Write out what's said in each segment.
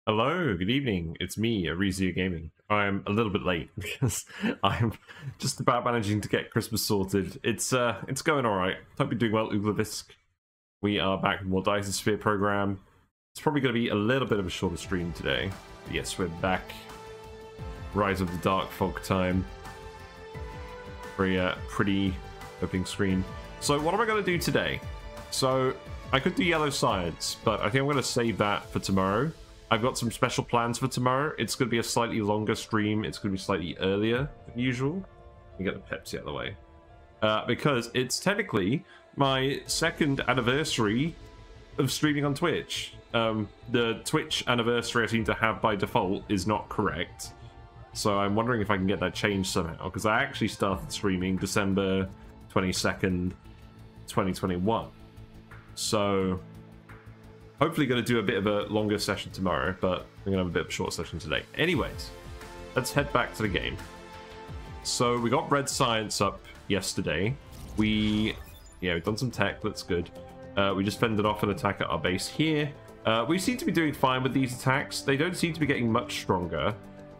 Hello, good evening. It's me, Arizia Gaming. I'm a little bit late because I'm just about managing to get Christmas sorted. It's going all right. Hope you're doing well, Uglavisk. We are back with more Dyson Sphere Program. It's probably going to be a little bit of a shorter stream today. But yes, we're back. Rise of the Dark Fog time. Very pretty opening screen. So what am I going to do today? So I could do yellow science, but I think I'm going to save that for tomorrow. I've got some special plans for tomorrow. It's going to be a slightly longer stream. It's going to be slightly earlier than usual. You get the Pepsi out of the way. Because it's technically my 2nd anniversary of streaming on Twitch. The Twitch anniversary I seem to have by default is not correct. So I'm wondering if I can get that changed somehow. Because I actually started streaming December 22nd, 2021. So hopefully going to do a bit of a longer session tomorrow, but we're going to have a bit of a short session today. Anyways, let's head back to the game. So we got red science up yesterday. We've done some tech, that's good. We just fended off an attack at our base here. We seem to be doing fine with these attacks. They don't seem to be getting much stronger.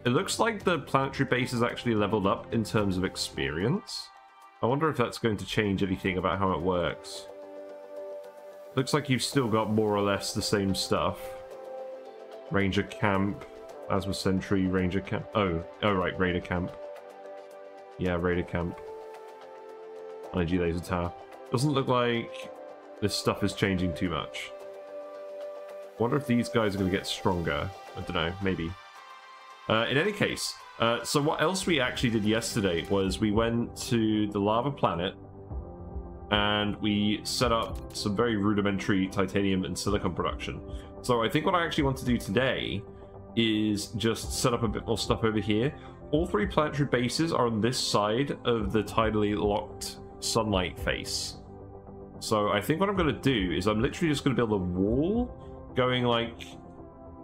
It looks like the planetary base is actually leveled up in terms of experience. I wonder if that's going to change anything about how it works. Looks like you've still got more or less the same stuff. Ranger camp, Asthma Sentry, Ranger camp. Oh right, Raider camp. Yeah, Raider camp. Energy laser tower. Doesn't look like this stuff is changing too much. Wonder if these guys are going to get stronger. I don't know, maybe. In any case, so what else we actually did yesterday was we went to the lava planet and we set up some very rudimentary titanium and silicon production. So I think what I actually want to do today is just set up a bit more stuff over here. All 3 planetary bases are on this side of the tidally locked sunlight face. So I think what I'm going to do is I'm literally just going to build a wall going like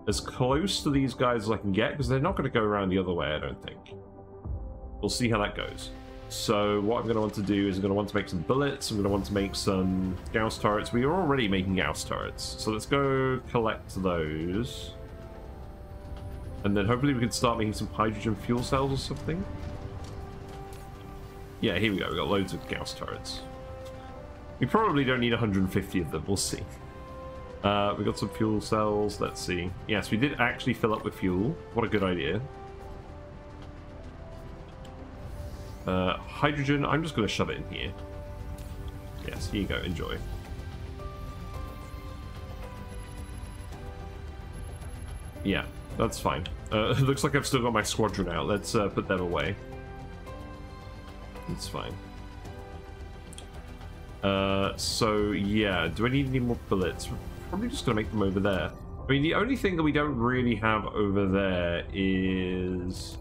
as close to these guys as I can get, because they're not going to go around the other way, I don't think. We'll see how that goes. So what I'm going to want to do is I'm going to want to make some bullets. I'm going to want to make some Gauss turrets. We are already making Gauss turrets. So let's go collect those. And then hopefully we can start making some hydrogen fuel cells or something. Yeah, here we go. We've got loads of Gauss turrets. We probably don't need 150 of them. We'll see. We got some fuel cells. Let's see. Yes, we did actually fill up with fuel. What a good idea. Hydrogen. I'm just going to shove it in here. Yes, here you go. Enjoy. Yeah, that's fine. It looks like I've still got my squadron out. Let's put them away. It's fine. So, yeah. Do I need any more bullets? We're probably just going to make them over there. I mean, the only thing that we don't really have over there is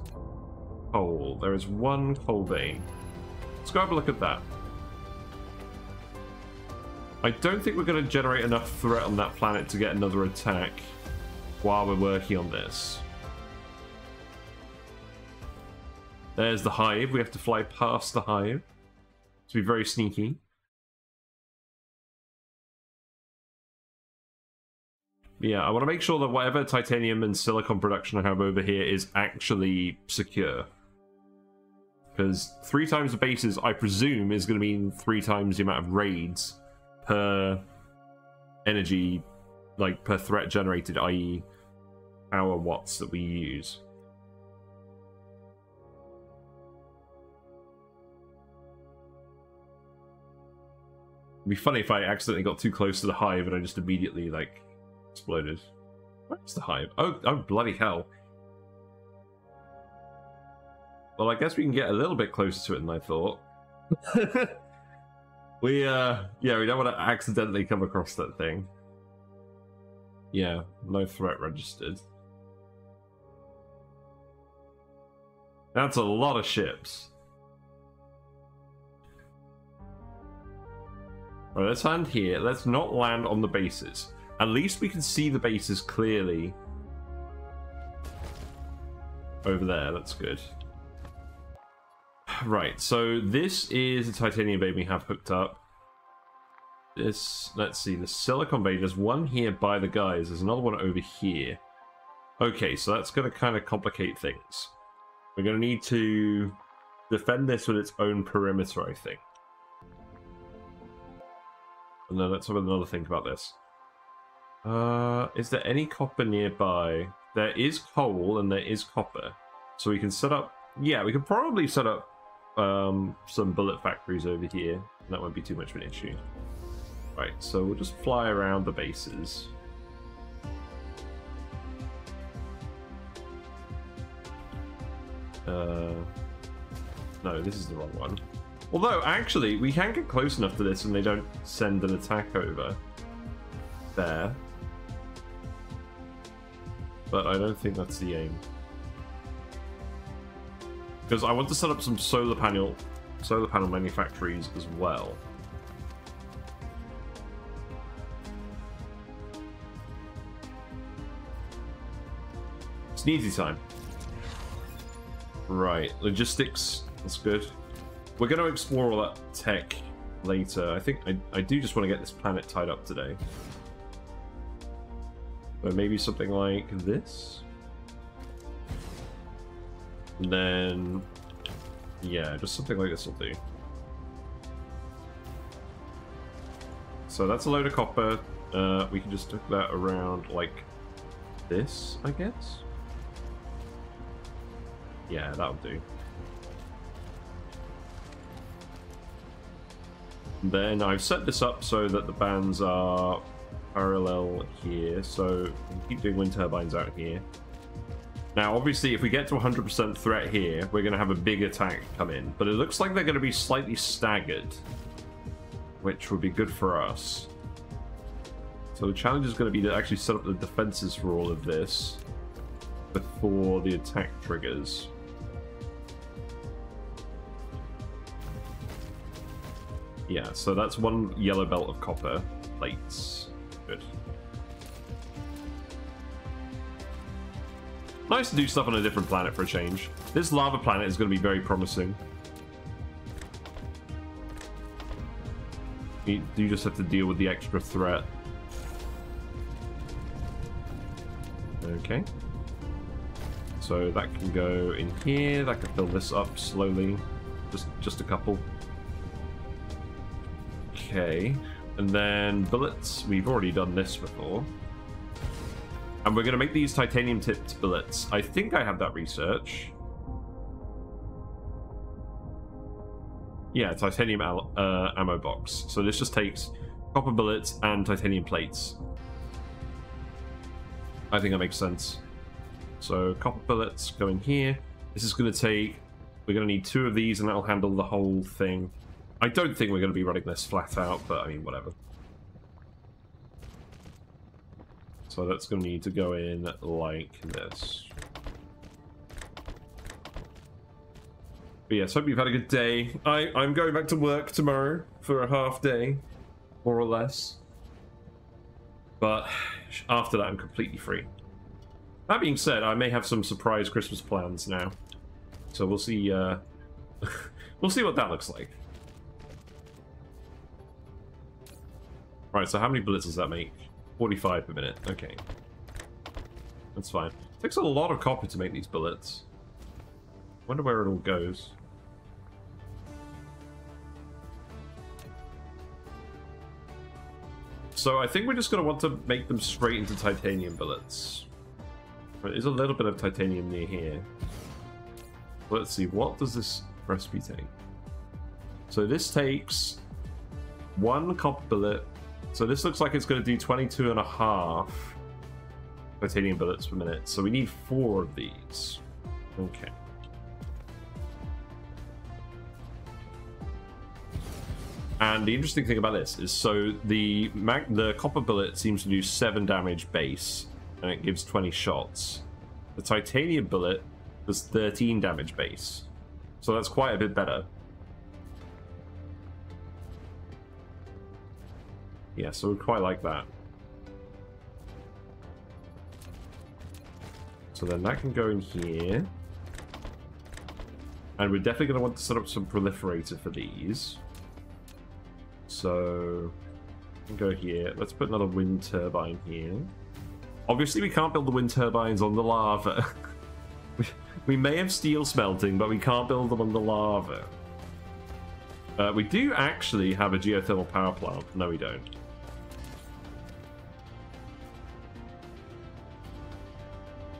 coal. There is one coal vein. Let's go have a look at that. I don't think we're going to generate enough threat on that planet to get another attack while we're working on this. There's the hive. We have to fly past the hive to be very sneaky. Yeah, I want to make sure that whatever titanium and silicon production I have over here is actually secure. Because 3 times the bases, I presume, is going to mean 3 times the amount of raids per energy, like per threat generated, i.e. power watts that we use. It'd be funny if I accidentally got too close to the hive and I just immediately, like, exploded. Where's the hive? Oh, bloody hell. Well, I guess we can get a little bit closer to it than I thought. Yeah, we don't want to accidentally come across that thing. Yeah, no threat registered. That's a lot of ships. Alright, let's land here. Let's not land on the bases. At least we can see the bases clearly. Over there, that's good. Right, so this is the titanium vein we have hooked up. This, let's see, the silicon vein, there's one here by the guys, there's another one over here. Okay, so that's going to kind of complicate things. We're going to need to defend this with its own perimeter, I think. And then let's have another think about this. Is there any copper nearby? There is coal and there is copper. So we can set up... Yeah, we could probably set up some bullet factories over here. That won't be too much of an issue. Right, so we'll just fly around the bases. No, this is the wrong one. Although, actually, we can get close enough to this and they don't send an attack over there. But I don't think that's the aim. Because I want to set up some solar panel manufactories as well. Sneezy time. Right, logistics, that's good. We're going to explore all that tech later. I think I do just want to get this planet tied up today. So maybe something like this. And then, yeah, just something like this will do. So that's a load of copper. We can just hook that around like this, I guess. Yeah, that'll do. Then I've set this up so that the bands are parallel here, so we can keep doing wind turbines out here. Now, obviously, if we get to 100% threat here, we're going to have a big attack come in, but it looks like they're going to be slightly staggered, which would be good for us. So the challenge is going to be to actually set up the defenses for all of this before the attack triggers. Yeah, so that's one yellow belt of copper plates. Good. Nice to do stuff on a different planet for a change. This lava planet is going to be very promising. You just have to deal with the extra threat. Okay. So that can go in here. That can fill this up slowly. Just a couple. Okay. And then bullets. We've already done this before. And we're going to make these titanium tipped bullets. I think I have that research. Yeah, titanium ammo box. So this just takes copper bullets and titanium plates. I think that makes sense. So copper bullets go in here. This is going to take... We're going to need 2 of these and that'll handle the whole thing. I don't think we're going to be running this flat out, but I mean, whatever. So that's going to need to go in like this. But yes, hope you've had a good day. I'm going back to work tomorrow for a half day, more or less. But after that, I'm completely free. That being said, I may have some surprise Christmas plans now. So we'll see, we'll see what that looks like. Right, so how many bullets does that make? 45 per minute. Okay. That's fine. It takes a lot of copper to make these bullets. Wonder where it all goes. So I think we're just going to want to make them straight into titanium bullets. There's a little bit of titanium near here. Let's see, what does this recipe take? So this takes 1 copper bullet. So this looks like it's going to do 22.5 titanium bullets per minute. So we need 4 of these. Okay. And the interesting thing about this is, so the copper bullet seems to do 7 damage base, and it gives 20 shots. The titanium bullet does 13 damage base. So that's quite a bit better. Yeah, so we quite like that. So then that can go in here. And we're definitely going to want to set up some proliferator for these. So we can go here. Let's put another wind turbine here. Obviously, we can't build the wind turbines on the lava. We may have steel smelting, but we can't build them on the lava. We do actually have a geothermal power plant. No, we don't.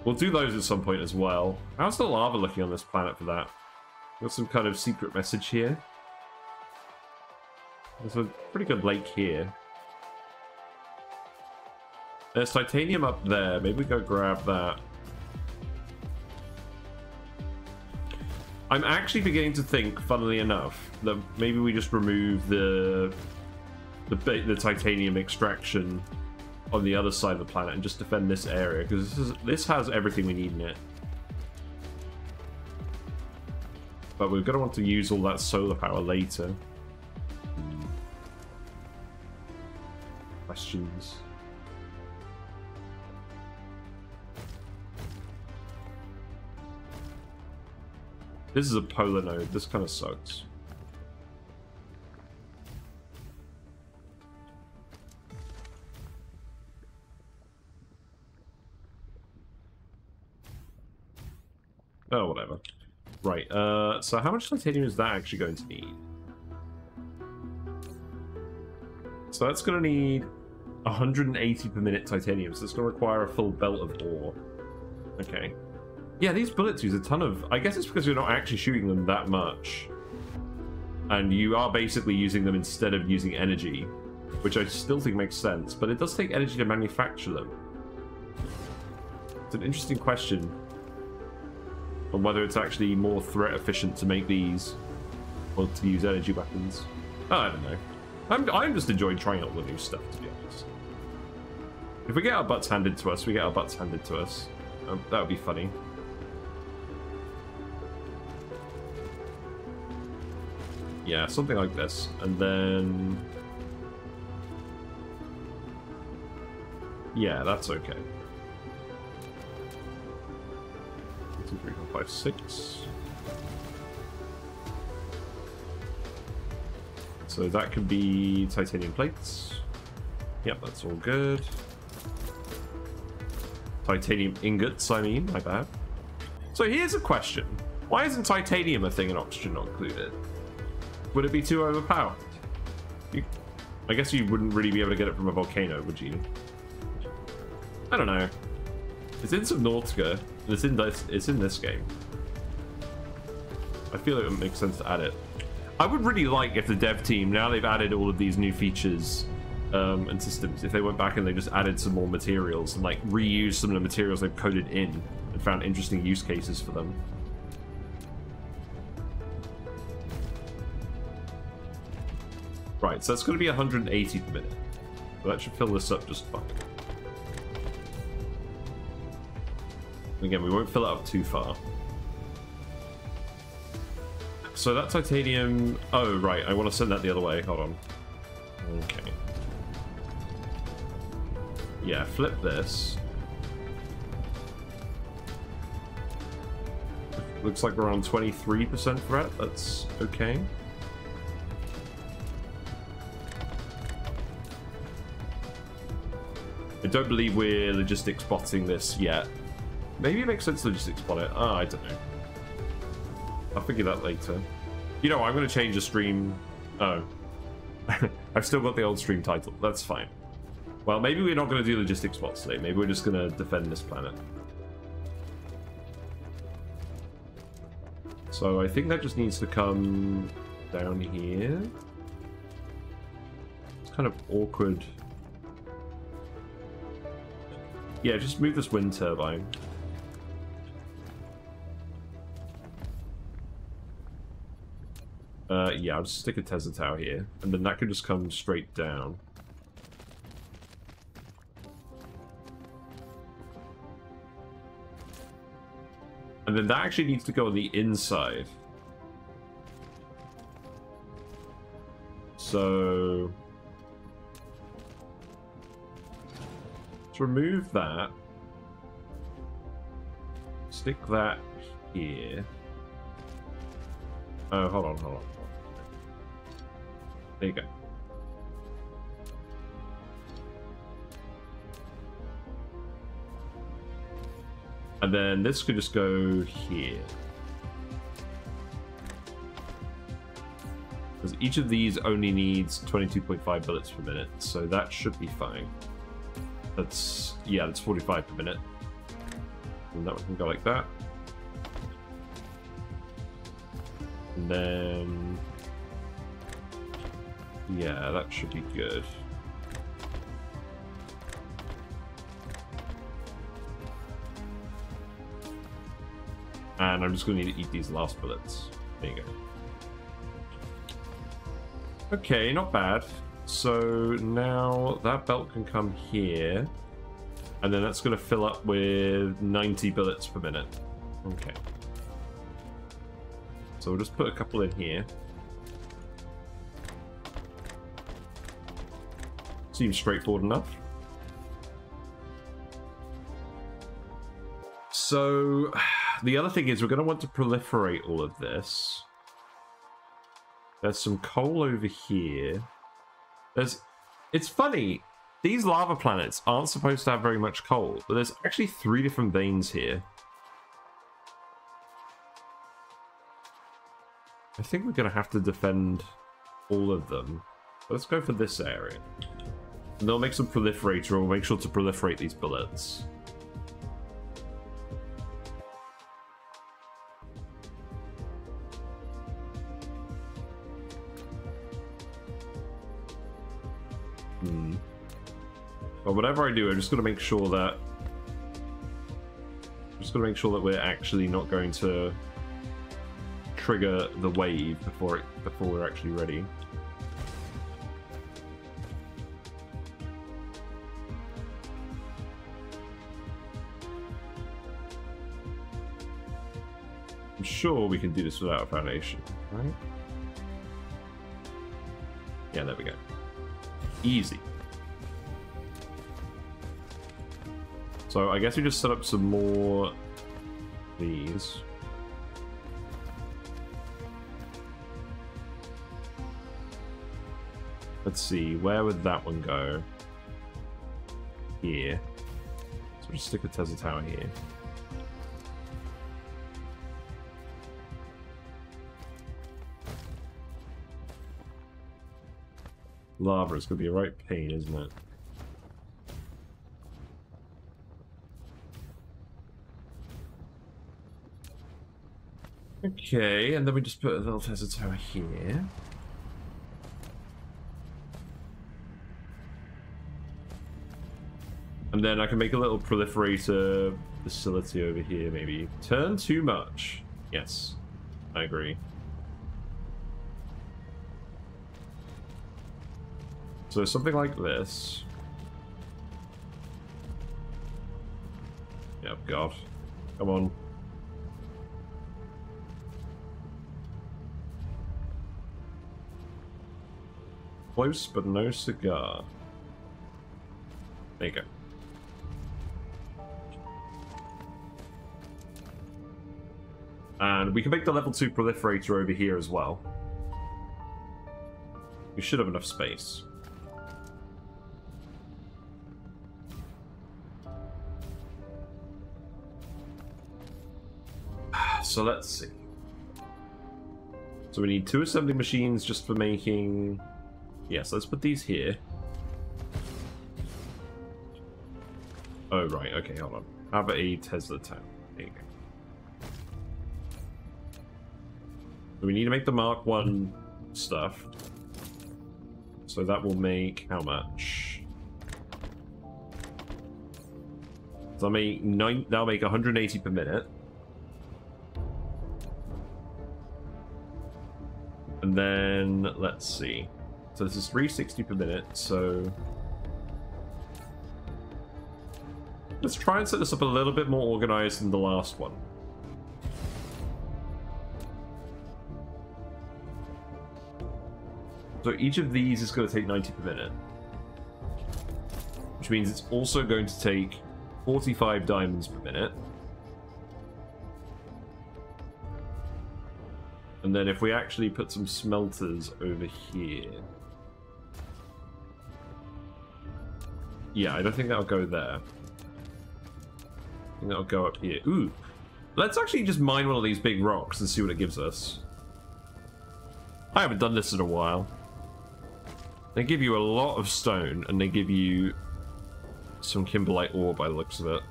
We'll do those at some point as well. How's the lava looking on this planet for that? Got some kind of secret message here. There's a pretty good lake here. There's titanium up there. Maybe we go grab that. I'm actually beginning to think, funnily enough, that maybe we just remove the titanium extraction on the other side of the planet and just defend this area, because this has everything we need in it. But we're going to want to use all that solar power later. Questions? This is a polar node. This kind of sucks. Oh, whatever. Right, so how much titanium is that actually going to need? So that's going to need 180 per minute titanium, so it's going to require a full belt of ore. Okay. Yeah, these bullets use a ton of... I guess it's because you're not actually shooting them that much. And you are basically using them instead of using energy, which I still think makes sense, but it does take energy to manufacture them. It's an interesting question on whether it's actually more threat efficient to make these or to use energy weapons. Oh, I don't know. I'm just enjoying trying out all the new stuff, to be honest. If we get our butts handed to us, we get our butts handed to us. That would be funny. Yeah, something like this. And then... yeah, that's okay. 1, 2, 3, 4, 5, 6. So that could be titanium plates. Yep, that's all good. Titanium ingots, I mean, my bad. So here's a question. Why isn't titanium a thing and oxygen not included? Would it be too overpowered? I guess you wouldn't really be able to get it from a volcano, would you? I don't know. It's in Subnautica. It's in this game. I feel it would make sense to add it. I would really like if the dev team, now they've added all of these new features and systems, if they went back and they just added some more materials and like reused some of the materials they've coded in and found interesting use cases for them. Right, so that's going to be 180 per minute. So that should fill this up just fine. Again, we won't fill it up too far. So that titanium... Oh, right. I want to send that the other way. Hold on. Okay. Yeah, flip this. Looks like we're on 23% threat. That's okay. I don't believe we're logistics spotting this yet. Maybe it makes sense to logistics spot it. Oh, I don't know. I'll figure that later. You know, I'm going to change the stream. Oh. I've still got the old stream title. That's fine. Well, maybe we're not going to do logistics spots today. Maybe we're just going to defend this planet. So I think that just needs to come down here. It's kind of awkward. Yeah, just move this wind turbine. Yeah, I'll just stick a Tesla tower here, and then that can just come straight down. And then that actually needs to go on the inside. So... let's remove that. Stick that here. Oh, hold on, hold on. There you go. And then this could just go here. Because each of these only needs 22.5 bullets per minute, so that should be fine. That's, yeah, that's 45 per minute. And that one can go like that. And then... yeah, that should be good. And I'm just going to need to eat these last bullets. There you go. Okay, not bad. So now that belt can come here. And then that's going to fill up with 90 bullets per minute. Okay. So we'll just put a couple in here. Seems straightforward enough. So the other thing is we're going to want to proliferate all of this. There's some coal over here. It's funny. These lava planets aren't supposed to have very much coal, but there's actually 3 different veins here. I think we're going to have to defend all of them. Let's go for this area. And they'll make some proliferator, or we'll make sure to proliferate these bullets. But whatever I do, I'm just going to make sure that... we're actually not going to trigger the wave before we're actually ready. I'm sure we can do this without a foundation, right? Yeah, there we go. Easy. So I guess we just set up some more of these. Let's see, where would that one go? Here. So we'll just stick a Tesla tower here. Lava is going to be a right pain, isn't it? Okay, and then we just put a little Tesla tower here. And then I can make a little proliferator facility over here, maybe. Turn too much. Yes, I agree. So something like this. Oh, God. Come on. Close, but no cigar. There you go. And we can make the level 2 proliferator over here as well. We should have enough space. So let's see. So we need 2 assembly machines just for making... Yes, let's put these here. Oh, right. Okay, hold on. How about a Tesla tower? There you go. So we need to make the Mark 1 stuff. So that will make how much? So that'll make 180 per minute. And then, let's see. So this is 360 per minute, so... Let's try and set this up a little bit more organized than the last one. So each of these is going to take 90 per minute. Which means it's also going to take 45 diamonds per minute. And then if we actually put some smelters over here... Yeah, I don't think that'll go there. I think that'll go up here. Ooh! Let's actually just mine one of these big rocks and see what it gives us. I haven't done this in a while. They give you a lot of stone, and they give you some kimberlite ore by the looks of it.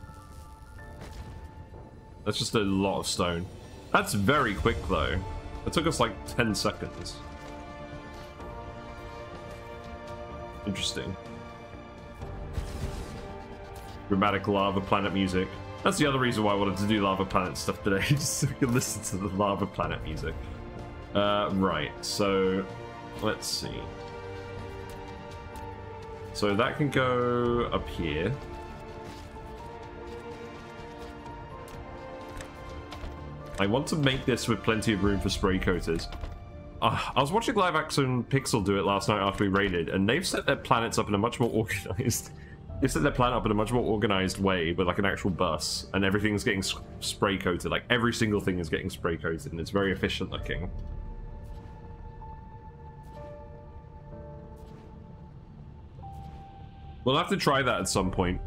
That's just a lot of stone. That's very quick, though. It took us like 10 seconds. Interesting. Dramatic lava planet music. That's the other reason why I wanted to do lava planet stuff today, just so we can listen to the lava planet music. Right, so let's see. So that can go up here. I want to make this with plenty of room for spray coaters. I was watching live action Pixel do it last night after we raided, and they've set their planets up in a much more organized... They've set their planet up in a much more organized way, with like an actual bus, and everything's getting spray coated. Like every single thing is getting spray coated, and it's very efficient looking. We'll have to try that at some point.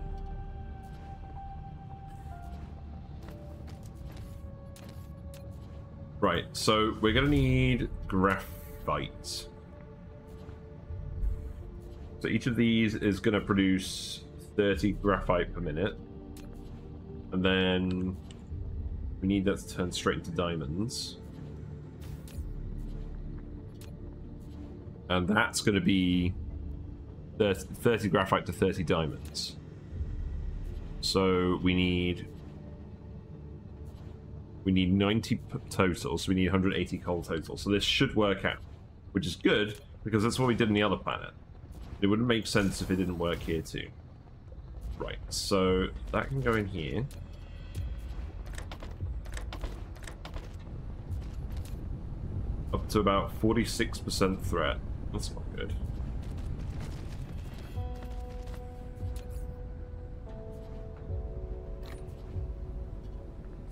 Right, so we're gonna need graphite. So each of these is gonna produce 30 graphite per minute. And then we need that to turn straight into diamonds. And that's gonna be 30 graphite to 30 diamonds. So we need 90 total, so we need 180 coal total. So this should work out, which is good, because that's what we did in the other planet. It wouldn't make sense if it didn't work here too. Right, so that can go in here. Up to about 46% threat. That's not good.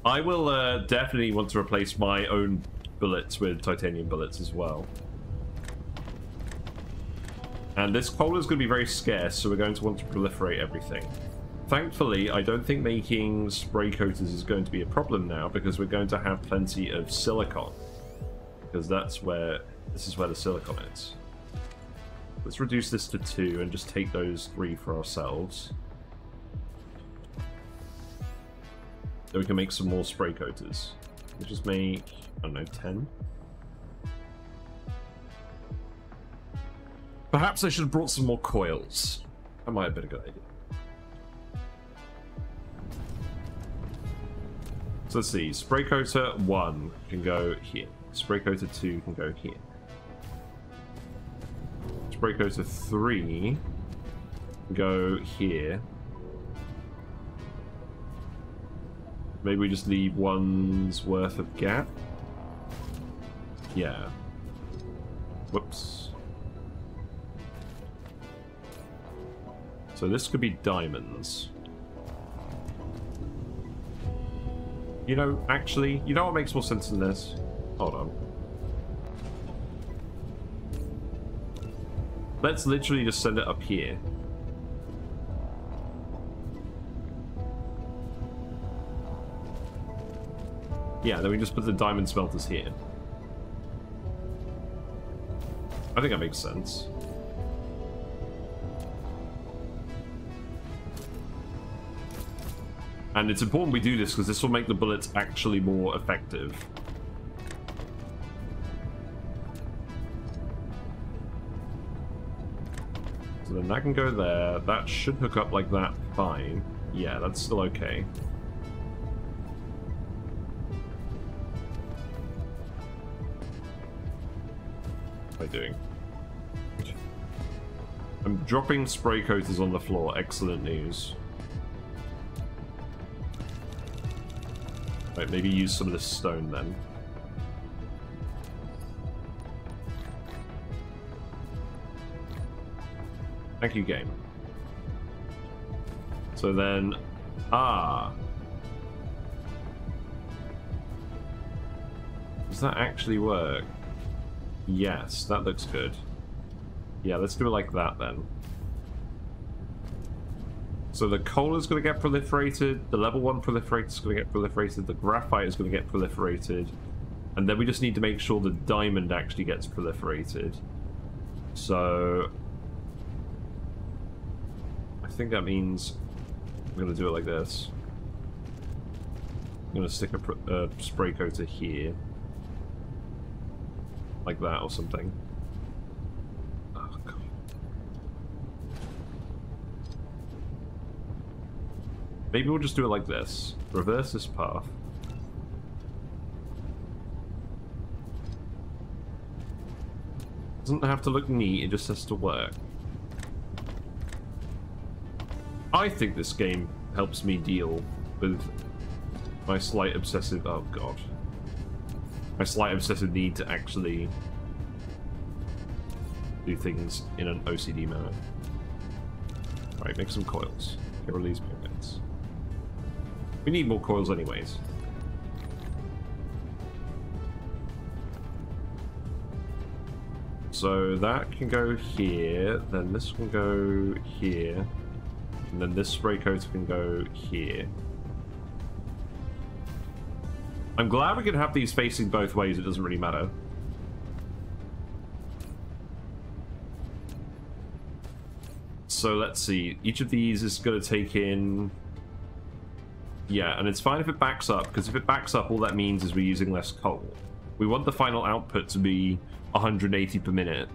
I will definitely want to replace my own bullets with titanium bullets as well. And this coal is going to be very scarce, so we're going to want to proliferate everything. Thankfully, I don't think making spray coaters is going to be a problem now, because we're going to have plenty of silicon. Because this is where the silicon is. Let's reduce this to 2 and just take those 3 for ourselves. Then we can make some more spray coaters. We'll just make, I don't know, 10? Perhaps I should have brought some more coils. That might have been a good idea. So let's see. Spray coater 1 can go here. Spray coater 2 can go here. Spray coater 3 can go here. Maybe we just leave one's worth of gap. Yeah. Whoops. So this could be diamonds. You know, actually, you know what makes more sense than this? Hold on. Let's literally just send it up here. Yeah, then we just put the diamond smelters here. I think that makes sense. And it's important we do this because this will make the bullets actually more effective. So then that can go there. That should hook up like that fine. Yeah, that's still okay. What am I doing? I'm dropping spray coaters on the floor. Excellent news. Right, maybe use some of this stone then. Thank you, game. So then... Does that actually work? Yes, that looks good. Yeah, let's do it like that then. So the coal is going to get proliferated, the level 1 proliferator is going to get proliferated, the graphite is going to get proliferated, and then we just need to make sure the diamond actually gets proliferated. So I think that means I'm going to do it like this. I'm going to stick a spray coater here. Like that or something. Oh, God. Maybe we'll just do it like this. Reverse this path. Doesn't have to look neat, it just has to work. I think this game helps me deal with my slight obsessive... Oh, God. My slight obsessive need to actually do things in an OCD manner. Alright, make some coils. Get release pigments. We need more coils anyways. So that can go here, then this can go here, and then this spray coater can go here. I'm glad we can have these facing both ways, it doesn't really matter. So let's see, each of these is going to take in... Yeah, and it's fine if it backs up, because if it backs up, all that means is we're using less coal. We want the final output to be 180 per minute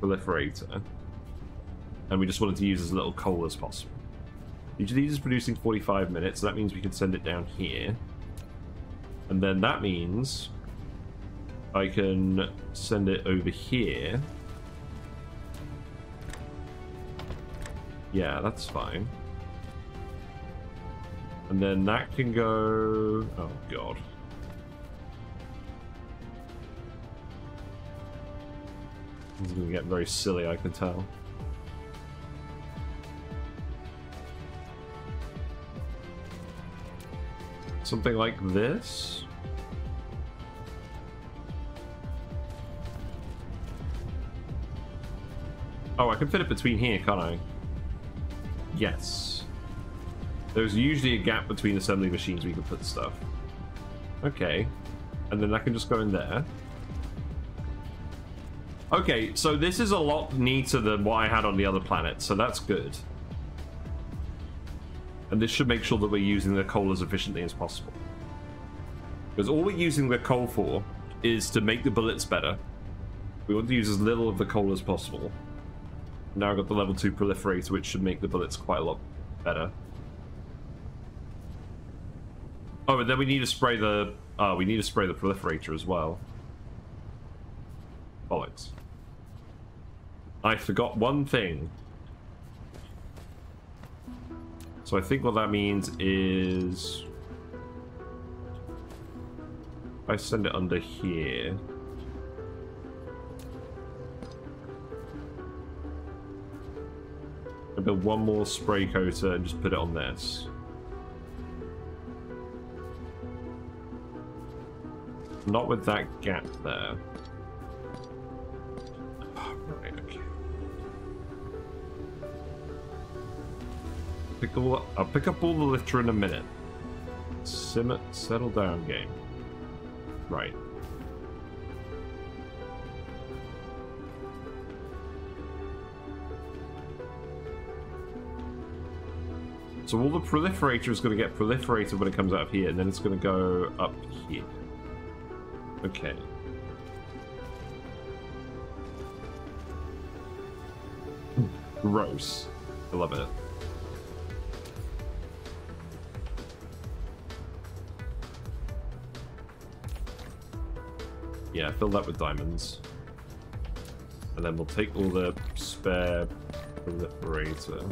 proliferator. And we just wanted to use as little coal as possible. Each of these is producing 45 minutes, so that means we can send it down here. And then that means I can send it over here. Yeah, that's fine. And then that can go... Oh, God. This is going to get very silly, I can tell. Something like this? Oh, I can fit it between here, can't I? Yes. There's usually a gap between assembly machines where you can put stuff. Okay. And then that can just go in there. Okay, so this is a lot neater than what I had on the other planet, so that's good. And this should make sure that we're using the coal as efficiently as possible. Because all we're using the coal for is to make the bullets better. We want to use as little of the coal as possible. Now I've got the level 2 proliferator, which should make the bullets quite a lot better. Oh, and then we need to spray the... we need to spray the proliferator as well. Bollocks. I forgot one thing. So I think what that means is... I send it under here. I build one more spray coater and just put it on this. Not with that gap there. Right, okay. I'll pick up all the litter in a minute. Settle down, game. Right. So all the proliferator is going to get proliferated when it comes out of here, and then it's going to go up here. Okay. Gross. I love it. Yeah, fill that with diamonds. And then we'll take all the spare proliferator.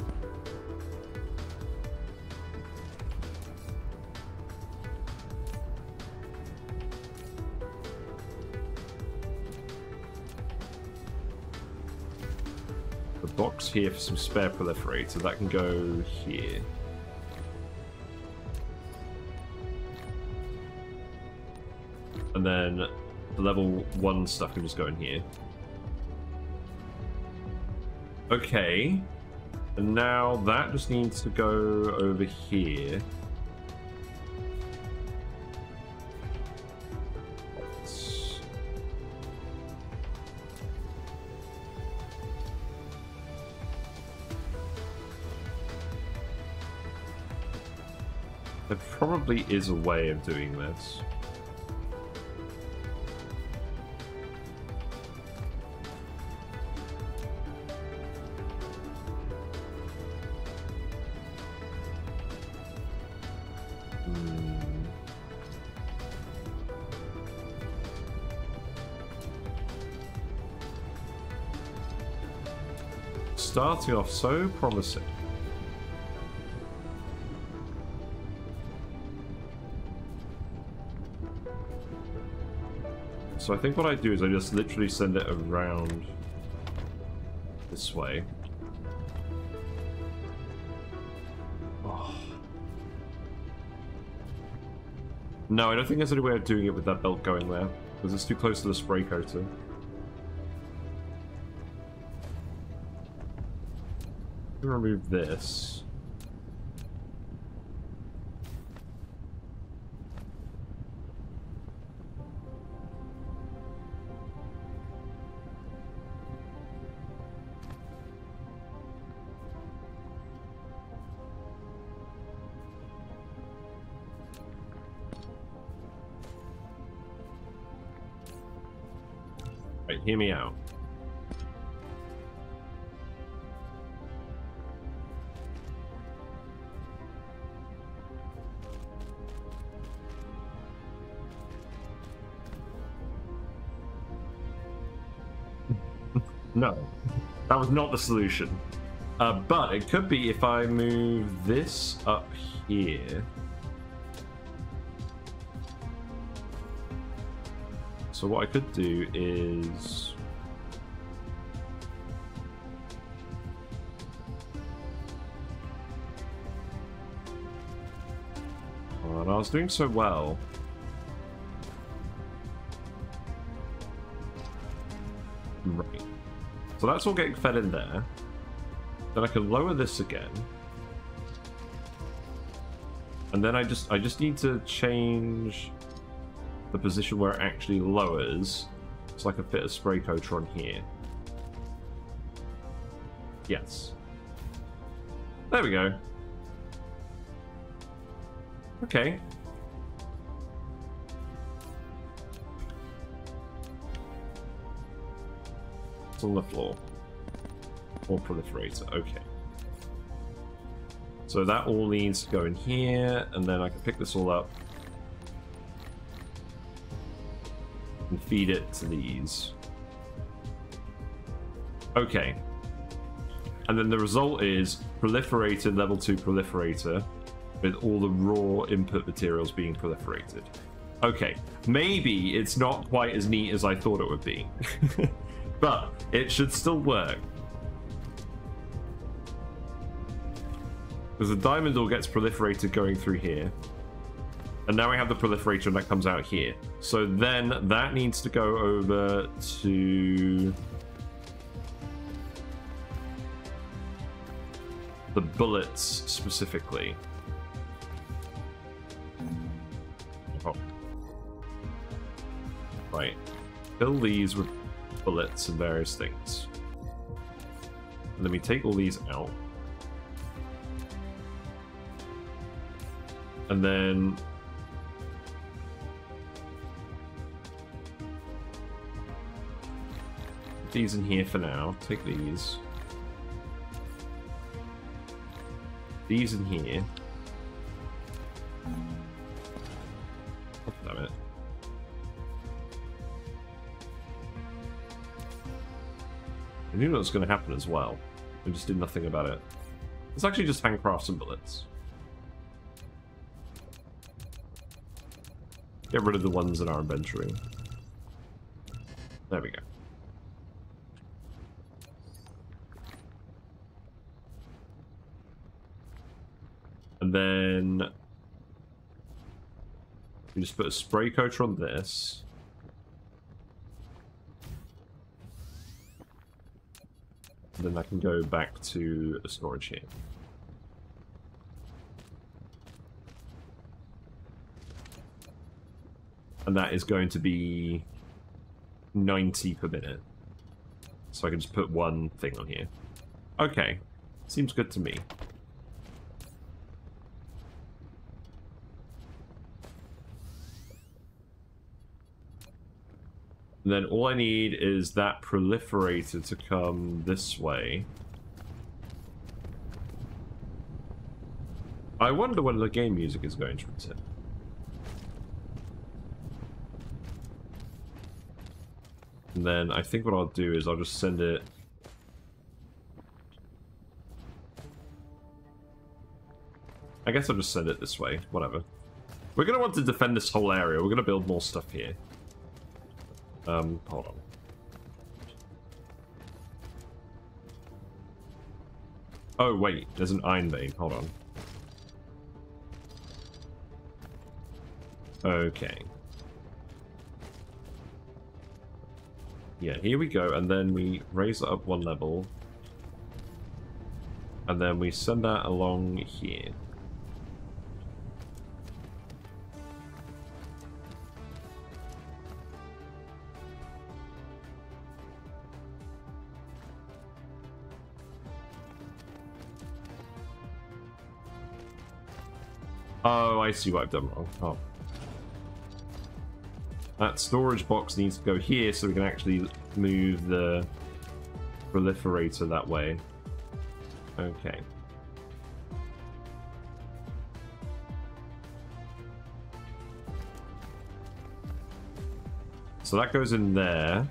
The box here for some spare proliferator, that can go here. And then the level 1 stuff can just go in here. Okay. And now that just needs to go over here. There probably is a way of doing this. Starting off so promising. So I think what I do is I just literally send it around this way. Oh. No, I don't think there's any way of doing it with that belt going there, because it's too close to the spray coater. Remove this. Right, hear me out. No, that was not the solution. But it could be if I move this up here. So what I could do is... Oh, and I was doing so well. Right. So that's all getting fed in there. Then I can lower this again. And then I just need to change the position where it actually lowers So I can fit a spray coater on here. Yes. There we go. Okay. It's on the floor. Or proliferator. Okay. So that all needs to go in here, and then I can pick this all up and feed it to these. Okay. And then the result is proliferated level 2 proliferator with all the raw input materials being proliferated. Okay, maybe it's not quite as neat as I thought it would be, but it should still work. Because the diamond ore gets proliferated going through here. And now we have the proliferator that comes out here. So then that needs to go over to the bullets specifically. Oh. Right. Fill these with bullets and various things. And then we take all these out. And then put these in here for now. Take these. These in here. Oh, damn it. I knew that was going to happen as well. I just did nothing about it. Let's actually just handcraft some bullets. Get rid of the ones in our inventory. There we go. And then we just put a spray coater on this. And then I can go back to a storage here. And that is going to be 90 per minute. So I can just put one thing on here. Okay. Seems good to me. And then all I need is that proliferator to come this way. I wonder when the game music is going to return. And then I think what I'll do is I'll just send it... I guess I'll just send it this way. Whatever. We're going to want to defend this whole area. We're going to build more stuff here. Hold on. Oh, wait. There's an iron vein. Hold on. Okay. Yeah, here we go. And then we raise it up one level. And then we send that along here. Oh, I see what I've done wrong. Oh. That storage box needs to go here so we can actually move the proliferator that way. Okay. So that goes in there.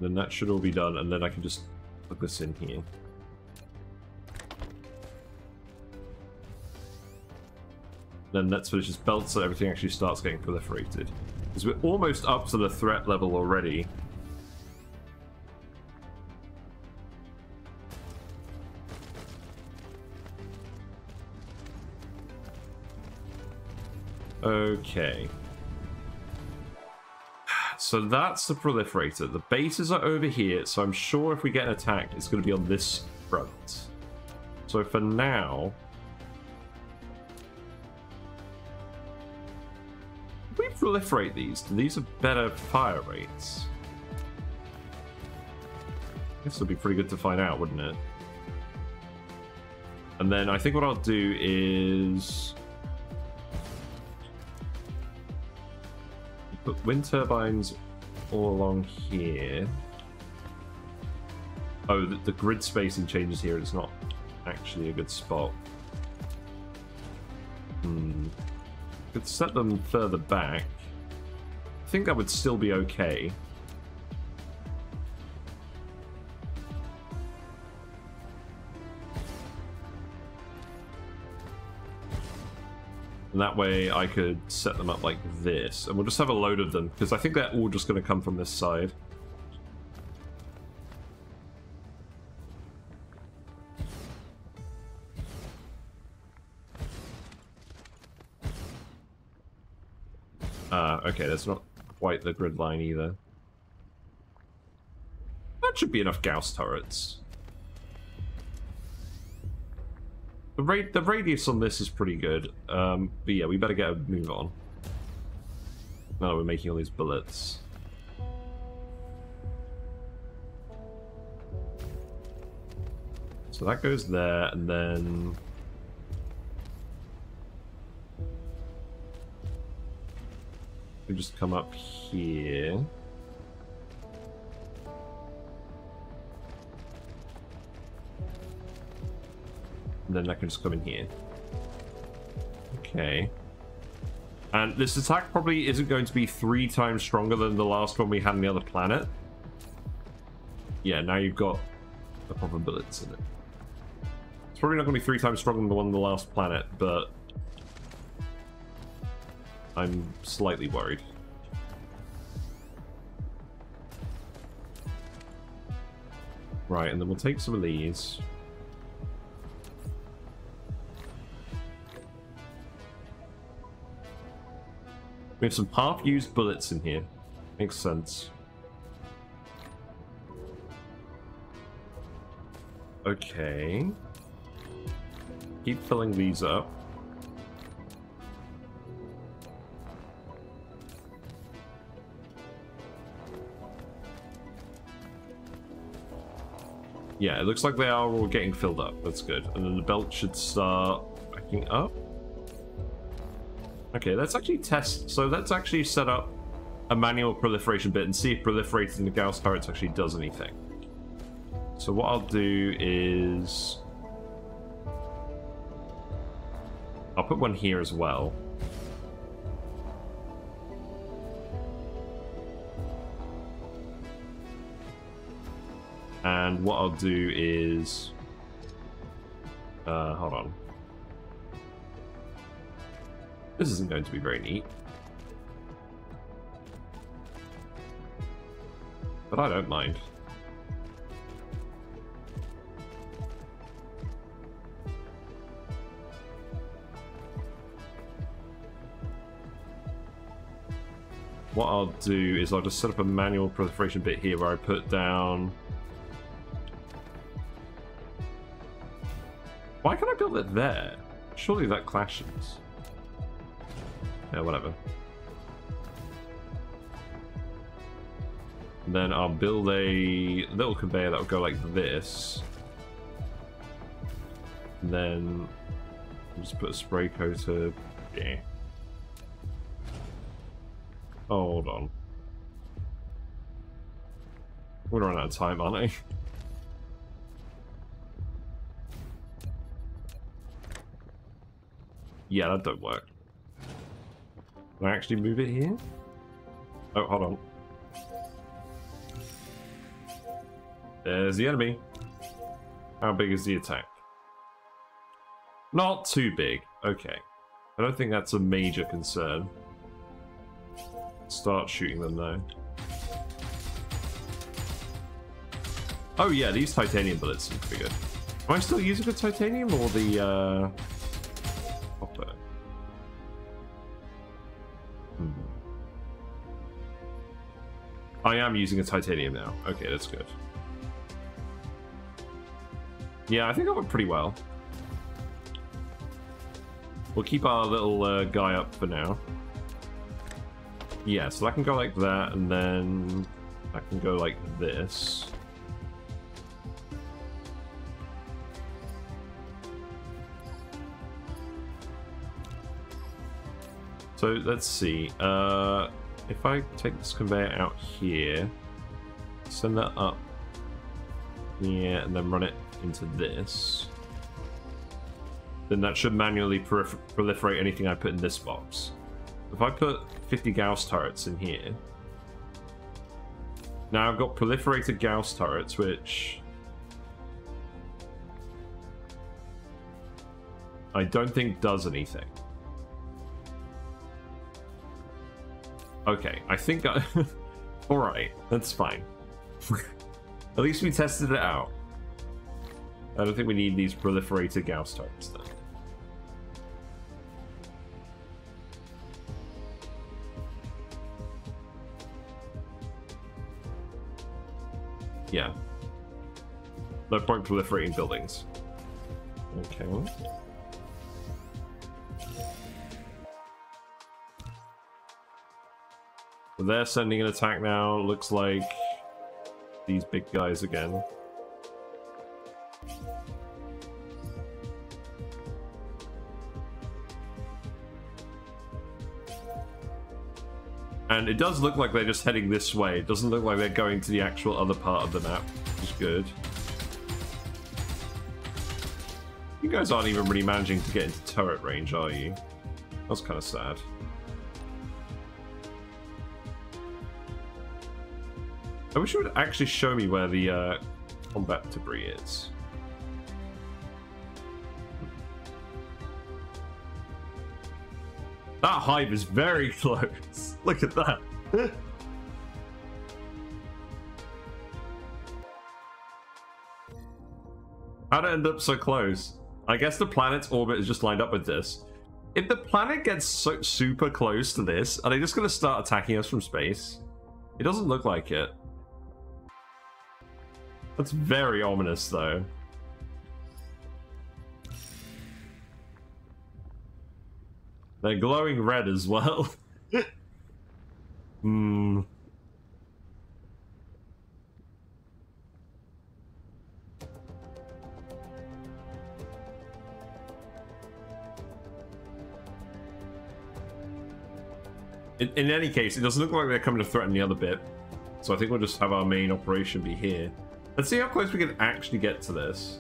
Then that should all be done, and then I can just put this in here. Then let's finish this belt so everything actually starts getting proliferated. Because we're almost up to the threat level already. Okay. So that's the proliferator. The bases are over here, so I'm sure if we get an attack, it's going to be on this front. So for now, if we proliferate these, these are better fire rates. I guess it'd be pretty good to find out, wouldn't it? And then I think what I'll do is put wind turbines all along here. Oh, the grid spacing changes here. It's not actually a good spot. Could set them further back. I think that would still be okay. And that way I could set them up like this. And we'll just have a load of them, because I think they're all just going to come from this side. Okay, that's not quite the grid line either. That should be enough Gauss turrets. The radius on this is pretty good, but yeah, we better get a move on. Now that we're making all these bullets. So that goes there, and then... we just come up here. And then that can just come in here. Okay. And this attack probably isn't going to be 3 times stronger than the last one we had on the other planet. Yeah, now you've got the proper bullets in it. It's probably not going to be 3 times stronger than the one on the last planet, but I'm slightly worried. Right, and then we'll take some of these. We have some half-used bullets in here. Makes sense. Okay. Keep filling these up. Yeah, it looks like they are all getting filled up. That's good. And then the belt should start backing up. Okay, let's actually test. So let's actually set up a manual proliferation bit and see if proliferating the Gauss turrets actually does anything. So what I'll do is... I'll put one here as well. And what I'll do is... hold on. This isn't going to be very neat. But I don't mind. What I'll do is I'll just set up a manual proliferation bit here where I put down... Why can't I build it there? Surely that clashes. Yeah, whatever. And then I'll build a little conveyor that will go like this. And then I'll just put a spray coater. Yeah. Oh, hold on. We're gonna run out of time, aren't I? Yeah, that don't work. Can I actually move it here? Oh, hold on. There's the enemy. How big is the attack? Not too big. Okay. I don't think that's a major concern. Start shooting them though. Oh yeah, these titanium bullets seem pretty good. Am I still using the titanium or the copper? I am using a titanium now. Okay, that's good. Yeah, I think that went pretty well. We'll keep our little guy up for now. Yeah, so that can go like that, and then that can go like this. So let's see. If I take this conveyor out here, send that up here, and then run it into this, then that should manually proliferate anything I put in this box. If I put 50 Gauss turrets in here, now I've got proliferated Gauss turrets, which I don't think does anything. Okay, I think I... Alright, that's fine. At least we tested it out. I don't think we need these proliferated Gauss turrets then. Yeah. No point proliferating buildings. Okay. So they're sending an attack now. Looks like these big guys again. And it does look like they're just heading this way. It doesn't look like they're going to the actual other part of the map, which is good. You guys aren't even really managing to get into turret range, are you? That's kind of sad. I wish it would actually show me where the combat debris is. That hive is very close. Look at that. How'd it end up so close? I guess the planet's orbit is just lined up with this. If the planet gets so super close to this, are they just going to start attacking us from space? It doesn't look like it. That's very ominous, though. They're glowing red as well. Hmm. In any case, it doesn't look like they're coming to threaten the other bit. So I think we'll just have our main operation be here. Let's see how close we can actually get to this.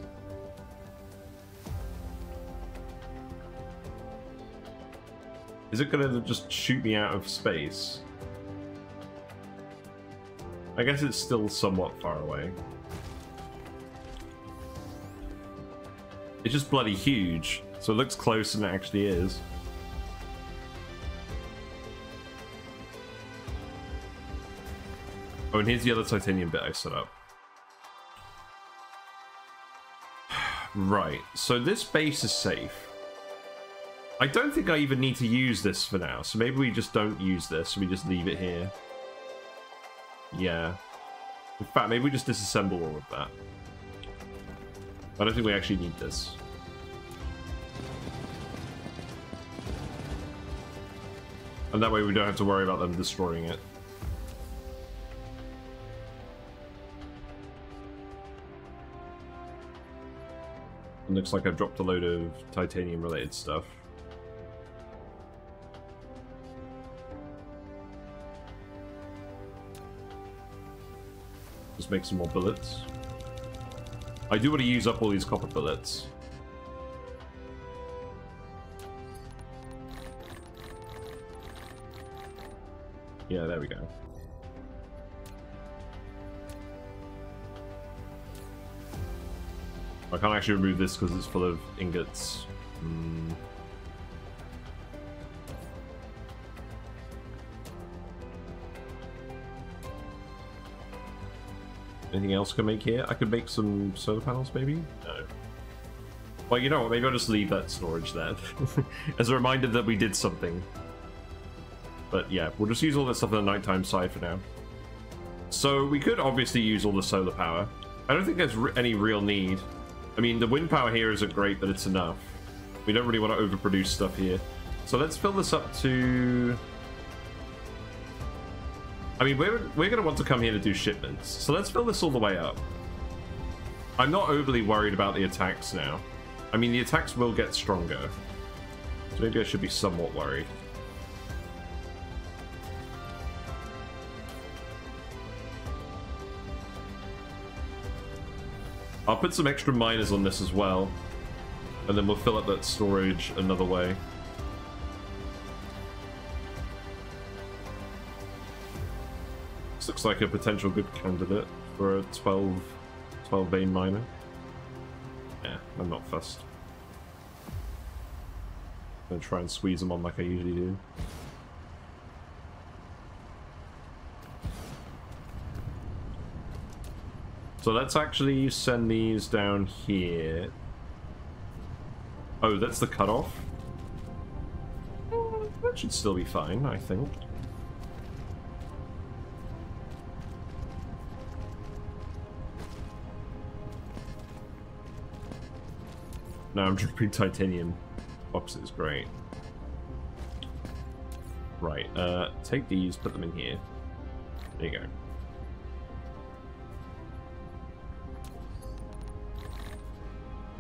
Is it going to just shoot me out of space? I guess it's still somewhat far away. It's just bloody huge, so it looks closer than it actually is. Oh, and here's the other titanium bit I set up. Right, so this base is safe. I don't think I even need to use this for now, so maybe we just don't use this, we just leave it here. Yeah. In fact, maybe we just disassemble all of that. I don't think we actually need this. And that way we don't have to worry about them destroying it. It looks like I've dropped a load of titanium related stuff. Just make some more bullets. I do want to use up all these copper bullets. Yeah, there we go. I can't actually remove this because it's full of ingots. Anything else I can make here? I could make some solar panels, maybe? No. Well, you know what? Maybe I'll just leave that storage there. As a reminder that we did something. But yeah, we'll just use all that stuff on the nighttime side for now. So we could obviously use all the solar power. I don't think there's any real need. I mean, the wind power here isn't great, but it's enough. We don't really want to overproduce stuff here. So let's fill this up to... I mean, we're going to want to come here to do shipments. So let's fill this all the way up. I'm not overly worried about the attacks now. I mean, the attacks will get stronger. So maybe I should be somewhat worried. I'll put some extra miners on this as well. And then we'll fill up that storage another way. This looks like a potential good candidate for a 12 vein miner. Yeah, I'm not fussed. I'm gonna try and squeeze them on like I usually do. So let's actually send these down here. Oh, that's the cutoff? That should still be fine, I think. No, I'm dropping titanium boxes, great. Right, take these, put them in here. There you go.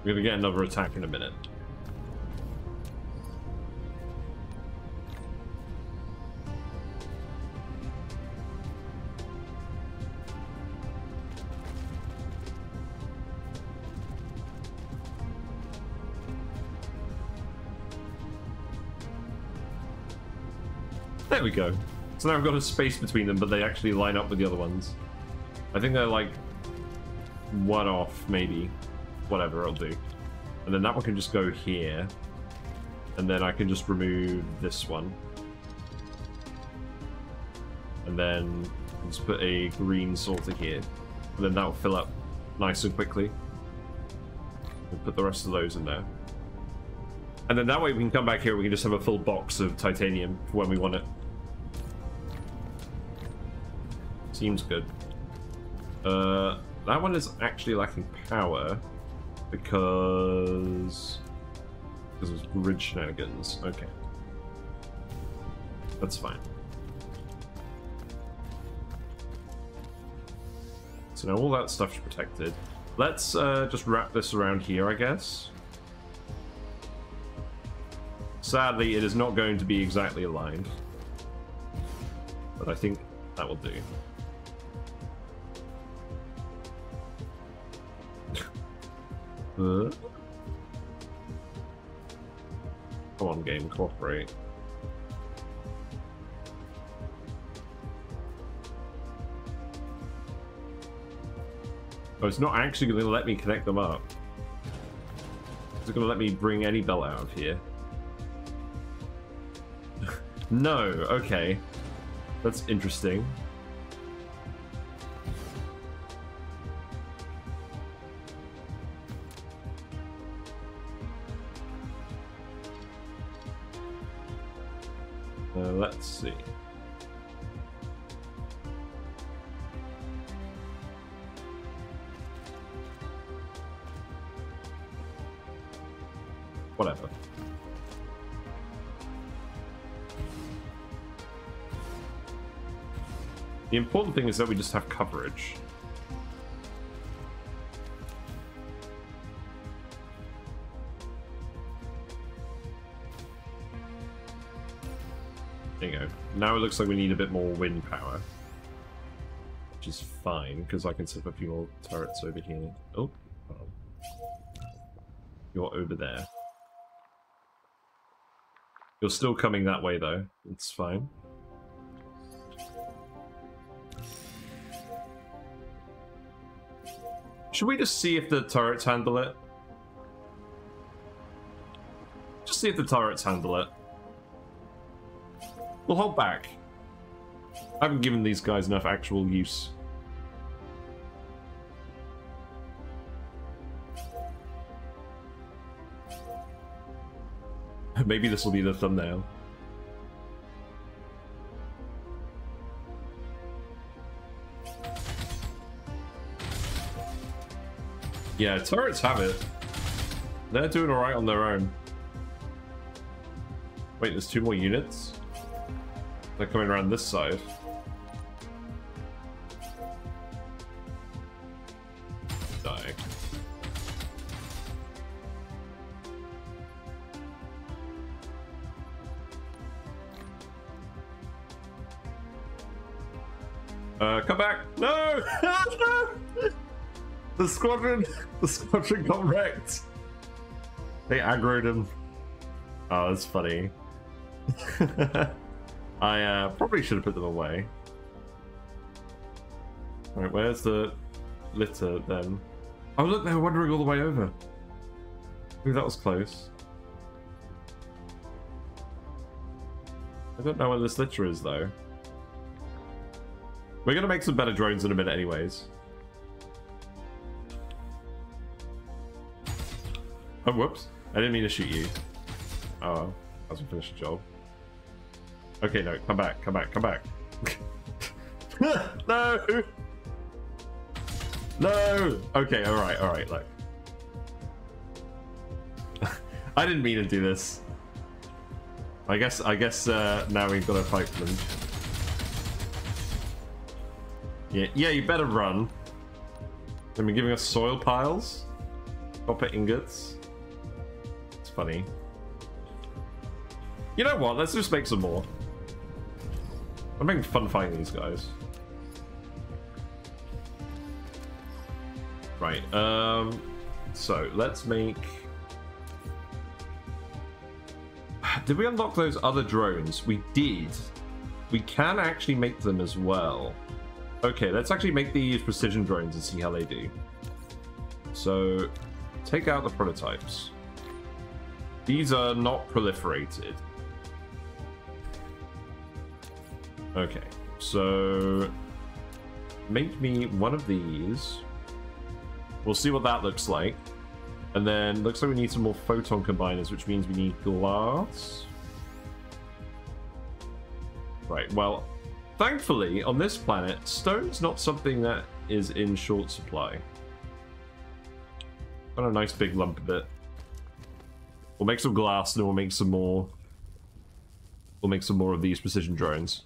We're gonna get another attack in a minute. There we go. So now I've got a space between them, but they actually line up with the other ones. I think they're like one off, maybe. Whatever, I'll do. And then that one can just go here. And then I can just remove this one. And then just put a green sorter here. And then that will fill up nice and quickly. We'll put the rest of those in there. And then that way we can come back here, we can just have a full box of titanium for when we want it. Seems good. That one is actually lacking power because it was grid shenanigans. Okay. That's fine. So now all that stuff's protected. Let's just wrap this around here, I guess. Sadly, it is not going to be exactly aligned. But I think that will do. Come on, game, cooperate. Oh, it's not actually going to let me connect them up. Is it going to let me bring any belt out of here? No, okay. That's interesting. Let's see. Whatever. The important thing is that we just have coverage. There you go. Now it looks like we need a bit more wind power. Which is fine, because I can set up a few more turrets over here. Oh, hold on. You're over there. You're still coming that way, though. It's fine. Should we just see if the turrets handle it? Just see if the turrets handle it. We'll hold back. I haven't given these guys enough actual use. Maybe this will be the thumbnail. Yeah, turrets have it. They're doing alright on their own. Wait, there's 2 more units? They're coming around this side. Die. Come back! No! The squadron got wrecked. They aggroed him. Oh, that's funny. I probably should have put them away. Alright, where's the litter then? Oh look, they were wandering all the way over. Ooh, that was close. I don't know where this litter is though. We're gonna make some better drones in a minute anyways. Oh, whoops. I didn't mean to shoot you. Oh, I was gonna finish the job. Okay, no, come back, come back, come back. No! No! Okay, alright, look. I didn't mean to do this. I guess now we've got to fight for them. Yeah, you better run. They've been giving us soil piles, copper ingots. It's funny. You know what? Let's just make some more. I'm having fun fighting these guys. Right. So let's make. Did we unlock those other drones? We did. We can actually make them as well. Okay, let's actually make these precision drones and see how they do. So, take out the prototypes. These are not proliferated. Okay, so make me one of these. We'll see what that looks like. And then looks like we need some more photon combiners, which means we need glass. Right, well, thankfully, on this planet, stone's not something that is in short supply. Got a nice big lump of it. We'll make some glass, and then we'll make some more. We'll make some more of these precision drones.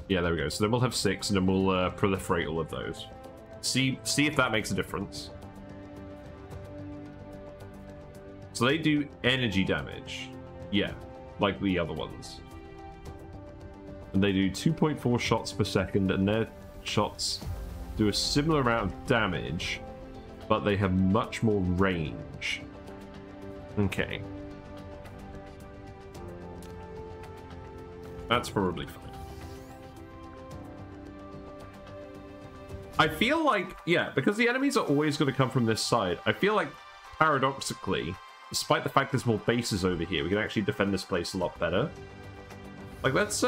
Yeah, there we go. So then we'll have 6, and then we'll proliferate all of those. See if that makes a difference. So they do energy damage. Yeah, like the other ones. And they do 2.4 shots per second, and their shots do a similar amount of damage, but they have much more range. Okay. That's probably fine. I feel like, yeah, because the enemies are always going to come from this side, I feel like, paradoxically, despite the fact there's more bases over here, we can actually defend this place a lot better. Like, let's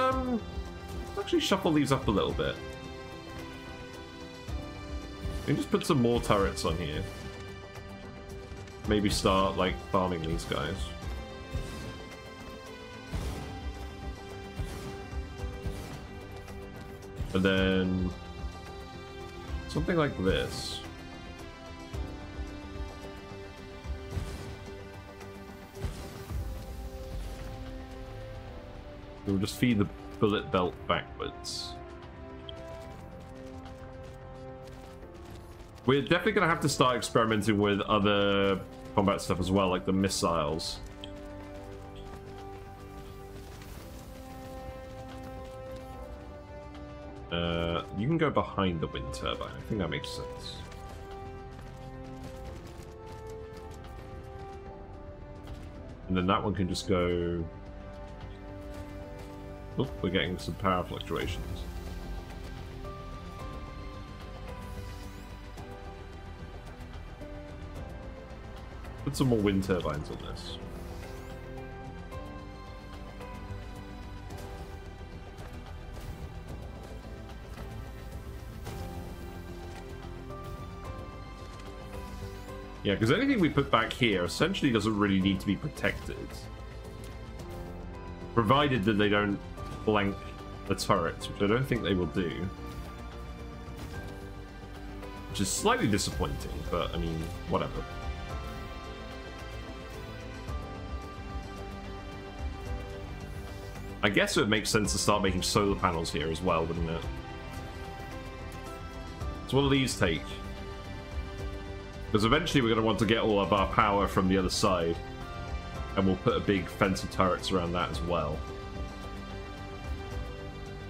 actually shuffle these up a little bit. We can just put some more turrets on here. Maybe start, like, farming these guys. And then something like this. We'll just feed the bullet belt backwards. We're definitely going to have to start experimenting with other combat stuff as well, like the missiles. You can go behind the wind turbine. I think that makes sense. And then that one can just go... Oh, we're getting some power fluctuations. Put some more wind turbines on this. Yeah, because anything we put back here essentially doesn't really need to be protected. Provided that they don't blank the turrets, which I don't think they will do. which is slightly disappointing, but I mean, whatever. I guess it would make sense to start making solar panels here as well, wouldn't it? So what do these take? Because eventually we're going to want to get all of our power from the other side. And we'll put a big fence of turrets around that as well.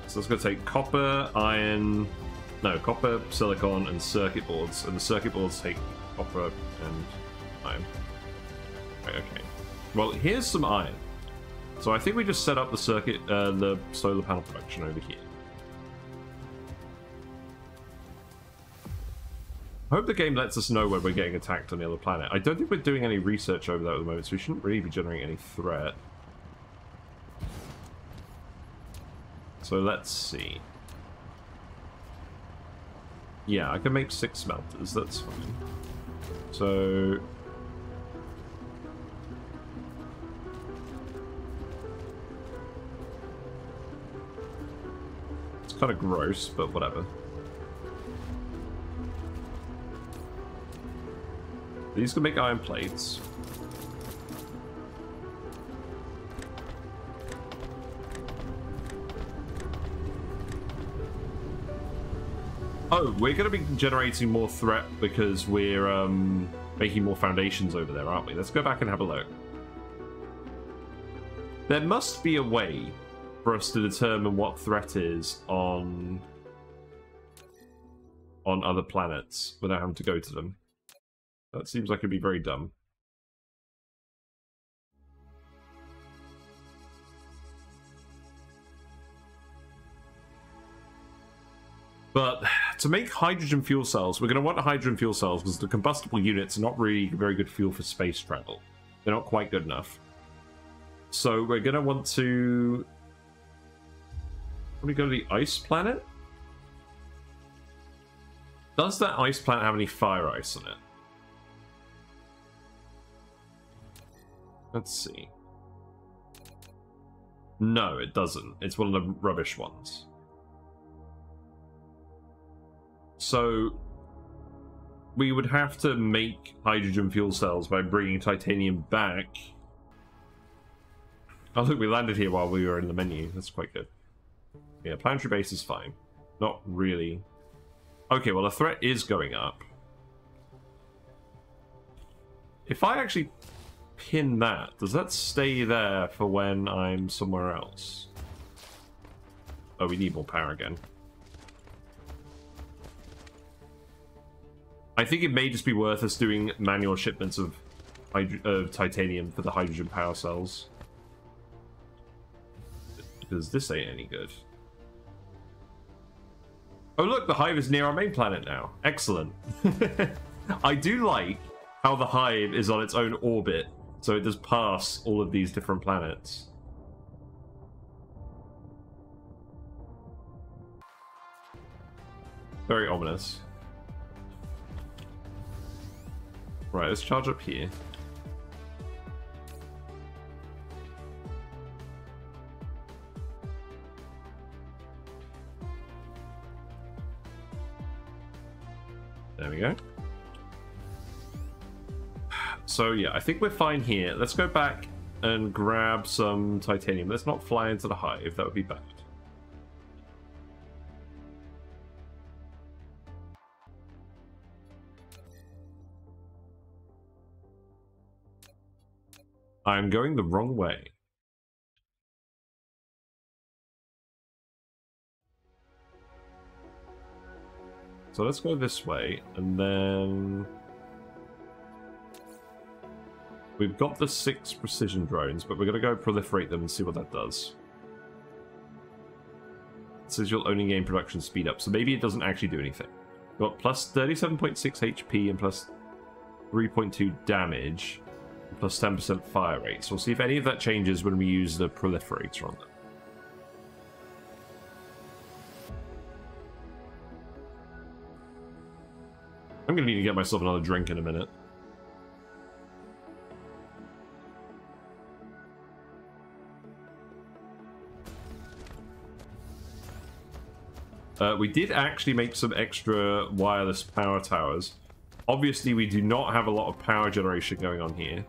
So it's going to take copper, iron... No, copper, silicon, and circuit boards. And the circuit boards take copper and iron. Right, okay. Well, here's some iron. So I think we just set up the circuit, the solar panel production over here. I hope the game lets us know when we're getting attacked on the other planet. I don't think we're doing any research over that at the moment, so we shouldn't really be generating any threat. So let's see. Yeah, I can make 6 smelters, that's fine. So... it's kind of gross, but whatever. These can make iron plates. Oh, we're going to be generating more threat because we're making more foundations over there, aren't we? Let's go back and have a look. There must be a way for us to determine what threat is on other planets without having to go to them. That seems like it'd be very dumb. But to make hydrogen fuel cells, we're going to want hydrogen fuel cells because the combustible units are not really very good fuel for space travel. They're not quite good enough. So we're going to want to... Let me go to the ice planet. Does that ice planet have any fire ice on it? Let's see. No, it doesn't. It's one of the rubbish ones. So we would have to make hydrogen fuel cells by bringing titanium back. Oh look, we landed here while we were in the menu. That's quite good. Yeah, planetary base is fine. Not really. Okay, well the threat is going up. If I actually pin that, does that stay there for when I'm somewhere else? Oh, we need more power again. I think it may just be worth us doing manual shipments of titanium for the hydrogen power cells. Because this ain't any good. Oh look, the hive is near our main planet now. Excellent. I do like how the hive is on its own orbit, so it does pass all of these different planets. Very ominous. Right, let's charge up here. There we go. So yeah, I think we're fine here. Let's go back and grab some titanium. Let's not fly into the hive, that would be bad. I'm going the wrong way. So let's go this way, and then... we've got the 6 precision drones, but we're going to go proliferate them and see what that does. It says you'll only gain production speed up, so maybe it doesn't actually do anything. We've got plus 37.6 HP and plus 3.2 damage, and plus 10% fire rate. So we'll see if any of that changes when we use the proliferator on them. I'm going to need to get myself another drink in a minute. We did actually make some extra wireless power towers. Obviously, we do not have a lot of power generation going on here.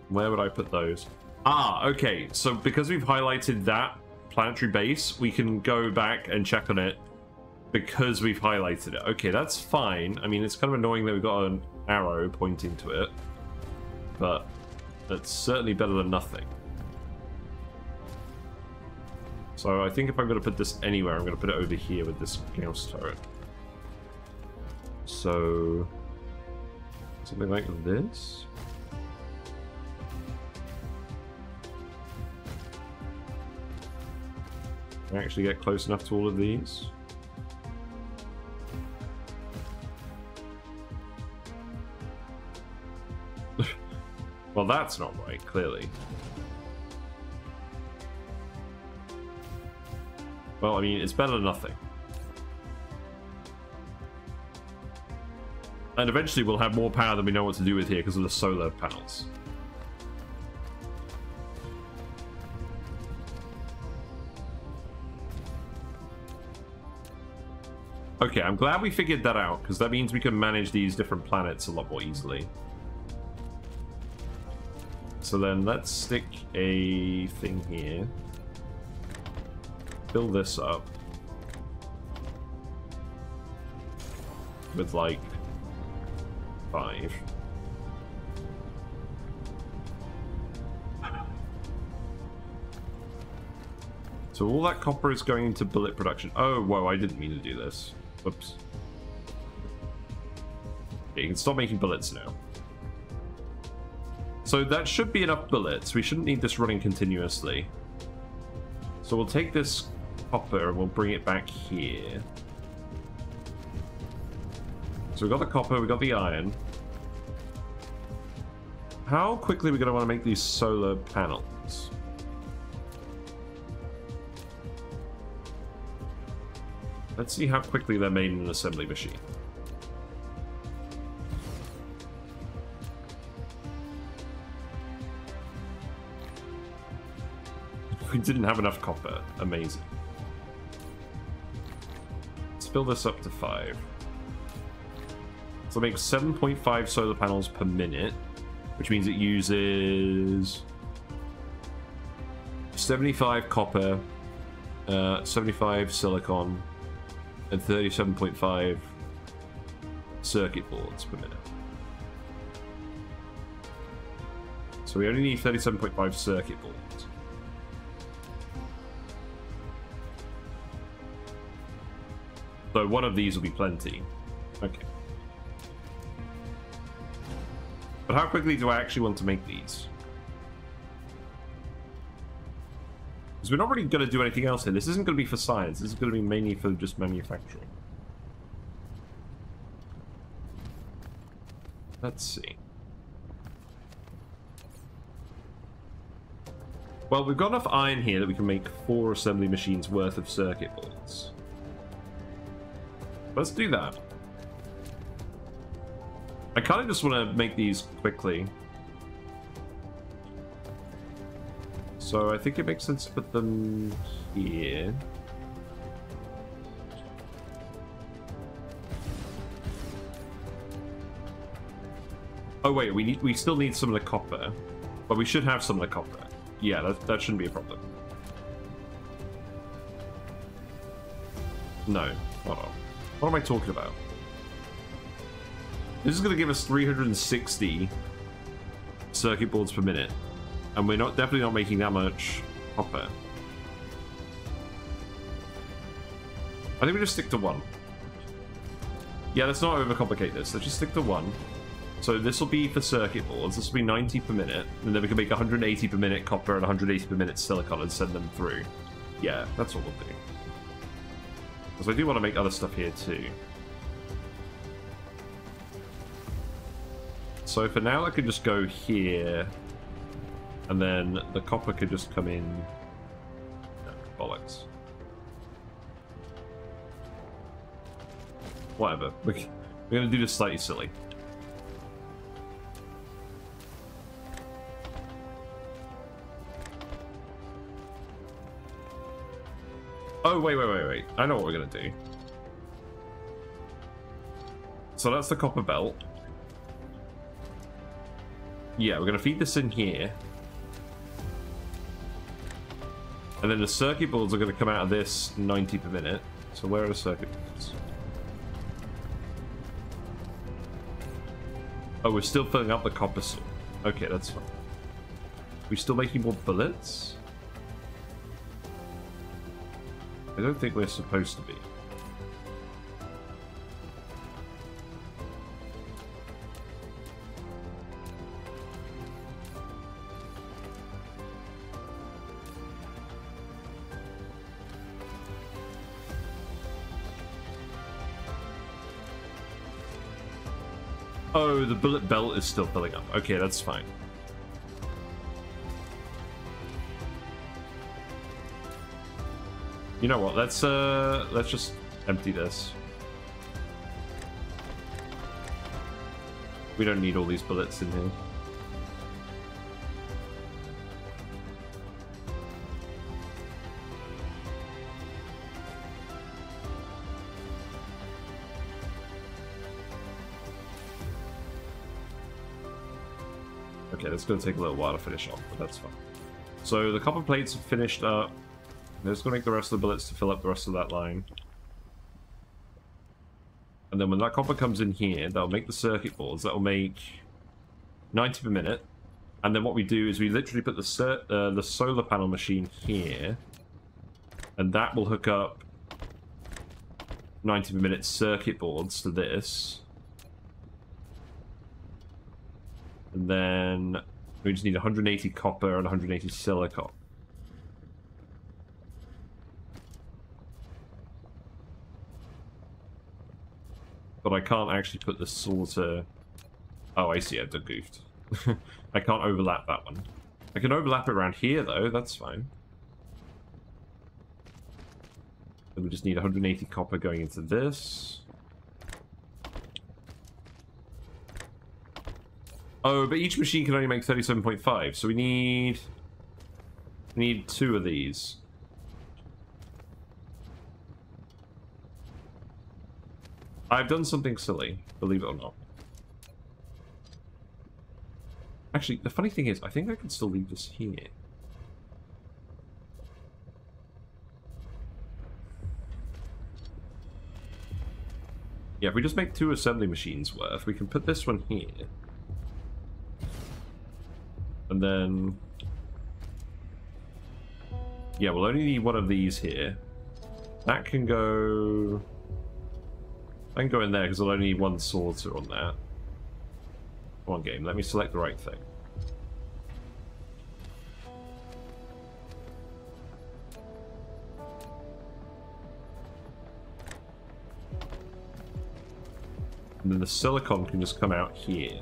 Where would I put those? Ah, okay. So because we've highlighted that planetary base, we can go back and check on it because we've highlighted it. Okay, that's fine. I mean, it's kind of annoying that we've got an arrow pointing to it, but that's certainly better than nothing. So I think if I'm going to put this anywhere, I'm going to put it over here with this Gauss turret. So something like this. Can I actually get close enough to all of these? Well, that's not right, clearly. Well, I mean, it's better than nothing. And eventually we'll have more power than we know what to do with here because of the solar panels. Okay, I'm glad we figured that out, because that means we can manage these different planets a lot more easily. So then let's stick a thing here. Fill this up. With like 5. So all that copper is going into bullet production. Oh, whoa, I didn't mean to do this. Whoops. Okay, you can stop making bullets now. So that should be enough bullets. We shouldn't need this running continuously. So we'll take this copper and we'll bring it back here. So we've got the copper, we've got the iron. How quickly are we going to want to make these solar panels? Let's see how quickly they're made in an assembly machine. We didn't have enough copper. Amazing. Let's fill this up to 5. So it makes 7.5 solar panels per minute, which means it uses 75 copper, 75 silicon, and 37.5 circuit boards per minute. So we only need 37.5 circuit boards. So one of these will be plenty. Okay. But how quickly do I actually want to make these? Because we're not really going to do anything else here. This isn't going to be for science. This is going to be mainly for just manufacturing. Let's see. Well, we've got enough iron here that we can make 4 assembly machines worth of circuit boards. Let's do that. I kind of just want to make these quickly. So I think it makes sense to put them here. Oh wait, we still need some of the copper. But we should have some of the copper. Yeah, that shouldn't be a problem. No, hold on. What am I talking about? This is going to give us 360 circuit boards per minute. And we're definitely not making that much copper. I think we just stick to 1. Yeah, let's not overcomplicate this. Let's just stick to 1. So this will be for circuit boards. This will be 90 per minute. And then we can make 180 per minute copper and 180 per minute silicon and send them through. Yeah, that's what we'll do. Because I do want to make other stuff here too. So for now I could just go here. And then the copper could just come in. No, bollocks. Whatever. We're going to do this slightly silly. Oh, wait. I know what we're going to do. So that's the copper belt. Yeah, we're going to feed this in here. And then the circuit boards are going to come out of this 90 per minute. So where are the circuit boards? Oh, we're still filling up the copper sword. Okay, that's fine. We still making more bullets? I don't think we're supposed to be. Oh, the bullet belt is still filling up. Okay, that's fine. You know what? Let's just empty this. We don't need all these bullets in here. Okay, that's going to take a little while to finish off, but that's fine. So the copper plates are finished up. Let's go make the rest of the bullets to fill up the rest of that line. And then when that copper comes in here, that'll make the circuit boards. That'll make 90 per minute. And then what we do is we literally put the solar panel machine here. And that will hook up 90 per minute circuit boards to this. And then we just need 180 copper and 180 silicon. But I can't actually put the sorter... Oh, I see, I've done goofed. I can't overlap that one. I can overlap it around here, though. That's fine. Then we just need 180 copper going into this. Oh, but each machine can only make 37.5, so we need two of these. I've done something silly, believe it or not. Actually, the funny thing is, I think I can still leave this here. Yeah, if we just make 2 assembly machines worth, we can put this one here. And then... yeah, we'll only need one of these here. That can go... I can go in there because I'll only need one sorter on that. Come on, game, let me select the right thing. And then the silicon can just come out here.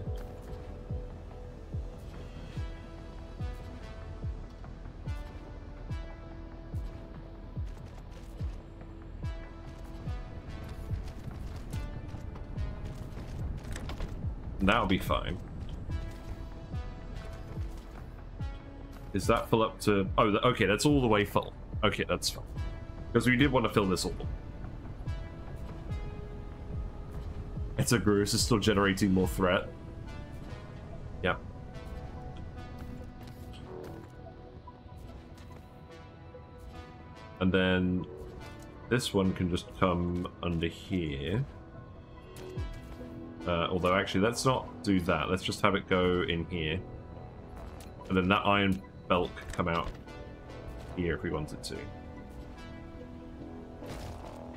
That'll be fine. Is that full up to... oh, okay, that's all the way full. Okay, that's fine. Because we did want to fill this all. It's a Grus is still generating more threat. Yeah. And then this one can just come under here. Although, actually, let's not do that. Let's just have it go in here. And then that iron belt could come out here if we wanted to.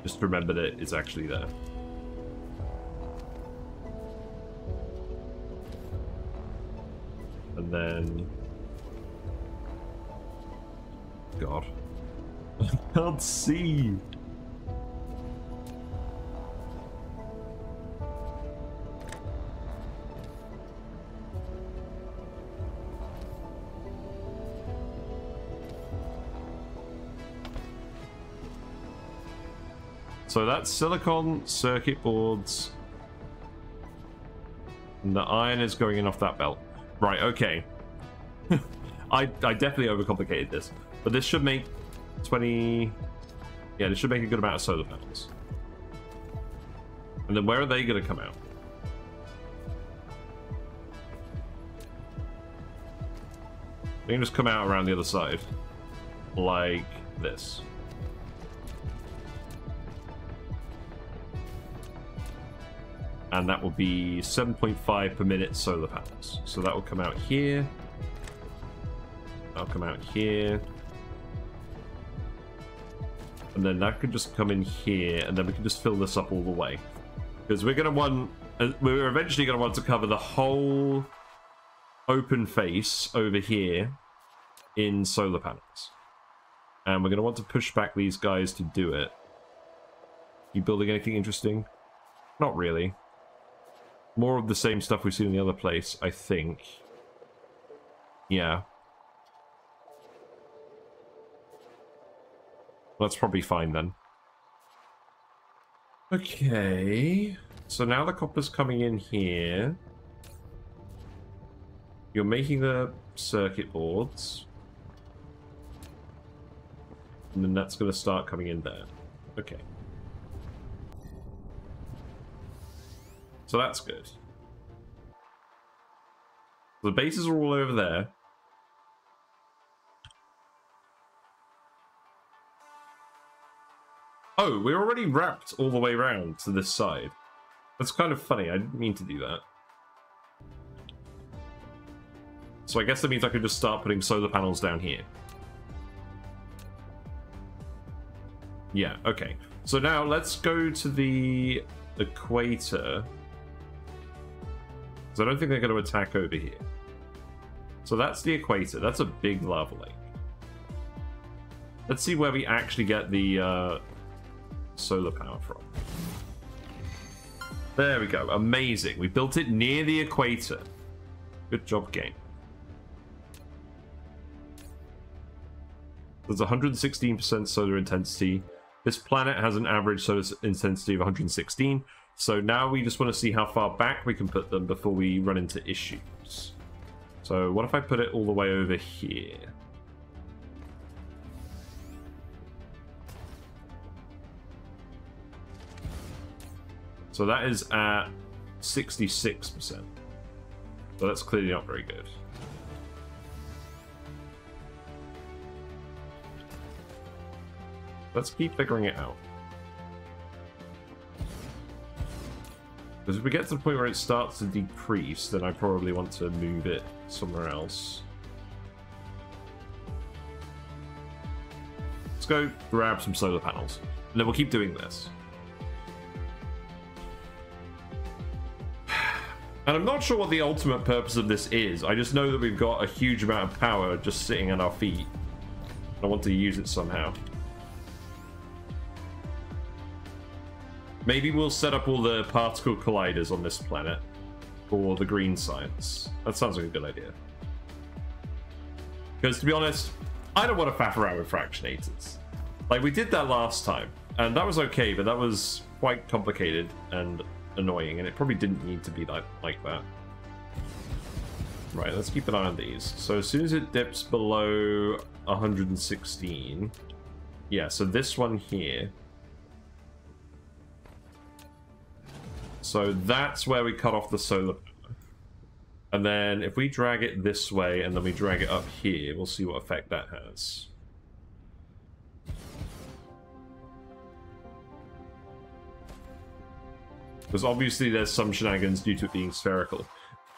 Just remember that it's actually there. And then... God. I can't see! So that's silicon, circuit boards, and the iron is going in off that belt. Right, okay. I definitely overcomplicated this, but this should make 20... Yeah, this should make a good amount of solar panels. And then where are they going to come out? They can just come out around the other side. Like this. And that will be 7.5 per minute solar panels. So that will come out here. That'll come out here. And then that could just come in here, and then we can just fill this up all the way. Because we're eventually going to want to cover the whole open face over here in solar panels. And we're going to want to push back these guys to do it. You building anything interesting? Not really. More of the same stuff we've seen in the other place, I think. Yeah. That's probably fine then. Okay. So now the copper's coming in here. You're making the circuit boards. And then that's going to start coming in there. Okay. So that's good. The bases are all over there. Oh, we're already wrapped all the way around to this side. That's kind of funny. I didn't mean to do that. So I guess that means I could just start putting solar panels down here. Yeah, okay. So now let's go to the equator. So I don't think they're going to attack over here. So that's the equator. That's a big lava lake. Let's see where we actually get the solar power from. There we go. Amazing. We built it near the equator. Good job, game. There's 116% solar intensity. This planet has an average solar intensity of 116. So now we just want to see how far back we can put them before we run into issues. So what if I put it all the way over here? So that is at 66%. So that's clearly not very good. Let's keep figuring it out. Because if we get to the point where it starts to decrease, then I probably want to move it somewhere else. Let's go grab some solar panels. And then we'll keep doing this. And I'm not sure what the ultimate purpose of this is. I just know that we've got a huge amount of power just sitting at our feet. I want to use it somehow. Maybe we'll set up all the particle colliders on this planet for the green science. That sounds like a good idea. Because to be honest, I don't want to faff around with fractionators. Like, we did that last time, and that was okay, but that was quite complicated and annoying, and it probably didn't need to be like that. Right, let's keep an eye on these. So as soon as it dips below 116... Yeah, so this one here... So that's where we cut off the solar power. And then if we drag it this way and then we drag it up here, we'll see what effect that has. Because obviously there's some shenanigans due to it being spherical.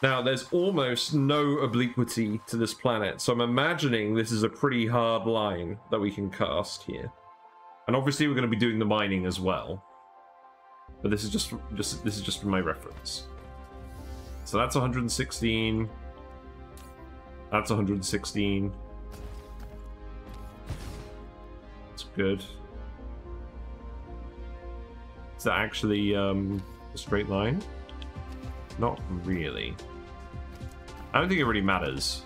Now, there's almost no obliquity to this planet, so I'm imagining this is a pretty hard line that we can cast here. And obviously we're going to be doing the mining as well. But this is just for my reference. So that's 116. That's 116. That's good. Is that actually a straight line? Not really. I don't think it really matters.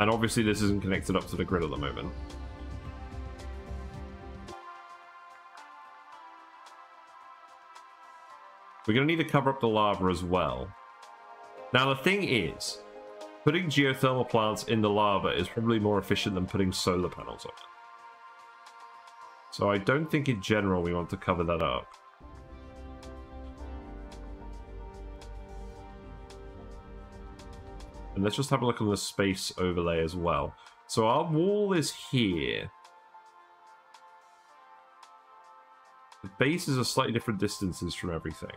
And obviously this isn't connected up to the grid at the moment. We're going to need to cover up the lava as well. Now, the thing is, putting geothermal plants in the lava is probably more efficient than putting solar panels on it. So I don't think in general we want to cover that up. And let's just have a look on the space overlay as well. So our wall is here. The bases are slightly different distances from everything.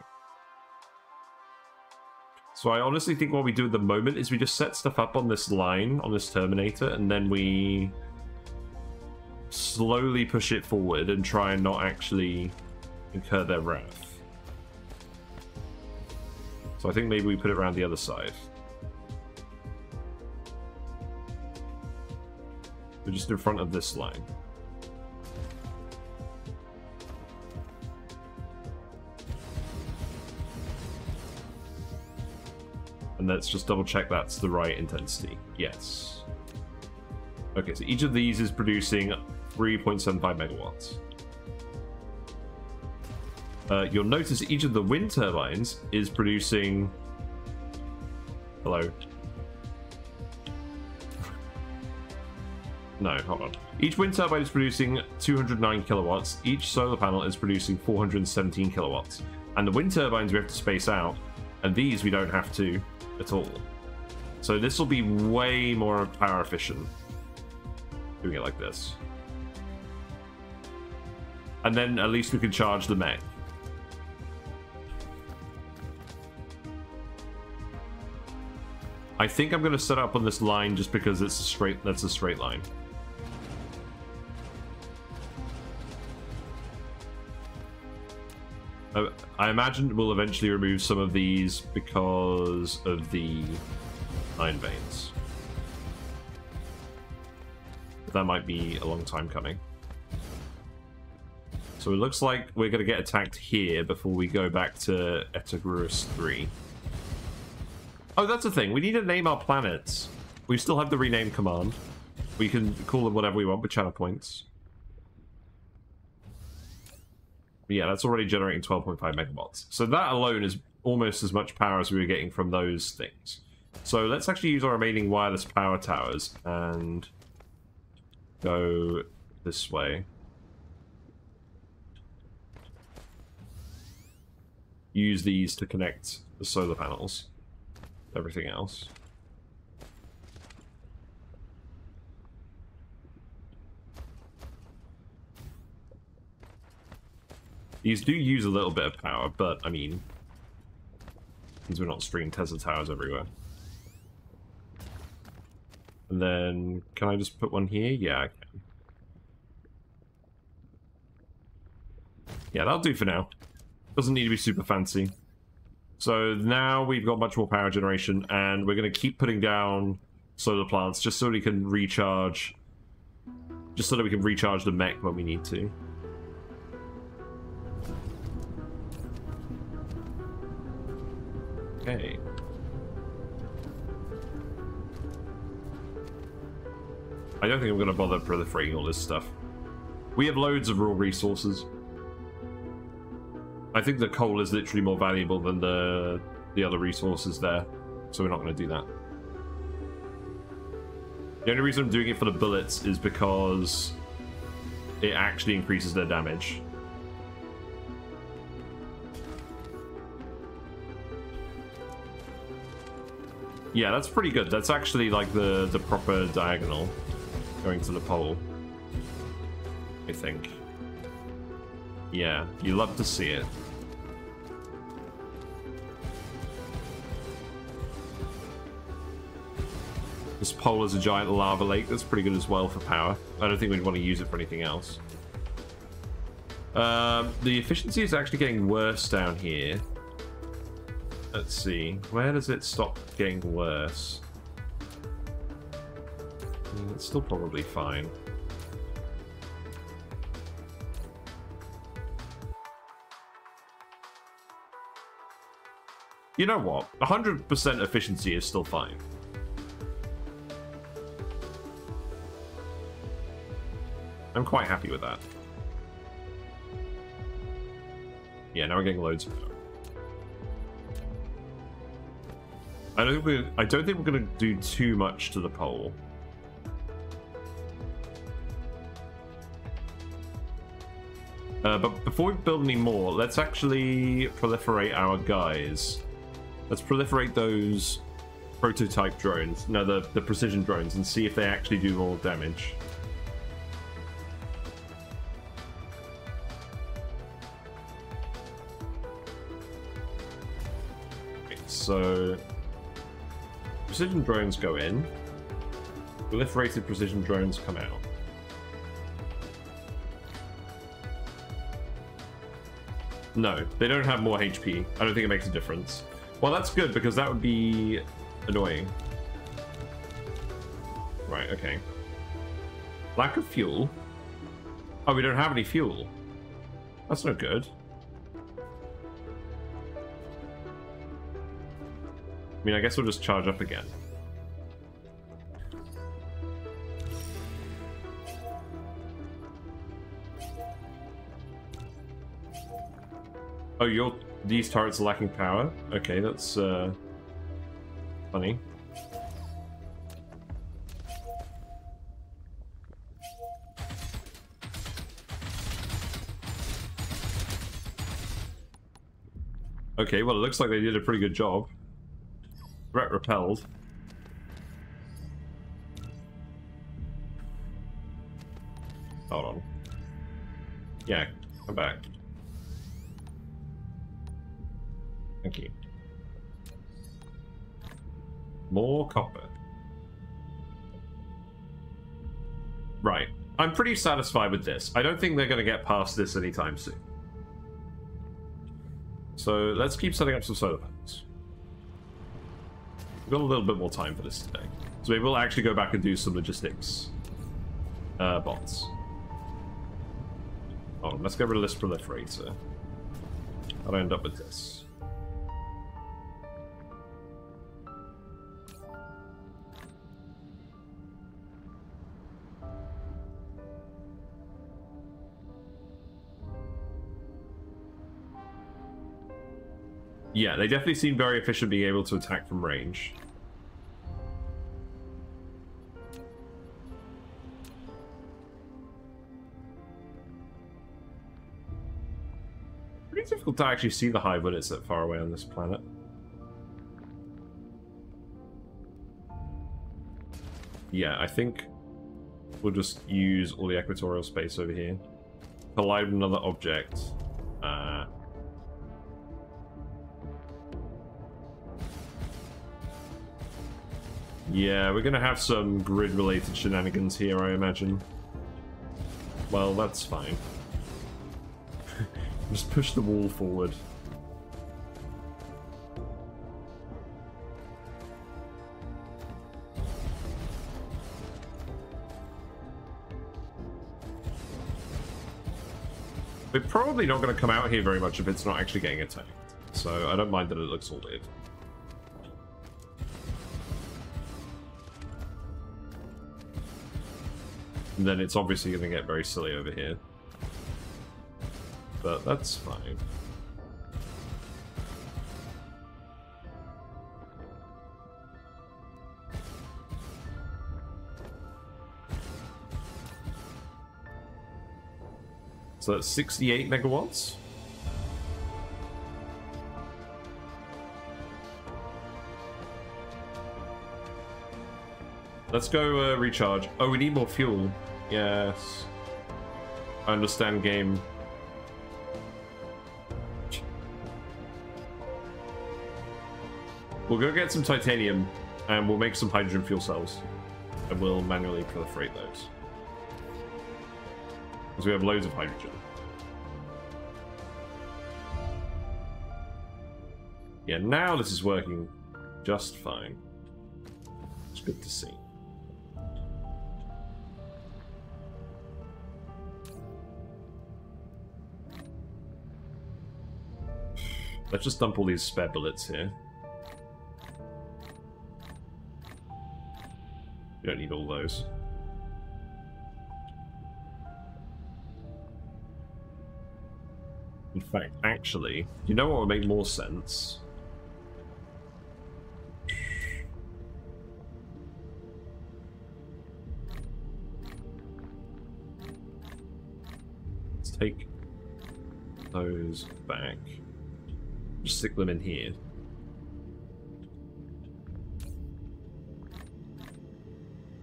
So I honestly think what we do at the moment is we just set stuff up on this line, on this Terminator, and then we slowly push it forward and try and not actually incur their wrath. So I think maybe we put it around the other side. We're just in front of this line. And let's just double check that's the right intensity. Yes. Okay, so each of these is producing 3.75 megawatts. You'll notice each of the wind turbines is producing... Hello. No, hold on. Each wind turbine is producing 209 kilowatts. Each solar panel is producing 417 kilowatts. And the wind turbines we have to space out, and these we don't have to at all. So this will be way more power efficient doing it like this. And then at least we can charge the mech. I think I'm going to set up on this line just because it's that's a straight line. I imagine we'll eventually remove some of these because of the iron veins. But that might be a long time coming. So it looks like we're going to get attacked here before we go back to Accumulators 3. Oh, that's the thing. We need to name our planets. We still have the rename command. We can call them whatever we want with channel points. Yeah, that's already generating 12.5 megawatts. So that alone is almost as much power as we were getting from those things. So let's actually use our remaining wireless power towers and go this way. Use these to connect the solar panels. Everything else. These do use a little bit of power, but I mean, because we're not stringing Tesla towers everywhere. And then, can I just put one here? Yeah, I can. Yeah, that'll do for now. Doesn't need to be super fancy. So now we've got much more power generation, and we're going to keep putting down solar plants just so we can recharge. Just so that we can recharge the mech when we need to. Okay. I don't think I'm going to bother proliferating all this stuff. We have loads of raw resources. I think the coal is literally more valuable than the other resources there, so we're not going to do that. The only reason I'm doing it for the bullets is because it actually increases their damage. Yeah, that's pretty good. That's actually like the proper diagonal going to the pole, I think. Yeah, you love to see it. This pole is a giant lava lake. That's pretty good as well for power. I don't think we'd want to use it for anything else. The efficiency is actually getting worse down here. Let's see. Where does it stop getting worse? It's still probably fine. You know what? 100% efficiency is still fine. I'm quite happy with that. Yeah, now we're getting loads of power. I don't think we're gonna do too much to the pole. But before we build any more, let's actually proliferate our guys. Let's proliferate those prototype drones, no, the precision drones, and see if they actually do more damage. Okay, so precision drones go in, proliferated precision drones come out. No, they don't have more HP. I don't think it makes a difference. Well, that's good, because that would be annoying. Right, okay. Lack of fuel? Oh, we don't have any fuel. That's no good. I mean, I guess we'll just charge up again. Oh, these turrets are lacking power? Okay, that's funny. Okay, well, it looks like they did a pretty good job. Threat repelled. Hold on. Yeah, come back. Thank you. More copper. Right. I'm pretty satisfied with this. I don't think they're going to get past this anytime soon. So let's keep setting up some solar panels. We've got a little bit more time for this today. So maybe we'll actually go back and do some logistics bots. Oh, let's get rid of this proliferator. I'll end up with this. Yeah, they definitely seem very efficient being able to attack from range. Pretty difficult to actually see the hive when it's that far away on this planet. Yeah, I think we'll just use all the equatorial space over here. Collide with another object. Yeah, we're gonna have some grid-related shenanigans here, I imagine. Well, that's fine. Just push the wall forward. We're probably not going to come out here very much if it's not actually getting attacked. So I don't mind that it looks all weird. And then it's obviously going to get very silly over here. But that's fine. So that's 68 megawatts. Let's go recharge. Oh, we need more fuel. Yes. I understand, game. We'll go get some titanium and we'll make some hydrogen fuel cells. And we'll manually proliferate those. Because we have loads of hydrogen. Yeah, now this is working just fine. It's good to see. Let's just dump all these spare bullets here. We don't need all those. In fact, actually, you know what would make more sense? those back. Just stick them in here.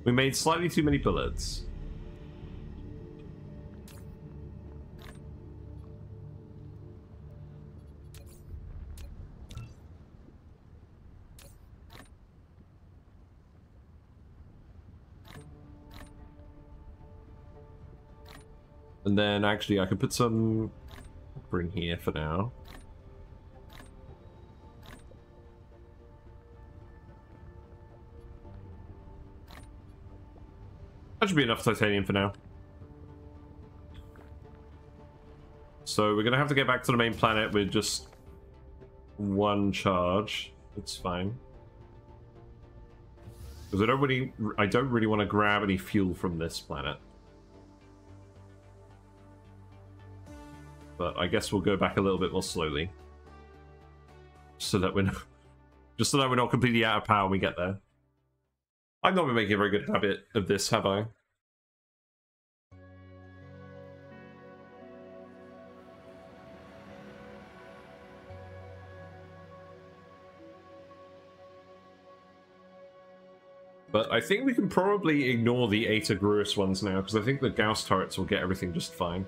We made slightly too many bullets. And then actually I could put some copper in here for now. That should be enough titanium for now. So we're gonna have to get back to the main planet with just one charge. It's fine. Because I don't really want to grab any fuel from this planet. But I guess we'll go back a little bit more slowly. So that we're not, just so that we're not completely out of power when we get there. I've not been making a very good habit of this, have I? But I think we can probably ignore the Eta Gruus ones now, because I think the Gauss turrets will get everything just fine.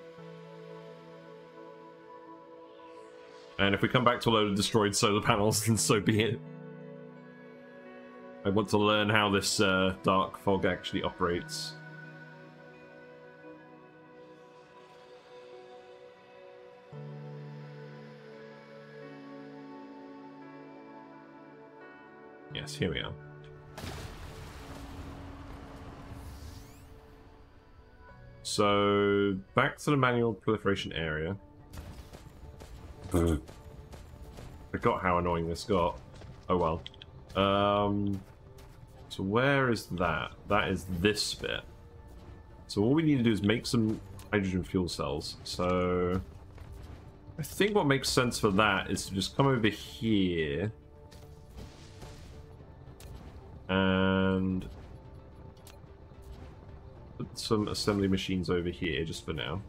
And if we come back to a load of destroyed solar panels, then so be it. I want to learn how this dark fog actually operates. Yes, here we are. So, back to the manual proliferation area. Forgot how annoying this got. Oh well. So where is that? That is this bit. So all we need to do is make some hydrogen fuel cells. So I think what makes sense for that is to just come over here and put some assembly machines over here just for now.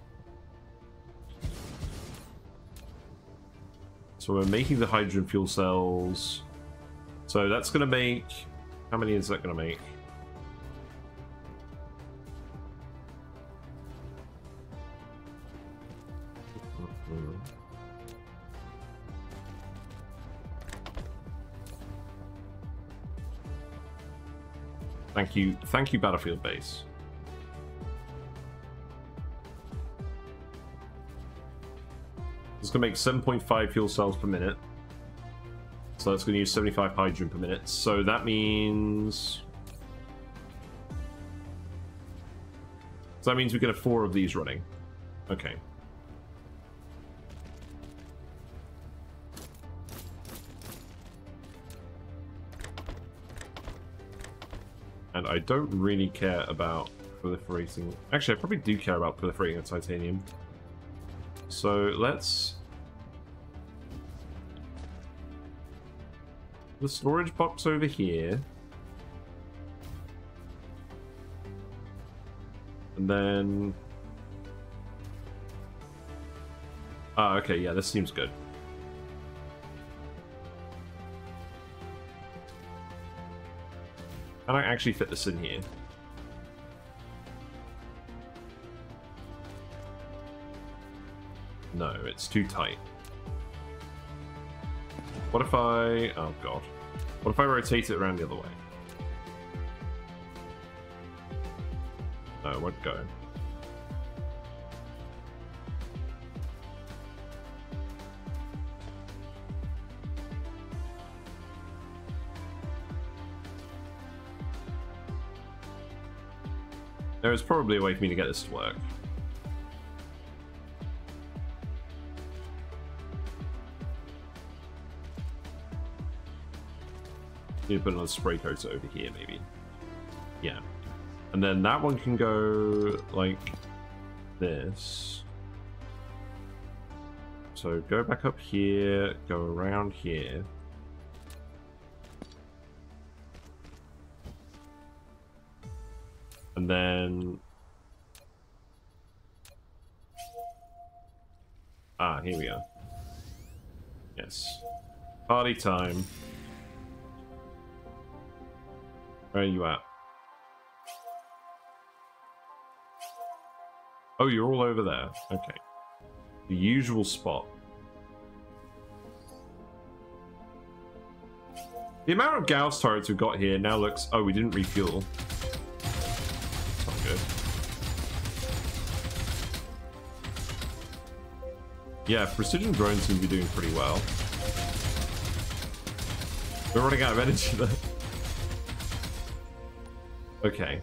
So we're making the hydrogen fuel cells. So that's going to make... How many is that going to make? Thank you, Battlefield Base. It's going to make 7.5 fuel cells per minute. So that's going to use 75 hydrogen per minute. So that means... So that means we can have 4 of these running. Okay. And I don't really care about proliferating... Actually, I probably do care about proliferating a titanium. So let's... The storage box over here. And then... Ah, okay, yeah, this seems good. Can I actually fit this in here? No, it's too tight. What if I... Oh, God. What if I rotate it around the other way? No, it won't go. There is probably a way for me to get this to work. Need to put another spray coater over here, maybe. Yeah. And then that one can go like this. So go back up here, go around here. And then... Ah, here we are. Yes. Party time. Where are you at? Oh, you're all over there. Okay. The usual spot. The amount of Gauss turrets we've got here now looks... Oh, we didn't refuel. That's not good. Yeah, precision drones seem to be doing pretty well. We're running out of energy though. Okay.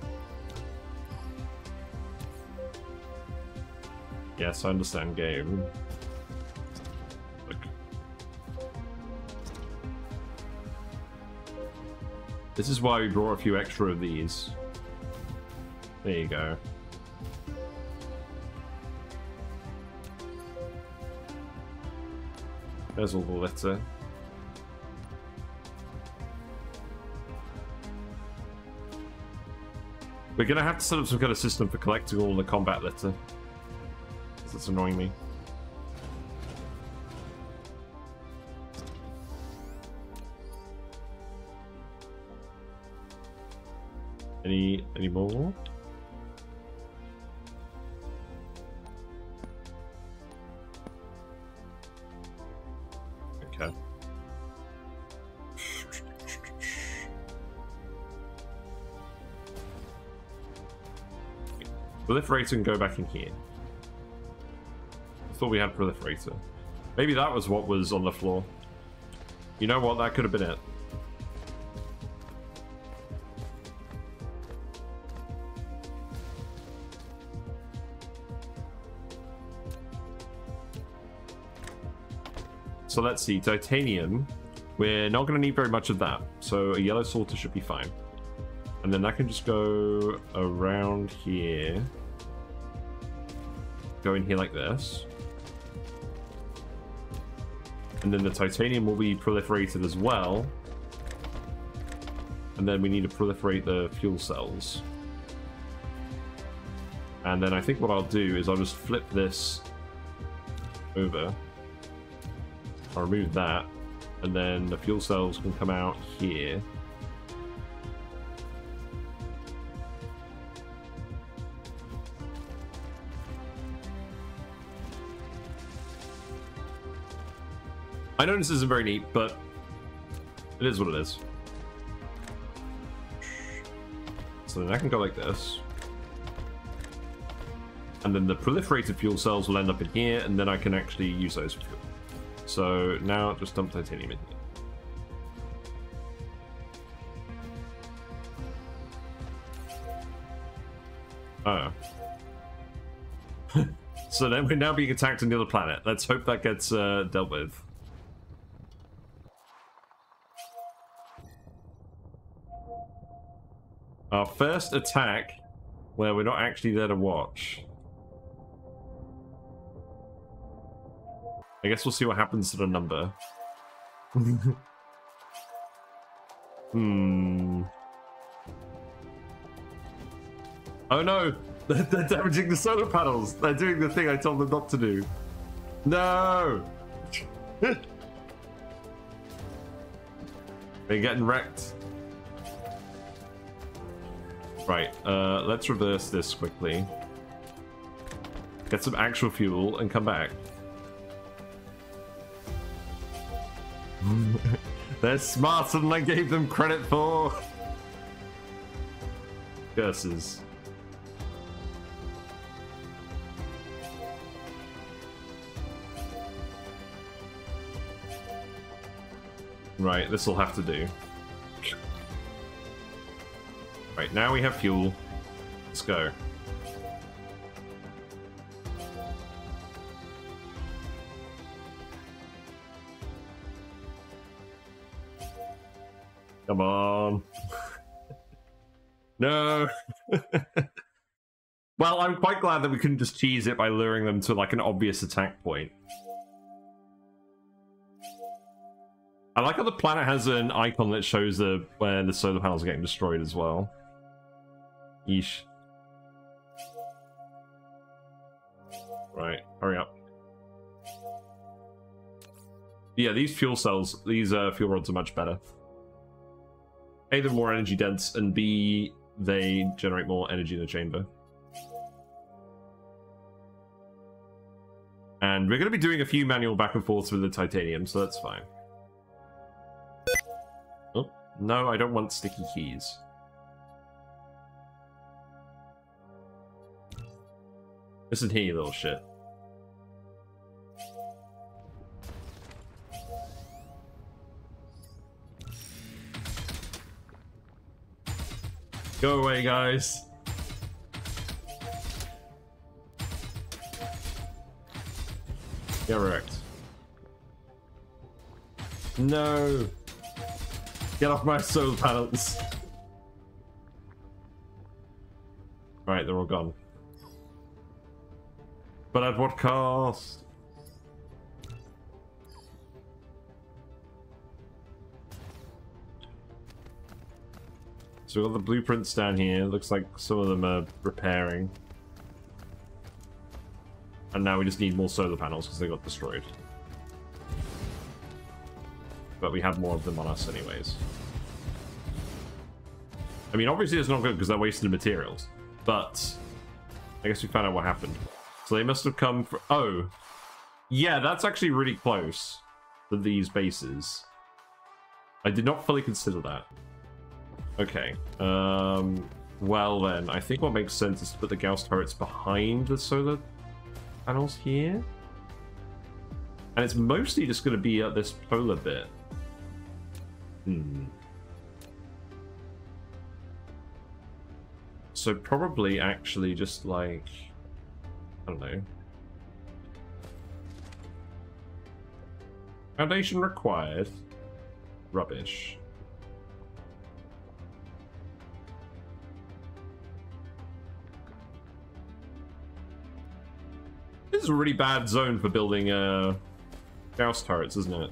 Yes, I understand game. Look. This is why we brought a few extra of these. There you go. There's all the litter. We're gonna have to set up some kind of system for collecting all the combat litter. That's annoying me. Any more? Okay. Proliferator can go back in here. I thought we had proliferator. Maybe that was what was on the floor. You know what? That could have been it. So let's see. Titanium. We're not going to need very much of that. So a yellow sorter should be fine. And then that can just go around here. Go in here like this. And then the titanium will be proliferated as well. And then we need to proliferate the fuel cells. And then I think what I'll do is I'll just flip this over. I'll remove that. And then the fuel cells can come out here. I know this isn't very neat, but it is what it is. So then I can go like this. And then the proliferated fuel cells will end up in here, and then I can actually use those for fuel. So now just dump titanium in here. Oh. So then we're now being attacked on the other planet. Let's hope that gets dealt with. Our first attack, where we're not actually there to watch. I guess we'll see what happens to the number. Oh no! They're damaging the solar panels! They're doing the thing I told them not to do. No! They're getting wrecked. Right, let's reverse this quickly. Get some actual fuel and come back. They're smarter than I gave them credit for. Curses. Right, this will have to do. Right, now we have fuel. Let's go. Come on. No. Well, I'm quite glad that we couldn't just cheese it by luring them to like an obvious attack point. I like how the planet has an icon that shows where the solar panels are getting destroyed as well. Yeesh. Right, hurry up. Yeah, these fuel cells, these fuel rods are much better. A, they're more energy dense, and B, they generate more energy in the chamber. And we're going to be doing a few manual back and forths with the titanium, so that's fine. Oh, no, I don't want sticky keys. Listen here, you little shit. Go away, guys. Get wrecked. No. Get off my solar panels. Right, they're all gone. But at what cost? So we've got the blueprints down here. Looks like some of them are repairing. And now we just need more solar panels because they got destroyed. But we have more of them on us anyways. I mean, obviously it's not good because they're wasted materials. But I guess we found out what happened. So they must have come from... Oh. Yeah, that's actually really close to these bases. I did not fully consider that. Okay. Well then, I think what makes sense is to put the Gauss turrets behind the solar panels here. And it's mostly just going to be at this polar bit. So probably actually just like... I don't know. Foundation required. Rubbish. This is a really bad zone for building Gauss turrets, isn't it?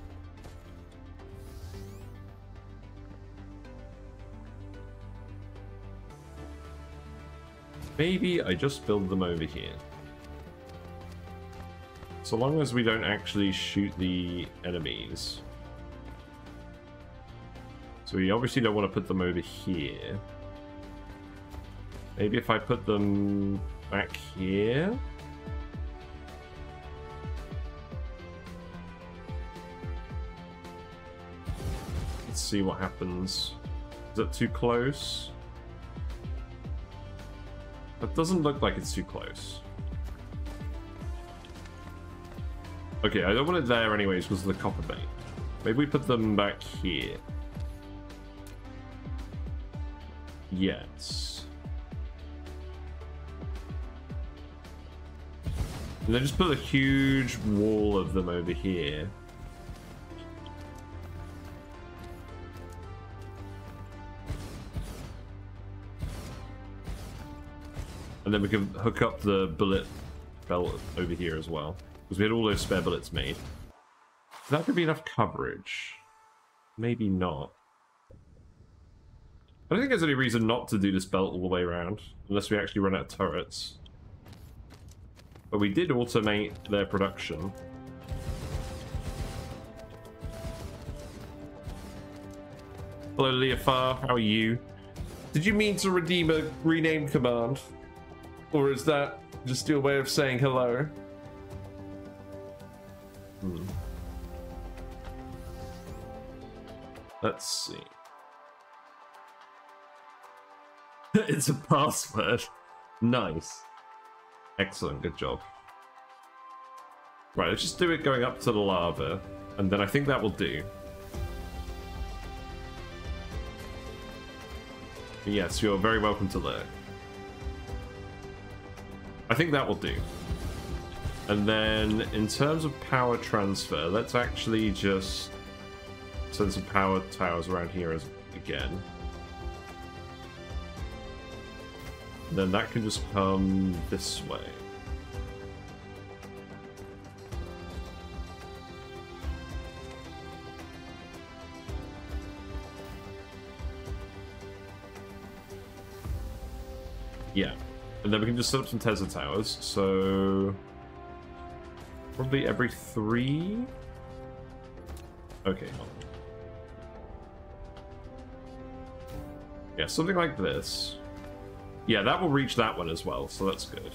Maybe I just build them over here. So long as we don't actually shoot the enemies. So we obviously don't want to put them over here. Maybe if I put them back here? Let's see what happens. Is that too close? That doesn't look like it's too close. Okay, I don't want it there anyways because of the copper bait. Maybe we put them back here. Yes. And then just put a huge wall of them over here. And then we can hook up the bullet belt over here as well. Because we had all those spare bullets made. That could be enough coverage. Maybe not. I don't think there's any reason not to do this belt all the way around. Unless we actually run out of turrets. But we did automate their production. Hello, Leofar. How are you? Did you mean to redeem a rename command? Or is that just your way of saying hello? Let's see. It's a password. Nice. Excellent, good job. Right, let's just do it going up to the lava, and then I think that will do. Yes, you're very welcome to lurk. I think that will do. And then, in terms of power transfer, let's actually just send some power towers around here again. And then that can just come this way. Yeah. And then we can just set up some Tesla towers, so... probably every 3? Okay. Yeah, something like this. Yeah, that will reach that one as well, so that's good.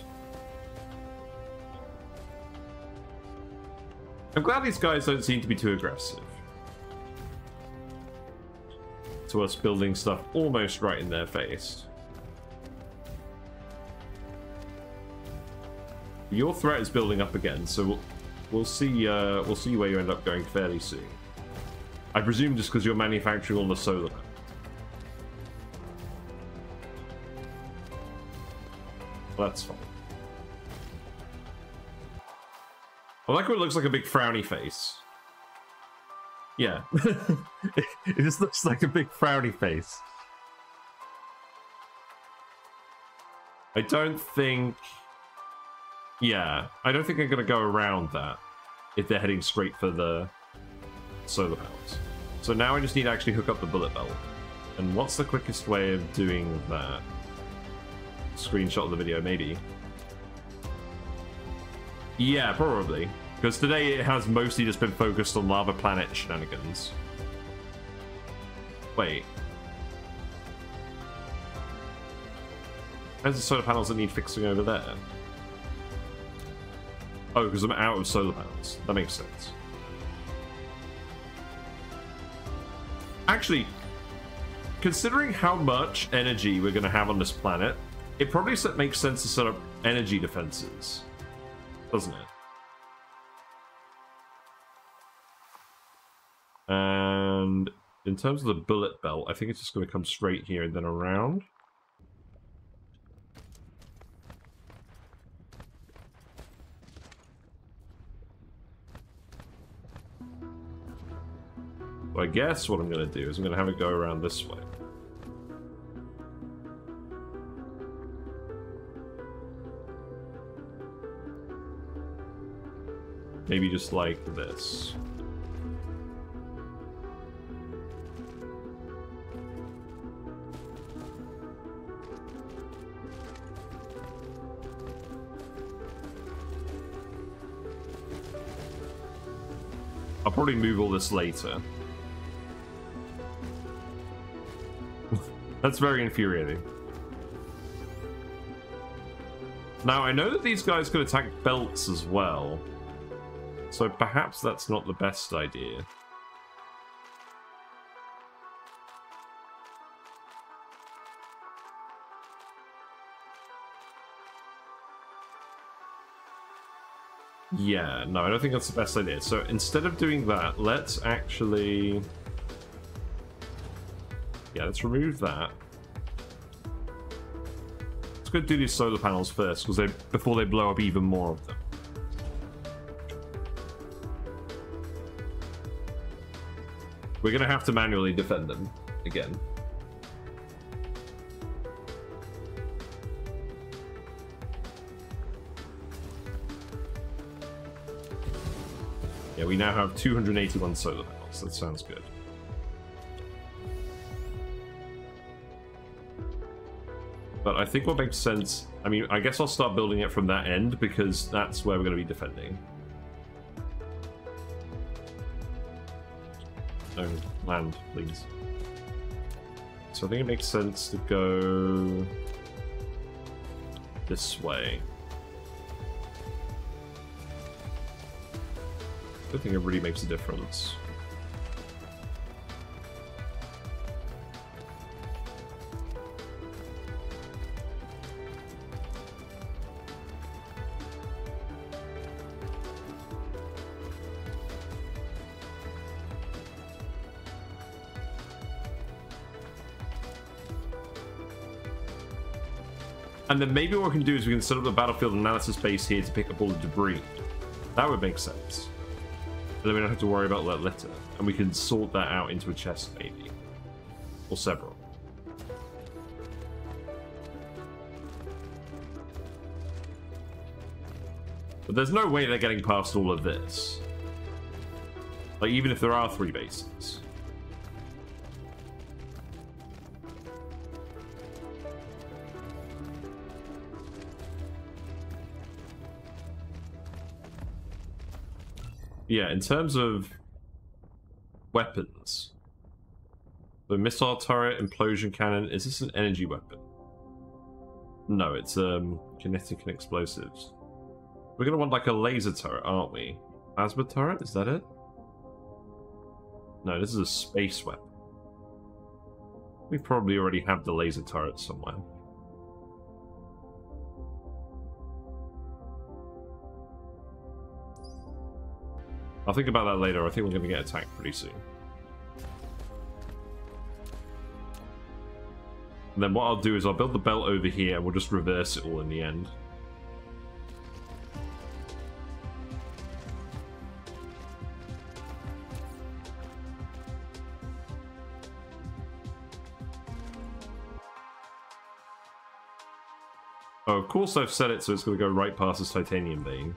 I'm glad these guys don't seem to be too aggressive to us building stuff almost right in their face. Your threat is building up again, so we'll see where you end up going fairly soon. I presume just because you're manufacturing all the solar panels. Well, that's fine. I like how it looks like a big frowny face. Yeah. It just looks like a big frowny face. I don't think... Yeah, I don't think I'm going to go around that if they're heading straight for the solar panels. So now I just need to actually hook up the bullet belt. And what's the quickest way of doing that? Screenshot of the video, maybe. Yeah, probably. Because today it has mostly just been focused on lava planet shenanigans. Wait. There's the solar panels that need fixing over there. Oh, because I'm out of solar panels. That makes sense. Actually, considering how much energy we're going to have on this planet, it probably makes sense to set up energy defenses, doesn't it? And in terms of the bullet belt, I think it's just going to come straight here and then around. So I guess what I'm going to do is I'm going to have it go around this way. Maybe just like this. I'll probably move all this later. That's very infuriating. Now, I know that these guys could attack belts as well. So perhaps that's not the best idea. Yeah, no, I don't think that's the best idea. So instead of doing that, let's actually... Yeah, let's remove that. Let's go do these solar panels first, because before they blow up even more of them. We're going to have to manually defend them again. Yeah, we now have 281 solar panels. That sounds good. But I think what makes sense... I mean, I guess I'll start building it from that end, because that's where we're going to be defending. No, land, please. So I think it makes sense to go... this way. I don't think it really makes a difference. And then maybe what we can do is we can set up the battlefield analysis base here to pick up all the debris. That would make sense. And then we don't have to worry about that litter. And we can sort that out into a chest, maybe. Or several. But there's no way they're getting past all of this. Like, even if there are 3 bases. Yeah, in terms of weapons. The missile turret, implosion cannon. Is this an energy weapon? No, it's kinetic and explosives. We're gonna want like a laser turret, aren't we? Plasma turret, is that it? No, this is a space weapon. We probably already have the laser turret somewhere. I'll think about that later. I think we're gonna get attacked pretty soon. And then what I'll do is I'll build the belt over here and we'll just reverse it all in the end. Oh, of course I've set it so it's going to go right past this titanium vein.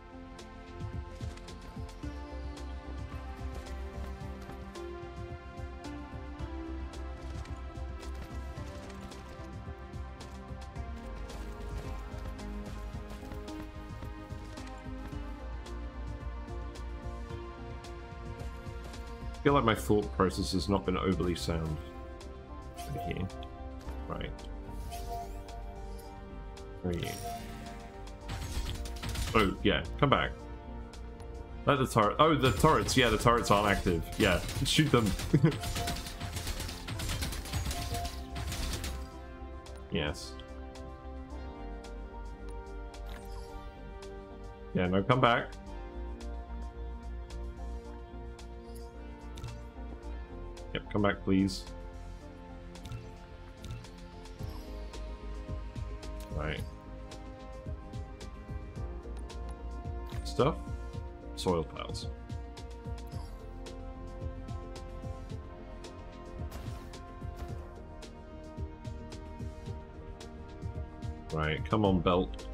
I feel like my thought process has not been overly sound here. Right. Where are you? Oh, yeah, come back. Let the turret. Oh, the turrets. Yeah, the turrets aren't active. Yeah, shoot them. Yes. Yeah, no, come back. Yep, come back, please. Right. Stuff. Soil piles. Right, come on, belt.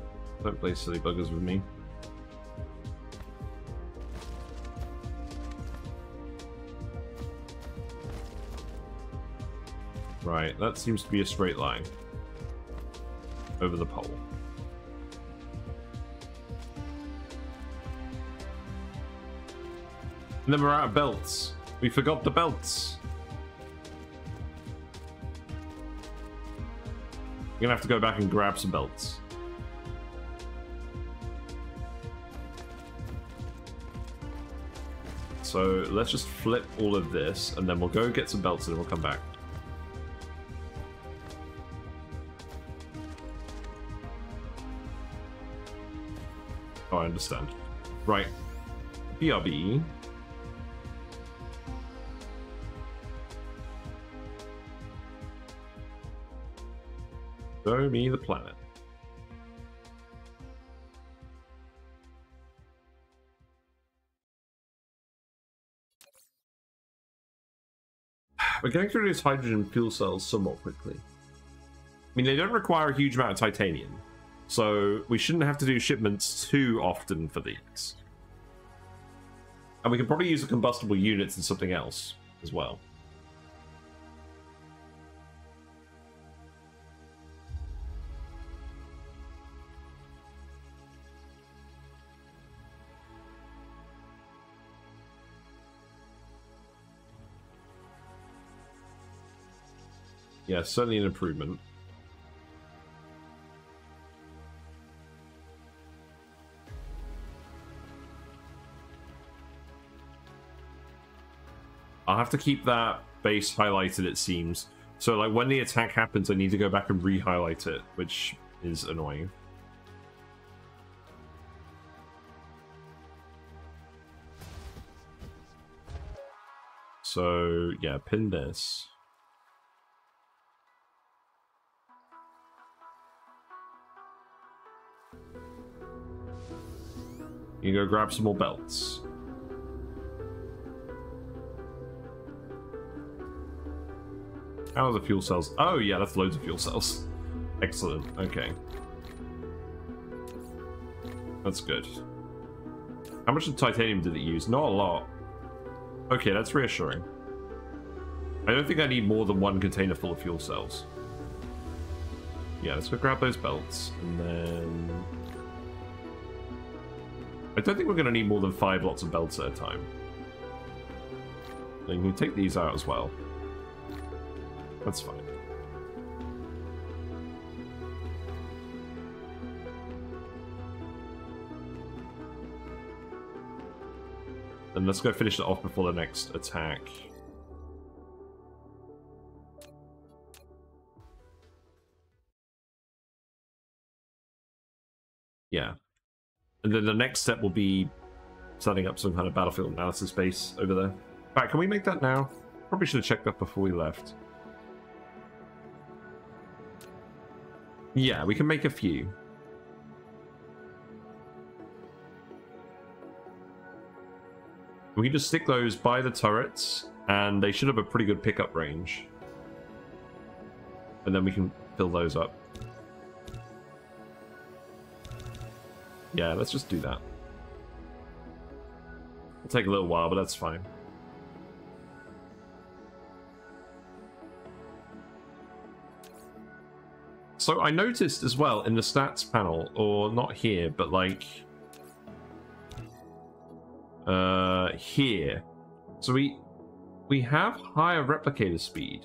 Don't play silly buggers with me. Right, that seems to be a straight line over the pole. And then we're out of belts. We forgot the belts. We're gonna have to go back and grab some belts. So let's just flip all of this and then we'll go get some belts and then we'll come back. Oh, I understand. Right. BRB. Show me the planet. We're going through these hydrogen fuel cells somewhat quickly. I mean, they don't require a huge amount of titanium, so we shouldn't have to do shipments too often for these. And we can probably use the combustible units in something else as well. Yeah, certainly an improvement. I'll have to keep that base highlighted, it seems. So, like, when the attack happens, I need to go back and re-highlight it, which is annoying. So, yeah, pin this. You go grab some more belts. How are the fuel cells? Oh yeah, that's loads of fuel cells. Excellent, okay. That's good. How much of titanium did it use? Not a lot. Okay, that's reassuring. I don't think I need more than one container full of fuel cells. Yeah, let's go grab those belts, and then... I don't think we're going to need more than 5 lots of belts at a time. And you can take these out as well. That's fine. And let's go finish it off before the next attack. Yeah. And then the next step will be setting up some kind of battlefield analysis base over there. In fact, can we make that now? Probably should have checked that before we left. Yeah, we can make a few. We can just stick those by the turrets, and they should have a pretty good pickup range. And then we can fill those up. Yeah, let's just do that. It'll take a little while, but that's fine. So I noticed as well in the stats panel, or not here, but like here. So we have higher replicator speed.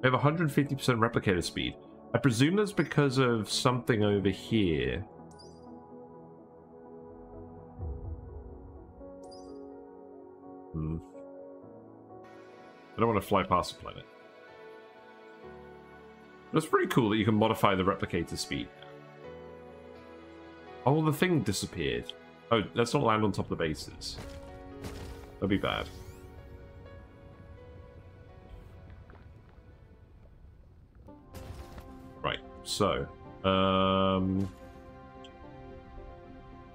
We have 150% replicator speed. I presume that's because of something over here. I don't want to fly past the planet. But it's pretty cool that you can modify the replicator speed. Oh, the thing disappeared. Oh, let's not land on top of the bases. That'd be bad. Right, so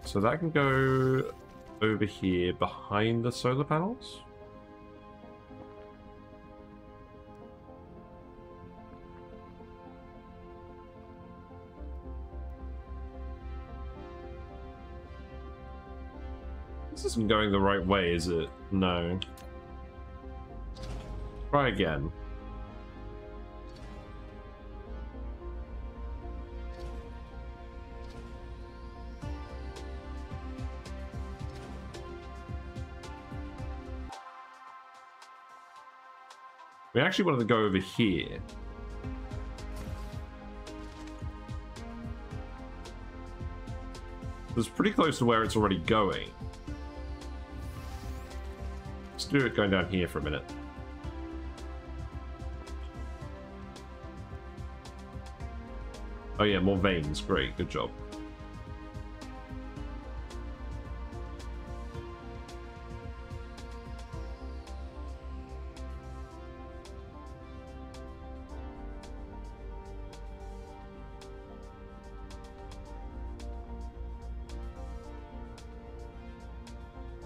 so that can go over here behind the solar panels. This isn't going the right way, is it? No. Try again. We actually wanted to go over here. It's pretty close to where it's already going. Let's do it going down here for a minute. Oh yeah, more veins. Great, good job.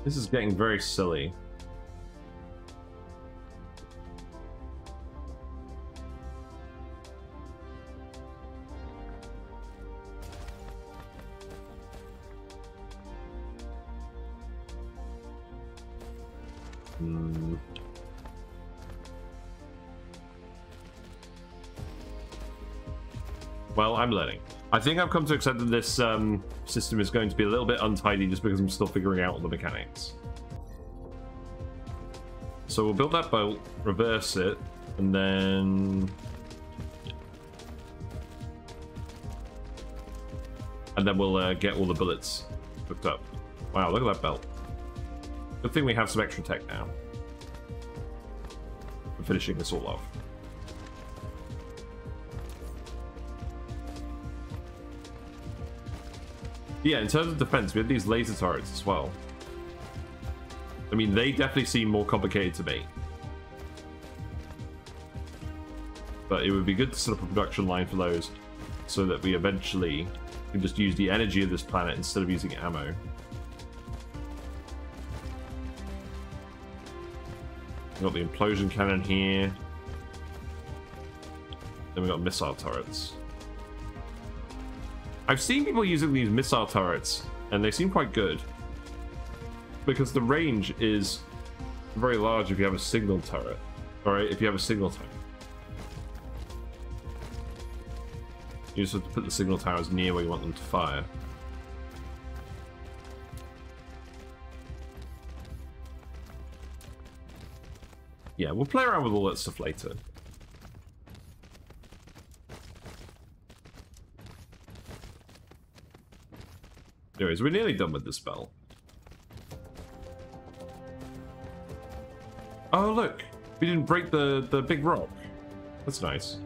This is getting very silly. Well, I'm learning. I think I've come to accept that this system is going to be a little bit untidy just because I'm still figuring out all the mechanics. So we'll build that bolt, reverse it, and then... we'll get all the bullets hooked up. Wow, look at that belt. Good thing we have some extra tech now. For finishing this all off. Yeah, in terms of defense, we have these laser turrets as well. I mean, they definitely seem more complicated to me. But it would be good to set up a production line for those so that we eventually can just use the energy of this planet instead of using ammo. We've got the implosion cannon here. Then we've got missile turrets. I've seen people using these missile turrets, and they seem quite good. Because the range is very large if you have a signal turret. Alright, if you have a signal tower. You just have to put the signal towers near where you want them to fire. Yeah, we'll play around with all that stuff later. Anyways, we're nearly done with the spell. Oh, look! We didn't break the big rock. That's nice.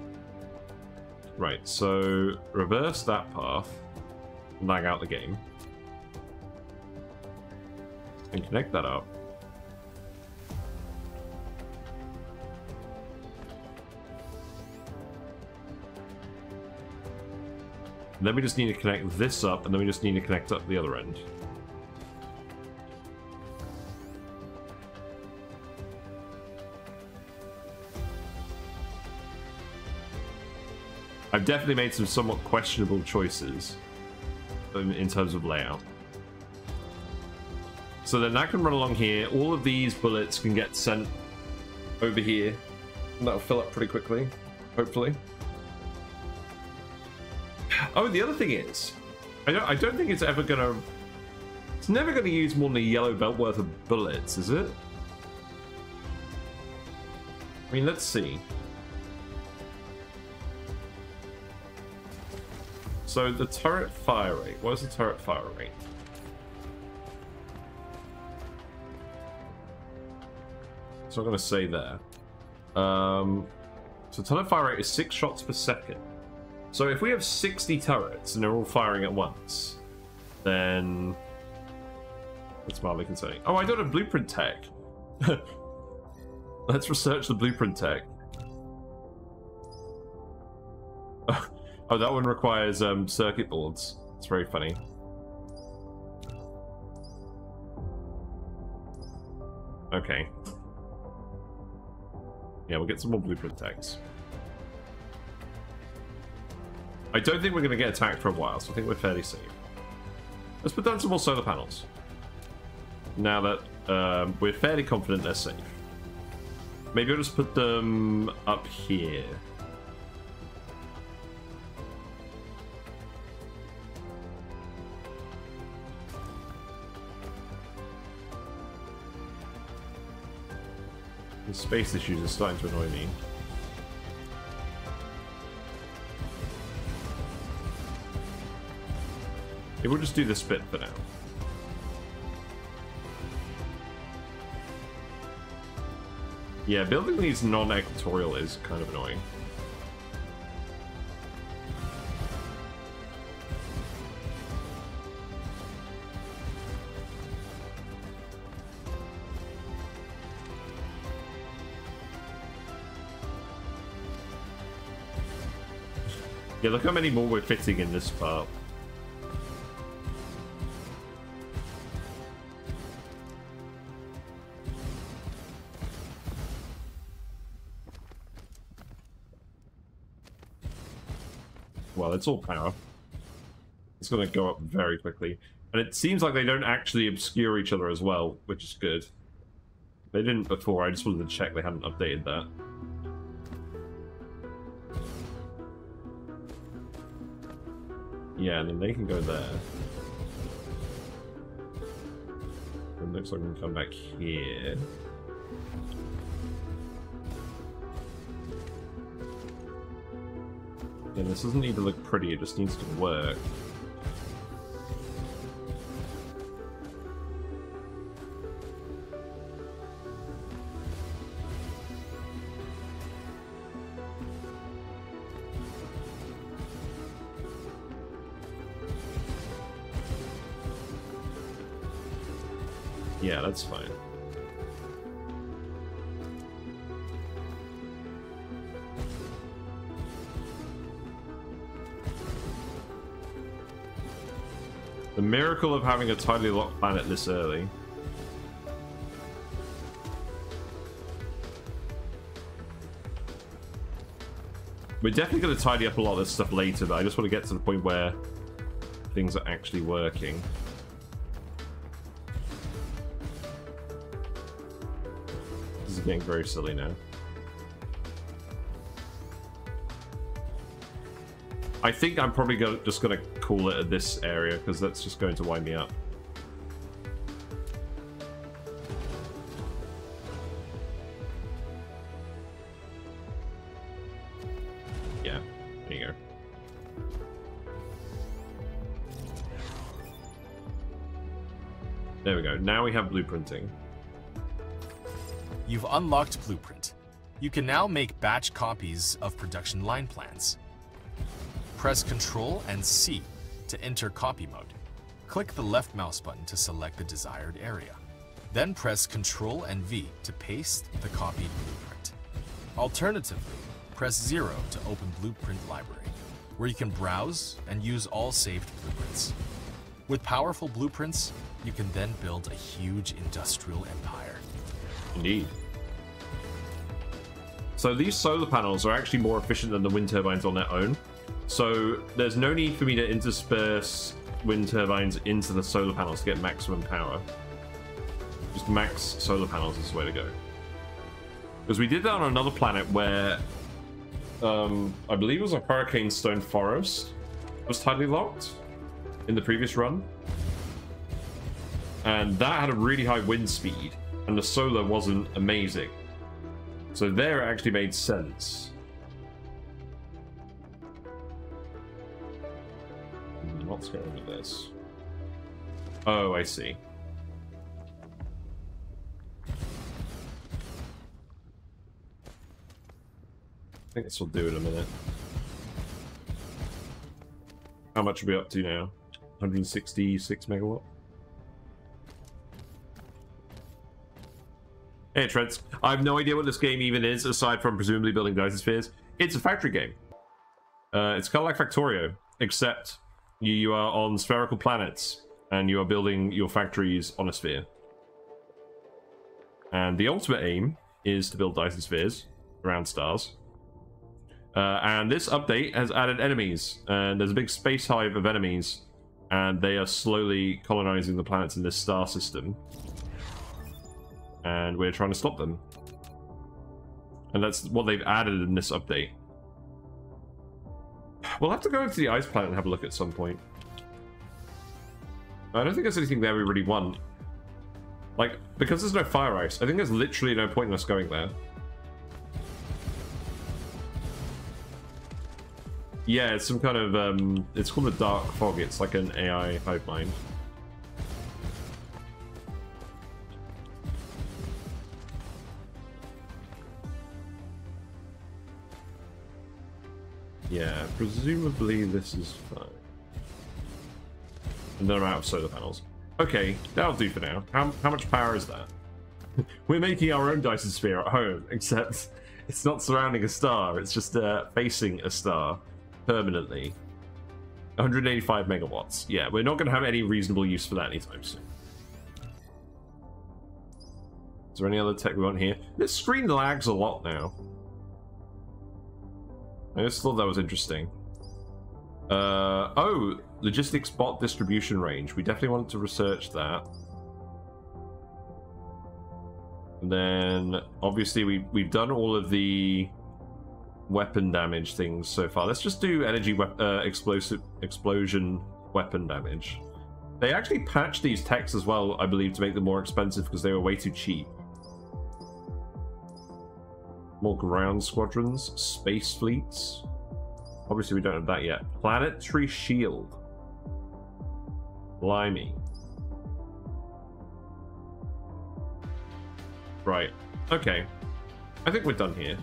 Right, so reverse that path. Lag out the game. And connect that up. And then we just need to connect this up, and then we just need to connect up the other end. I've definitely made some somewhat questionable choices in terms of layout. So then that can run along here. All of these bullets can get sent over here. And that'll fill up pretty quickly, hopefully. Oh, the other thing is, I don't think it's ever gonna... It's never gonna use more than a yellow belt worth of bullets, is it? I mean, let's see. So the turret fire rate. What is the turret fire rate? So I'm going to say there. So turret fire rate is 6 shots per second. So if we have 60 turrets and they're all firing at once, then that's mildly concerning. Oh, I don't have blueprint tech. Let's research the blueprint tech. Oh, that one requires circuit boards. It's very funny. Okay. Yeah, we'll get some more blueprint tags. I don't think we're going to get attacked for a while, so I think we're fairly safe. Let's put down some more solar panels. Now that we're fairly confident they're safe. Maybe I'll just put them up here. The space issues are starting to annoy me. Okay, we'll just do this bit for now. Yeah, building these non-equatorial is kind of annoying. Yeah, look how many more we're fitting in this part. Well, it's all power. It's going to go up very quickly. And it seems like they don't actually obscure each other as well, which is good. They didn't before, I just wanted to check they hadn't updated that. Yeah, and then they can go there. It looks like we can come back here. Yeah, this doesn't need to look pretty, it just needs to work. Yeah, that's fine. The miracle of having a tidally locked planet this early. We're definitely going to tidy up a lot of this stuff later, but I just want to get to the point where things are actually working. This is getting very silly now. I think I'm probably just going to call it at this area, because that's just going to wind me up. There we go. Now we have blueprinting. You've unlocked Blueprint. You can now make batch copies of production line plans. Press Ctrl and C to enter copy mode. Click the left mouse button to select the desired area. Then press Ctrl and V to paste the copied blueprint. Alternatively, press 0 to open Blueprint Library, where you can browse and use all saved blueprints. With powerful blueprints, you can then build a huge industrial empire. Indeed. So these solar panels are actually more efficient than the wind turbines on their own. So there's no need for me to intersperse wind turbines into the solar panels to get maximum power. Just max solar panels is the way to go. Because we did that on another planet where I believe it was a Hurricane Stone Forest was tidally locked in the previous run. And that had a really high wind speed, and the solar wasn't amazing. So there it actually made sense. What's going on with this? Oh, I see. I think this will do in a minute. How much are we up to now? 166 megawatt. Hey, Trents. I have no idea what this game even is, aside from presumably building Dyson Spheres. It's a factory game. It's kind of like Factorio, except you are on spherical planets, and you are building your factories on a sphere. And the ultimate aim is to build Dyson Spheres around stars. And this update has added enemies, and there's a big space hive of enemies, and they are slowly colonizing the planets in this star system. And we're trying to stop them. And that's what they've added in this update. We'll have to go into the ice planet and have a look at some point. I don't think there's anything there we really want. Like, because there's no fire ice, I think there's literally no point in us going there. Yeah, it's some kind of, it's called a dark fog. It's like an AI hive mind. Yeah, presumably this is fine. And then I'm out of solar panels. Okay, that'll do for now. How much power is that? We're making our own Dyson Sphere at home, except it's not surrounding a star. It's just facing a star permanently. 185 megawatts. Yeah, we're not going to have any reasonable use for that anytime soon. Is there any other tech we want here? This screen lags a lot now. I just thought that was interesting. Oh, logistics bot distribution range. We definitely wanted to research that. And then, obviously, we've done all of the weapon damage things so far. Let's just do energy explosion weapon damage. They actually patched these techs as well, I believe, to make them more expensive because they were way too cheap. More ground squadrons, space fleets. Obviously, we don't have that yet. Planetary shield. Blimey. Right. Okay. I think we're done here.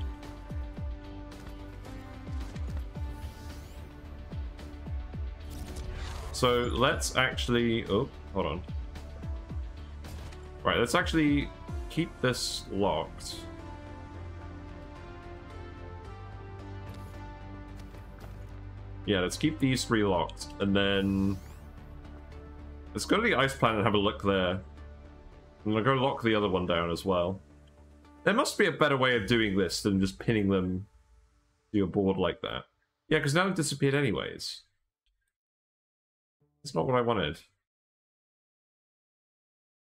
So let's actually... Oh, hold on. Right, let's actually keep this locked. Yeah, let's keep these three locked, and then let's go to the ice planet and have a look there. And I'll go lock the other one down as well. There must be a better way of doing this than just pinning them to your board like that. Yeah, because now they've disappeared anyways. That's not what I wanted.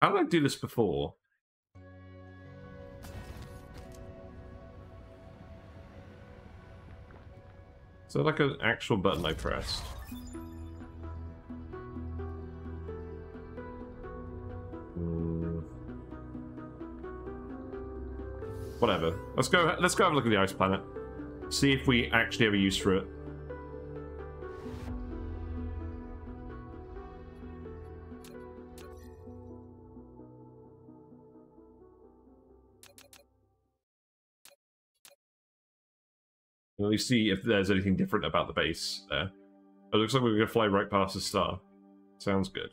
How did I do this before? Is there like an actual button I pressed? Whatever. Let's go have a look at the ice planet. See if we actually have a use for it. At least see if there's anything different about the base there. It looks like we're going to fly right past the star. Sounds good.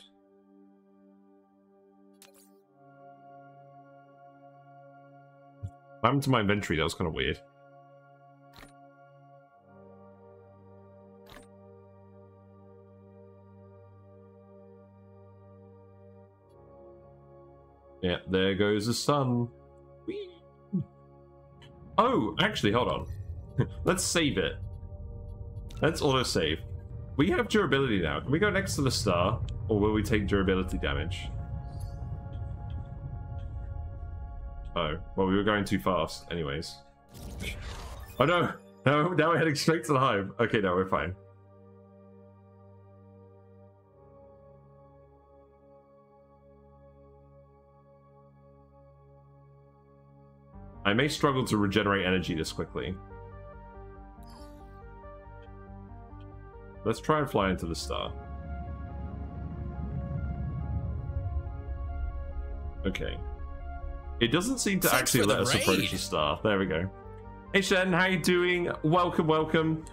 What happened to my inventory? That was kind of weird. Yeah, there goes the sun. Whee! Oh, actually, hold on. Let's save it. Let's auto-save. We have durability now. Can we go next to the star? Or will we take durability damage? Oh, well, we were going too fast anyways. Oh no! No, now we're heading straight to the hive. Okay, no, we're fine. I may struggle to regenerate energy this quickly. Let's try and fly into the star. Okay. It doesn't seem to actually let us approach the star. There we go. Hey Shen, how you doing? Welcome, welcome.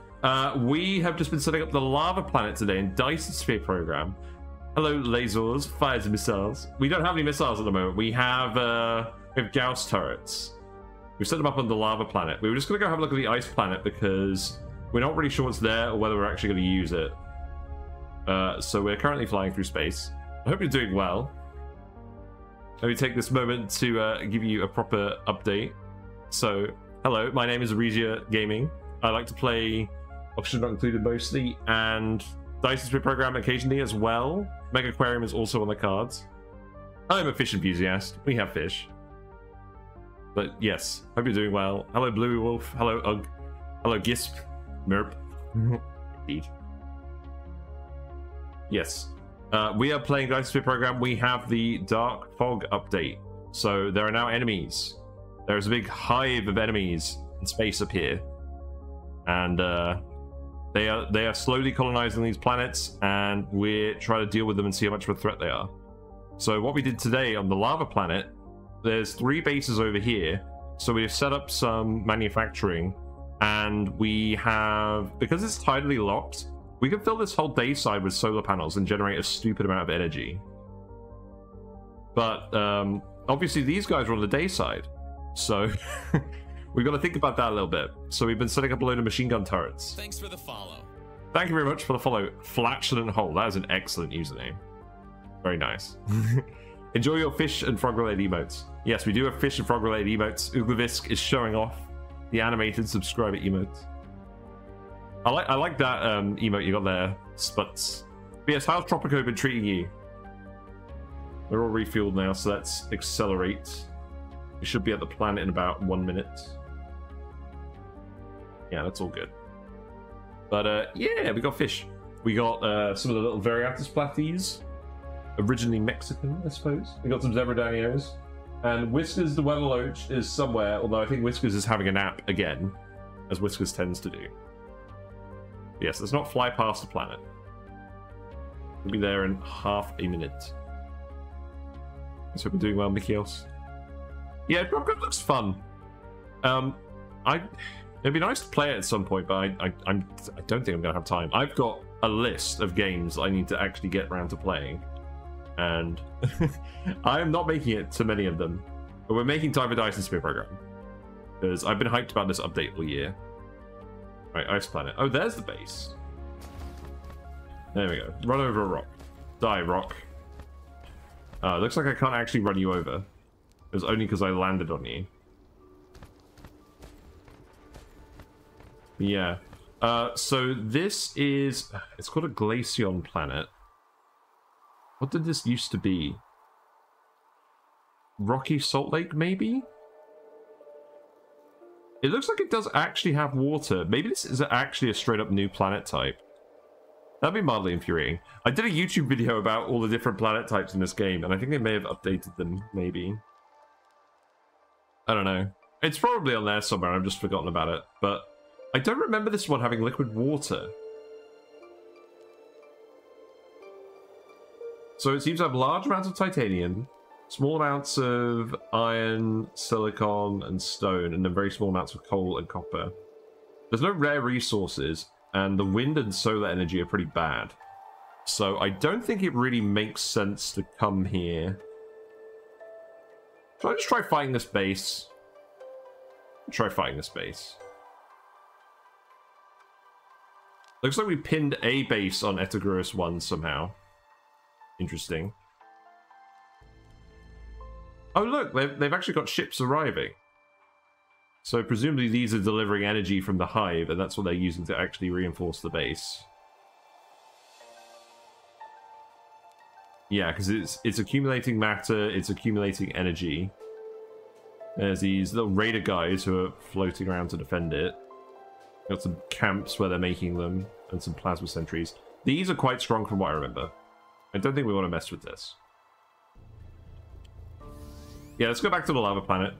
We have just been setting up the lava planet today in Dyson Sphere Program. Hello, lasers, fires and missiles. We don't have any missiles at the moment. We have Gauss turrets. We've set them up on the lava planet. We were just going to go have a look at the ice planet because we're not really sure what's there or whether we're actually going to use it. So we're currently flying through space. I hope you're doing well. Let me take this moment to give you a proper update. So, hello, my name is Regia Gaming. I like to play Option Not Included mostly, and Dyson Sphere Program occasionally as well. Mega Aquarium is also on the cards. I'm a fish enthusiast. We have fish. But yes, hope you're doing well. Hello, Bluey Wolf. Hello, Ugg. Hello, Gisp. Merp. Indeed. Yes. We are playing Dyson Sphere Program. We have the Dark Fog update. So there are now enemies. There is a big hive of enemies in space up here. And they are slowly colonizing these planets, and we're trying to deal with them and see how much of a threat they are. So what we did today on the lava planet, there's 3 bases over here. So we've set up some manufacturing, and we have, because it's tidally locked, we can fill this whole day side with solar panels and generate a stupid amount of energy. But obviously these guys are on the day side, so we've got to think about that a little bit. So we've been setting up a load of machine gun turrets. Thanks for the follow. Thank you very much for the follow. Flatulent Hole. That is an excellent username. Very nice. Enjoy your fish and frog related emotes. Yes, we do have fish and frog related emotes. Uglavisk is showing off the animated subscriber emotes. I like that emote you got there, Sputs. But yes, how's Tropico been treating you? We're all refueled now, so let's accelerate. We should be at the planet in about 1 minute. Yeah, that's all good. But yeah, we got fish. We got some of the little Variatus platies. Originally Mexican, I suppose. We got some Zebradanios. And Whiskers the Weatherloach is somewhere, although I think Whiskers is having a nap again, as Whiskers tends to do. Yes, let's not fly past the planet. We'll be there in half a minute. Let's hope we're doing well, Mikios. Yeah, Dropcraft looks fun. It'd be nice to play it at some point, but I don't think I'm gonna have time. I've got a list of games I need to actually get around to playing, and I am not making it to many of them. But we're making time for Dyson Sphere Program because I've been hyped about this update all year. Right, Ice Planet. Oh, there's the base. There we go. Run over a rock. Die, rock. Looks like I can't actually run you over. It was only because I landed on you. Yeah. So this is... It's called a Glaceon planet. What did this used to be? Rocky Salt Lake, maybe? It looks like it does actually have water. Maybe this is actually a straight-up new planet type. That'd be mildly infuriating. I did a YouTube video about all the different planet types in this game, and I think they may have updated them, maybe. I don't know. It's probably on there somewhere, I've just forgotten about it. But I don't remember this one having liquid water. So it seems to have large amounts of titanium, small amounts of iron, silicon, and stone, and then very small amounts of coal and copper. There's no rare resources, and the wind and solar energy are pretty bad. So I don't think it really makes sense to come here. Should I just try fighting this base? Try fighting this base. Looks like we pinned a base on Etagrus 1 somehow. Interesting. Oh look, they've actually got ships arriving. So presumably these are delivering energy from the hive, and that's what they're using to actually reinforce the base. Yeah, because it's accumulating matter, it's accumulating energy. There's these little raider guys who are floating around to defend it. Got some camps where they're making them, and some plasma sentries. These are quite strong from what I remember. I don't think we want to mess with this. Yeah, let's go back to the lava planet.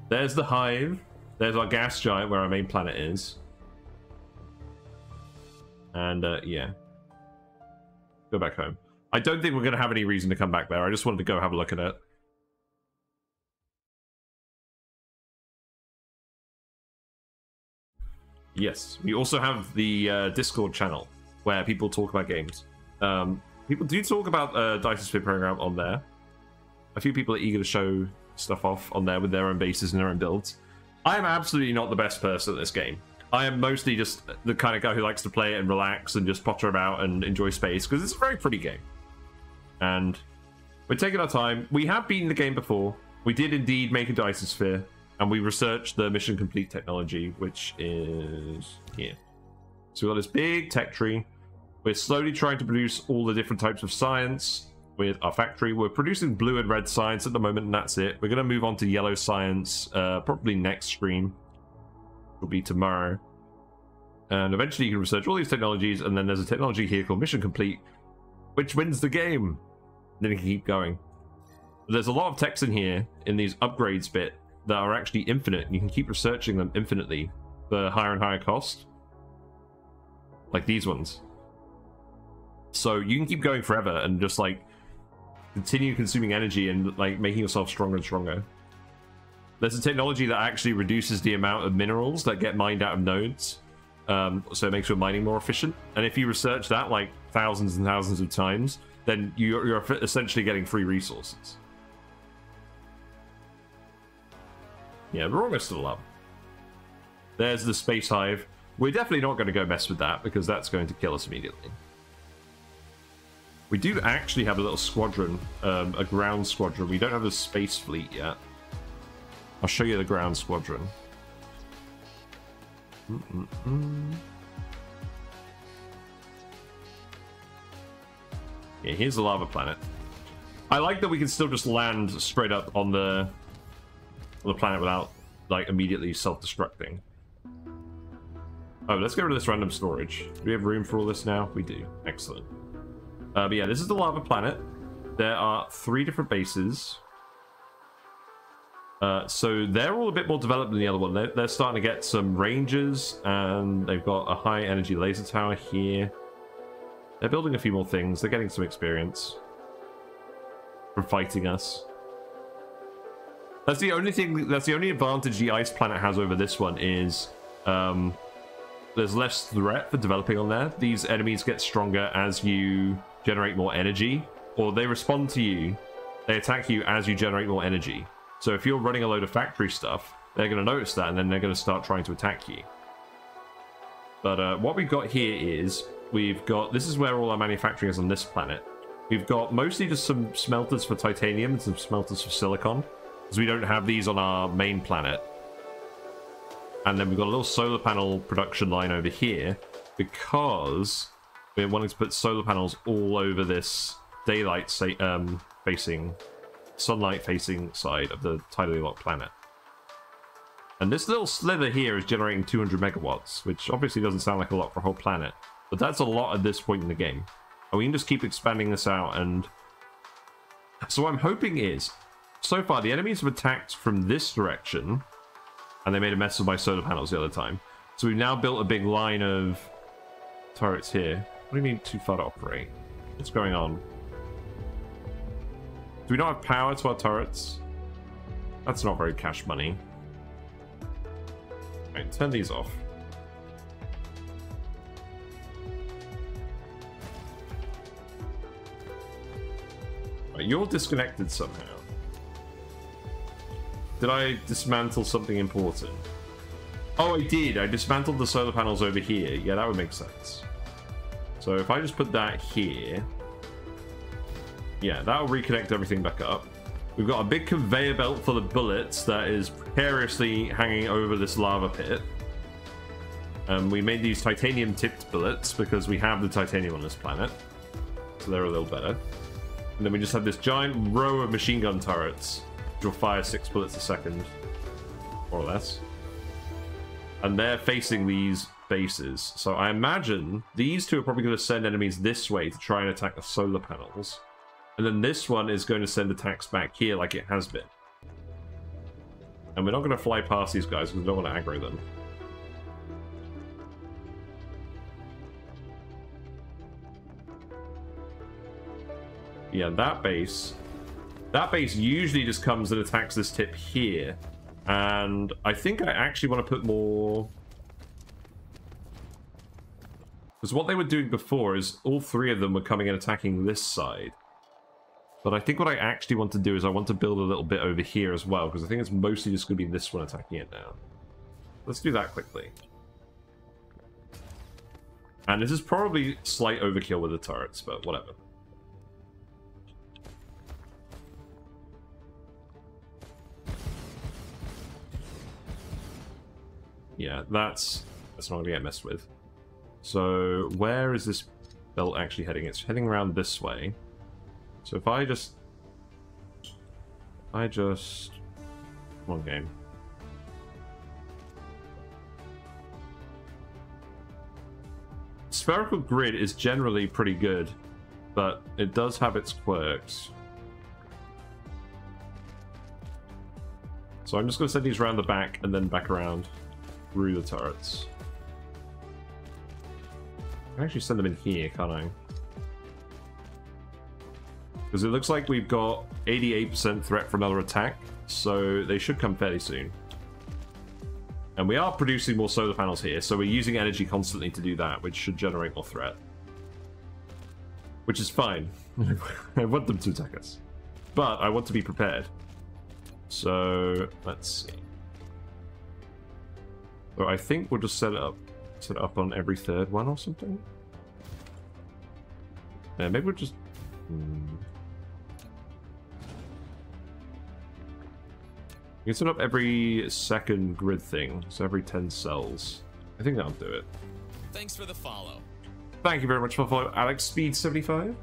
There's the hive. There's our gas giant where our main planet is. And, yeah. Go back home. I don't think we're going to have any reason to come back there. I just wanted to go have a look at it. Yes, we also have the Discord channel where people talk about games. People do talk about Dyson Sphere Program on there. A few people are eager to show stuff off on there with their own bases and their own builds. I am absolutely not the best person at this game. I am mostly just the kind of guy who likes to play it and relax and just potter about and enjoy space, because it's a very pretty game. And we're taking our time. We have beaten the game before. We did indeed make a Dyson Sphere, and we researched the mission complete technology, which is here. So we've got this big tech tree. We're slowly trying to produce all the different types of science with our factory. We're producing blue and red science at the moment, and that's it. We're going to move on to yellow science probably next stream. It'll be tomorrow. And eventually you can research all these technologies, and then there's a technology here called Mission Complete, which wins the game. Then you can keep going. But there's a lot of techs in here, in these upgrades bit, that are actually infinite. You can keep researching them infinitely for higher and higher cost. Like these ones. So you can keep going forever and just like continue consuming energy and like making yourself stronger and stronger. There's a technology that actually reduces the amount of minerals that get mined out of nodes. So it makes your mining more efficient. And if you research that like thousands and thousands of times, then you're essentially getting free resources. Yeah, we're almost to the lab. There's the space hive. We're definitely not going to go mess with that because that's going to kill us immediately. We do actually have a little squadron, a ground squadron. We don't have a space fleet yet. I'll show you the ground squadron. Yeah, here's the lava planet. I like that we can still just land straight up on the planet without like immediately self-destructing. Oh, let's get rid of this random storage. Do we have room for all this now? We do. Excellent. But yeah, this is the lava planet. There are 3 different bases. So they're all a bit more developed than the other one. They're starting to get some ranges, and they've got a high energy laser tower here. They're building a few more things. They're getting some experience from fighting us. That's the only thing. That's the only advantage the ice planet has over this one is there's less threat for developing on there. These enemies get stronger as you generate more energy, or they respond to you. They attack you as you generate more energy. So if you're running a load of factory stuff, they're going to notice that, and then they're going to start trying to attack you. But what we've got here is, we've got, this is where all our manufacturing is on this planet. We've got mostly just some smelters for titanium and some smelters for silicon, because we don't have these on our main planet. And then we've got a little solar panel production line over here, because we're wanting to put solar panels all over this daylight facing, sunlight facing side of the tidally locked planet. And this little slither here is generating 200 megawatts, which obviously doesn't sound like a lot for a whole planet, but that's a lot at this point in the game. And we can just keep expanding this out. And so what I'm hoping is, so far the enemies have attacked from this direction, and they made a mess of my solar panels the other time. So we've now built a big line of turrets here. What do you mean too far to operate? What's going on? Do we not have power to our turrets? That's not very cash money. Right, turn these off. Right, you're disconnected somehow. Did I dismantle something important? Oh, I did. I dismantled the solar panels over here. Yeah, that would make sense. So if I just put that here... Yeah, that'll reconnect everything back up. We've got a big conveyor belt full of bullets that is precariously hanging over this lava pit. We made these titanium-tipped bullets because we have the titanium on this planet. So they're a little better. And then we just have this giant row of machine gun turrets, which will fire 6 bullets a second, more or less. And they're facing these bases. So I imagine these two are probably going to send enemies this way to try and attack the solar panels. And then this one is going to send attacks back here like it has been. And we're not going to fly past these guys because we don't want to aggro them. Yeah, that base usually just comes and attacks this tip here. And I think I actually want to put more... Because what they were doing before is all 3 of them were coming and attacking this side. But I think what I actually want to do is I want to build a little bit over here as well, because I think it's mostly just going to be this one attacking it now. Let's do that quickly. And this is probably slight overkill with the turrets, but whatever. Yeah, that's not going to get messed with. So where is this belt actually heading? It's heading around this way. So if I just... Come on, game. Spherical grid is generally pretty good, but it does have its quirks. So I'm just going to send these around the back and then back around through the turrets. I can actually send them in here, can't I? Because it looks like we've got 88% threat for another attack, so they should come fairly soon. And we are producing more solar panels here, so we're using energy constantly to do that, which should generate more threat. Which is fine. I want them to attack us. But I want to be prepared. So, let's see. So I think we'll just set it up on every 3rd one or something. Yeah, maybe we'll just... You can set up every 2nd grid thing, so every 10 cells. I think that'll do it. Thanks for the follow. Thank you very much for the follow, Alex Speed75.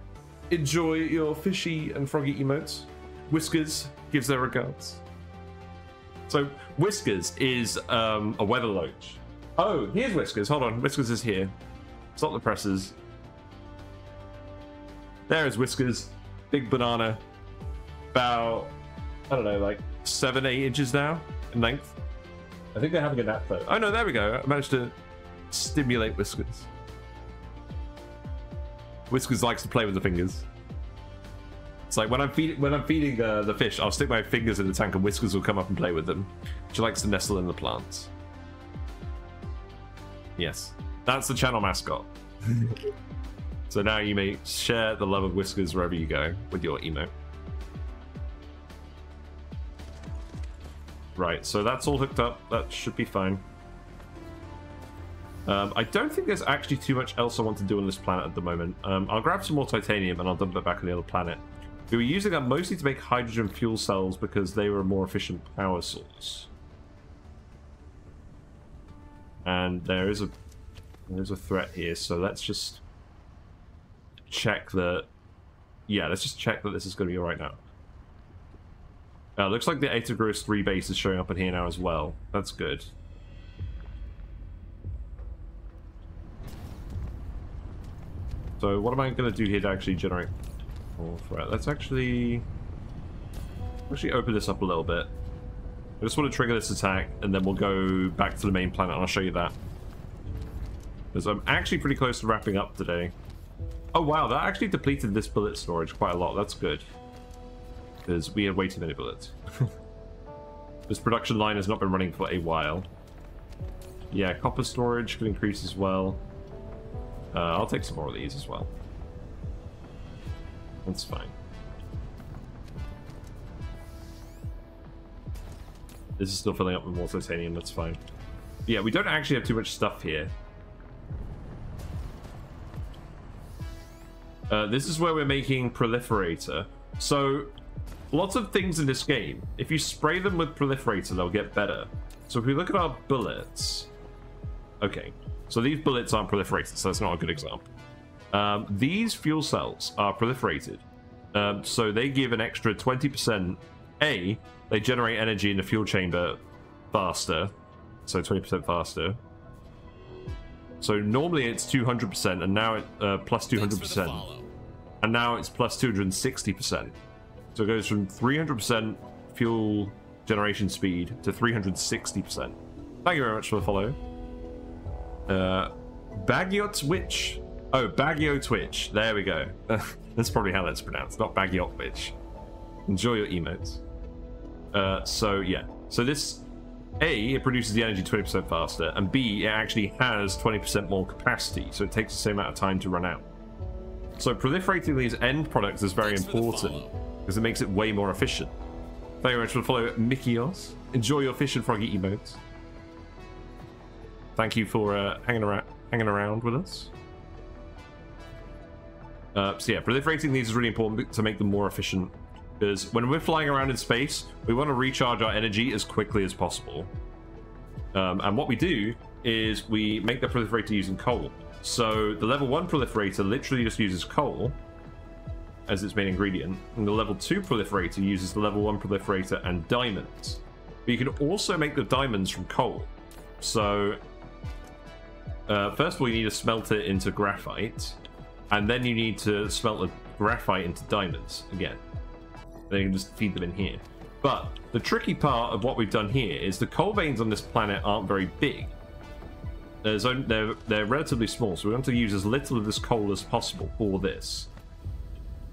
Enjoy your fishy and froggy emotes. Whiskers gives their regards. So Whiskers is a weather loach. Oh, here's Whiskers. Hold on, Whiskers is here. Stop the presses. There is Whiskers. Big banana. About, I don't know, like 7-8 inches now in length. I think they're having a nap though. Oh no, there we go. I managed to stimulate Whiskers. Whiskers likes to play with the fingers. It's like when I'm feeding the fish, I'll stick my fingers in the tank and Whiskers will come up and play with them. She likes to nestle in the plants. Yes, that's the channel mascot. So now you may share the love of Whiskers wherever you go with your emote. Right, so that's all hooked up. That should be fine. I don't think there's actually too much else I want to do on this planet at the moment. I'll grab some more titanium and I'll dump it back on the other planet. We were using that mostly to make hydrogen fuel cells because they were a more efficient power source. And there's a threat here, so let's just check that. Yeah, let's just check that this is going to be alright now. Looks like the Accumulators 3 base is showing up in here now as well. That's good. So what am I going to do here to actually generate more threat? Let's actually open this up a little bit. I just want to trigger this attack, and then we'll go back to the main planet, and I'll show you that. Because I'm actually pretty close to wrapping up today. Oh wow, that actually depleted this bullet storage quite a lot. That's good. Because we had way too many bullets. This production line has not been running for a while. Yeah, copper storage could increase as well. I'll take some more of these as well. That's fine. This is still filling up with more titanium, that's fine. Yeah, we don't actually have too much stuff here. This is where we're making Proliferator. So, lots of things in this game, if you spray them with Proliferator, they'll get better. So if we look at our bullets... Okay, so these bullets aren't proliferated, so that's not a good example. These fuel cells are proliferated. So they give an extra 20%. A, they generate energy in the fuel chamber faster. So 20% faster. So normally it's 200%, and now it plus 200%. And now it's plus 260%. So it goes from 300% fuel generation speed to 360%. Thank you very much for the follow. Bagyot Witch. Oh, Bagyo Twitch. There we go. That's probably how that's pronounced, not Bagyot Witch. Enjoy your emotes. So yeah. So this, A, it produces the energy 20% faster, and B, it actually has 20% more capacity, so it takes the same amount of time to run out. So proliferating these end products is very important, because it makes it way more efficient. Thank you very much for the follow, Mikios. Enjoy your fish and froggy emotes. Thank you for hanging around with us. So yeah, proliferating these is really important to make them more efficient, because when we're flying around in space, we want to recharge our energy as quickly as possible. And what we do is we make the proliferator using coal. So the level 1 proliferator literally just uses coal as its main ingredient, and the level 2 proliferator uses the level 1 proliferator and diamonds. But you can also make the diamonds from coal. So first of all, you need to smelt it into graphite, and then you need to smelt the graphite into diamonds again. Then you can just feed them in here. But the tricky part of what we've done here is the coal veins on this planet aren't very big. They're relatively small, so we want to use as little of this coal as possible for this.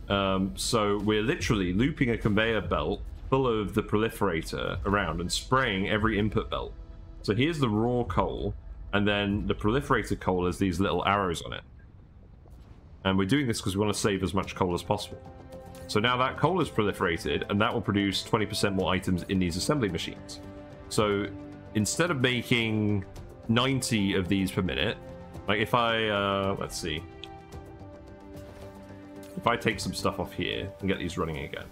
So we're literally looping a conveyor belt full of the proliferator around and spraying every input belt. So here's the raw coal, and then the proliferator coal has these little arrows on it. And we're doing this because we want to save as much coal as possible. So now that coal is proliferated, and that will produce 20% more items in these assembly machines. So instead of making 90 of these per minute, like if I, let's see. If I take some stuff off here and get these running again.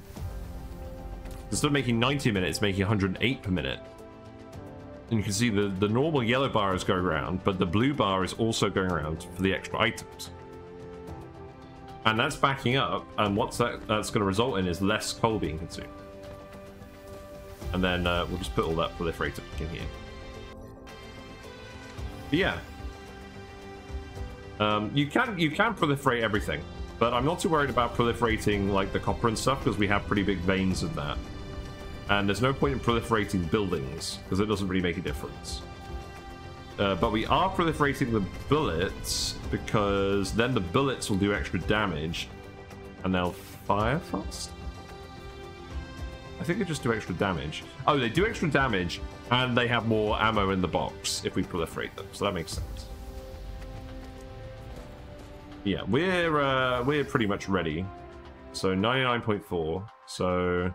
Instead of making 90 a minute, it's making 108 per minute. And you can see the normal yellow bar is going around, but the blue bar is also going around for the extra items. And that's backing up, and what's that's going to result in is less coal being consumed. And then we'll just put all that proliferator back in here. But yeah. You can proliferate everything, but I'm not too worried about proliferating like the copper and stuff, because we have pretty big veins of that. And there's no point in proliferating buildings, because it doesn't really make a difference. But we are proliferating the bullets, because then the bullets will do extra damage, and they'll fire fast? I think they just do extra damage. Oh, they do extra damage, and they have more ammo in the box if we proliferate them, so that makes sense. Yeah, we're pretty much ready. So 99.4, so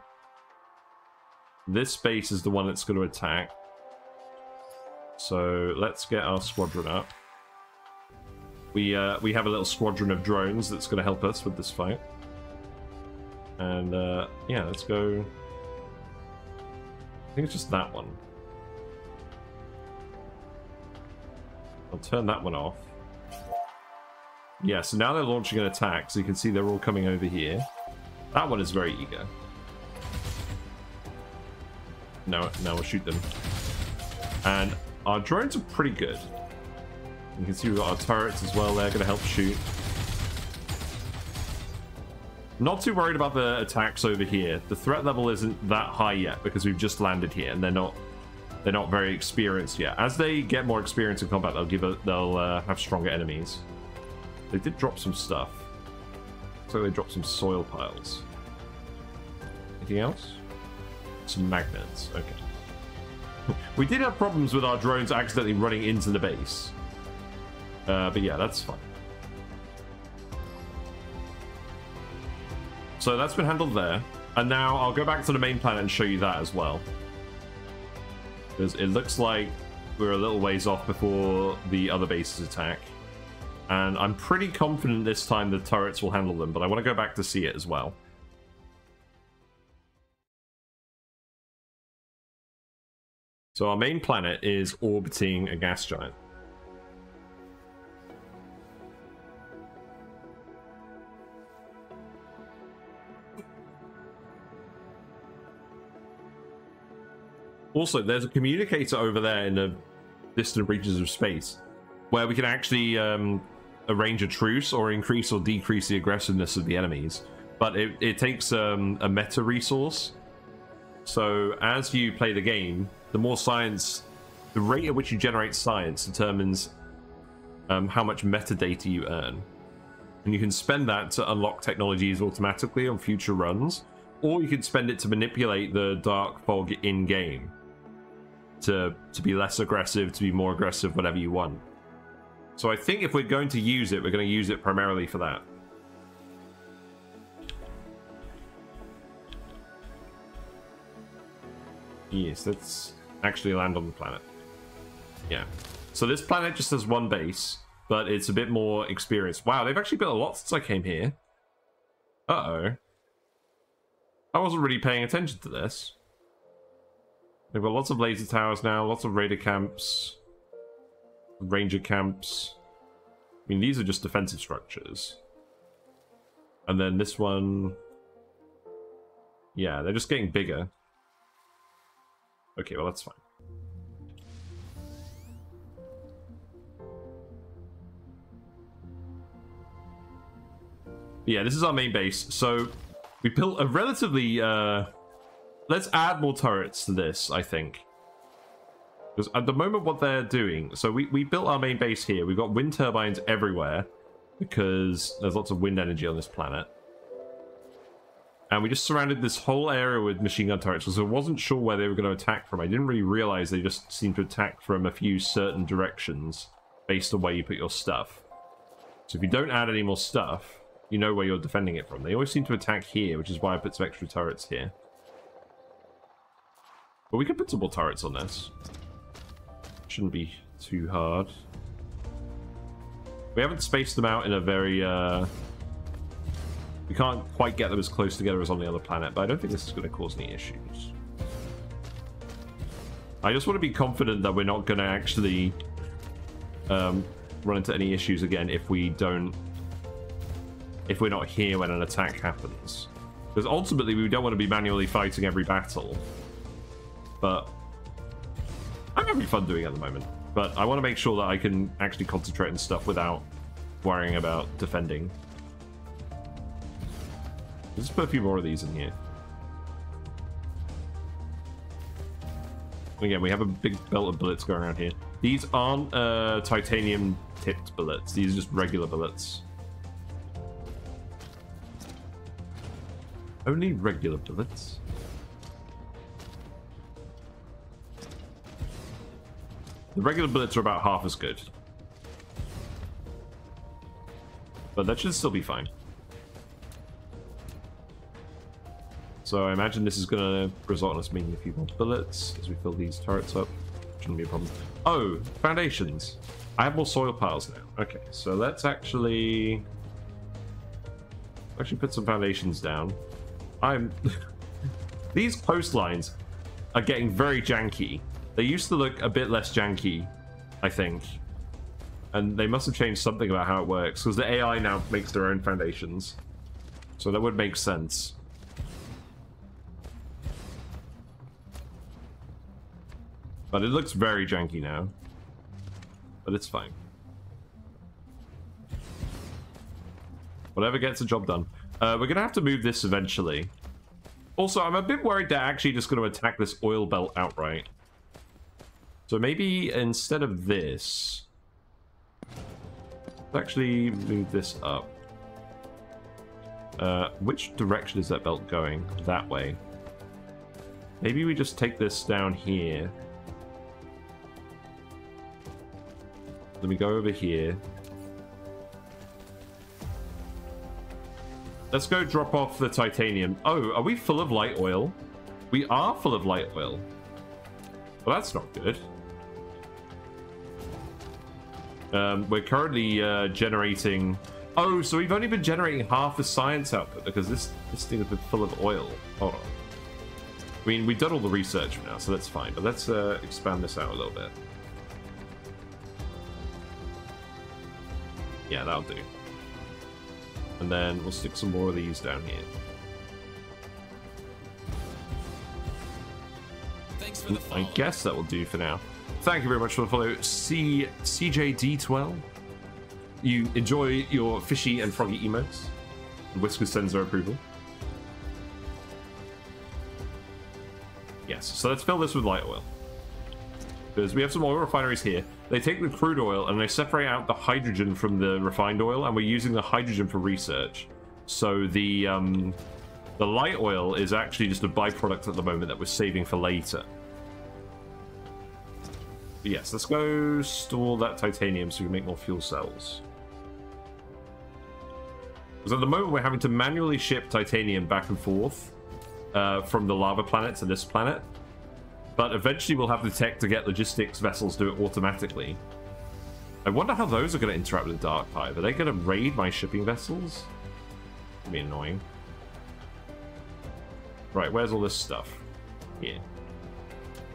this space is the one that's going to attack. So let's get our squadron up. We have a little squadron of drones that's going to help us with this fight. And yeah, let's go. I think it's just that one. I'll turn that one off. Yeah, so now they're launching an attack, so you can see they're all coming over here. That one is very eager. Now we'll shoot them. And our drones are pretty good. You can see we've got our turrets as well. They're going to help shoot. Not too worried about the attacks over here. The threat level isn't that high yet because we've just landed here and they're not very experienced yet. As they get more experience in combat, they'll have stronger enemies. They did drop some stuff. So they dropped some soil piles. Anything else? Some magnets. Okay. We did have problems with our drones accidentally running into the base. But yeah, that's fine. So that's been handled there. And now I'll go back to the main planet and show you that as well. Because it looks like we're a little ways off before the other bases attack. And I'm pretty confident this time the turrets will handle them, but I want to go back to see it as well. So our main planet is orbiting a gas giant. Also, there's a communicator over there in the distant reaches of space where we can actually arrange a truce or increase or decrease the aggressiveness of the enemies. But it takes a meta resource. So as you play the game, the more science, the rate at which you generate science determines how much metadata you earn. And you can spend that to unlock technologies automatically on future runs, or you can spend it to manipulate the dark fog in-game. To be less aggressive, to be more aggressive, whatever you want. So I think if we're going to use it, we're going to use it primarily for that. Yes, let's actually land on the planet. Yeah. So this planet just has one base, but it's a bit more experienced. Wow, they've actually built a lot since I came here. Uh-oh. I wasn't really paying attention to this. They've got lots of laser towers now, lots of raider camps, ranger camps. I mean, these are just defensive structures. And then this one... Yeah, they're just getting bigger. Okay, well, that's fine. Yeah, this is our main base. So, we built a relatively... Let's add more turrets to this, I think. Because at the moment what they're doing... So we built our main base here. We've got wind turbines everywhere. Because there's lots of wind energy on this planet. And we just surrounded this whole area with machine gun turrets. Because I wasn't sure where they were going to attack from. I didn't really realize they just seemed to attack from a few certain directions. Based on where you put your stuff. So if you don't add any more stuff, you know where you're defending it from. They always seem to attack here, which is why I put some extra turrets here. But we could put some more turrets on this. Shouldn't be too hard. We haven't spaced them out in a very... We can't quite get them as close together as on the other planet, but I don't think this is going to cause any issues. I just want to be confident that we're not going to actually run into any issues again if we don't... If we're not here when an attack happens. Because ultimately we don't want to be manually fighting every battle. But I'm having fun doing it at the moment. But I want to make sure that I can actually concentrate on stuff without worrying about defending. Let's put a few more of these in here. Again, we have a big belt of bullets going around here. These aren't titanium-tipped bullets. These are just regular bullets. Only regular bullets? The regular bullets are about half as good. But that should still be fine. So I imagine this is going to result in us making a few more bullets as we fill these turrets up. Shouldn't be a problem. Oh, foundations. I have more soil piles now. Okay, so let's actually put some foundations down. These coastlines are getting very janky. They used to look a bit less janky, I think. And they must have changed something about how it works, because the AI now makes their own foundations. So that would make sense. But it looks very janky now. But it's fine. Whatever gets the job done. We're going to have to move this eventually. Also, I'm a bit worried they're actually just going to attack this oil belt outright. So maybe instead of this, let's actually move this up. Which direction is that belt going? That way. Maybe we just take this down here. Let me go over here. Let's go drop off the titanium. Oh, are we full of light oil? We are full of light oil. Well, that's not good. We're currently generating... Oh, so we've only been generating half the science output because this thing has been full of oil. Hold on. I mean, we've done all the research now, so that's fine. But let's expand this out a little bit. Yeah, that'll do. And then we'll stick some more of these down here. Thanks for the follow. I guess that will do for now. Thank you very much for the follow, CJD12. You enjoy your fishy and froggy emotes. Whiskers sends their approval. Yes, so let's fill this with light oil. Because we have some oil refineries here. They take the crude oil and they separate out the hydrogen from the refined oil, and we're using the hydrogen for research. So the light oil is actually just a byproduct at the moment that we're saving for later. But yes, let's go store that titanium so we can make more fuel cells. Because at the moment we're having to manually ship titanium back and forth from the lava planet to this planet. But eventually we'll have the tech to get logistics vessels do it automatically. I wonder how those are going to interact with the Dark Hive. Are they going to raid my shipping vessels? That'd be annoying. Right, where's all this stuff? Here.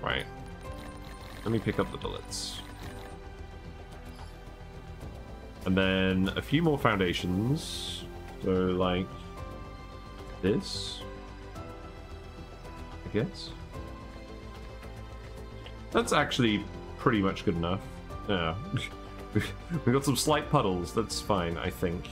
Right. Let me pick up the bullets. And then a few more foundations. So, like... this? I guess? That's actually pretty much good enough. Yeah. We got some slight puddles. That's fine, I think.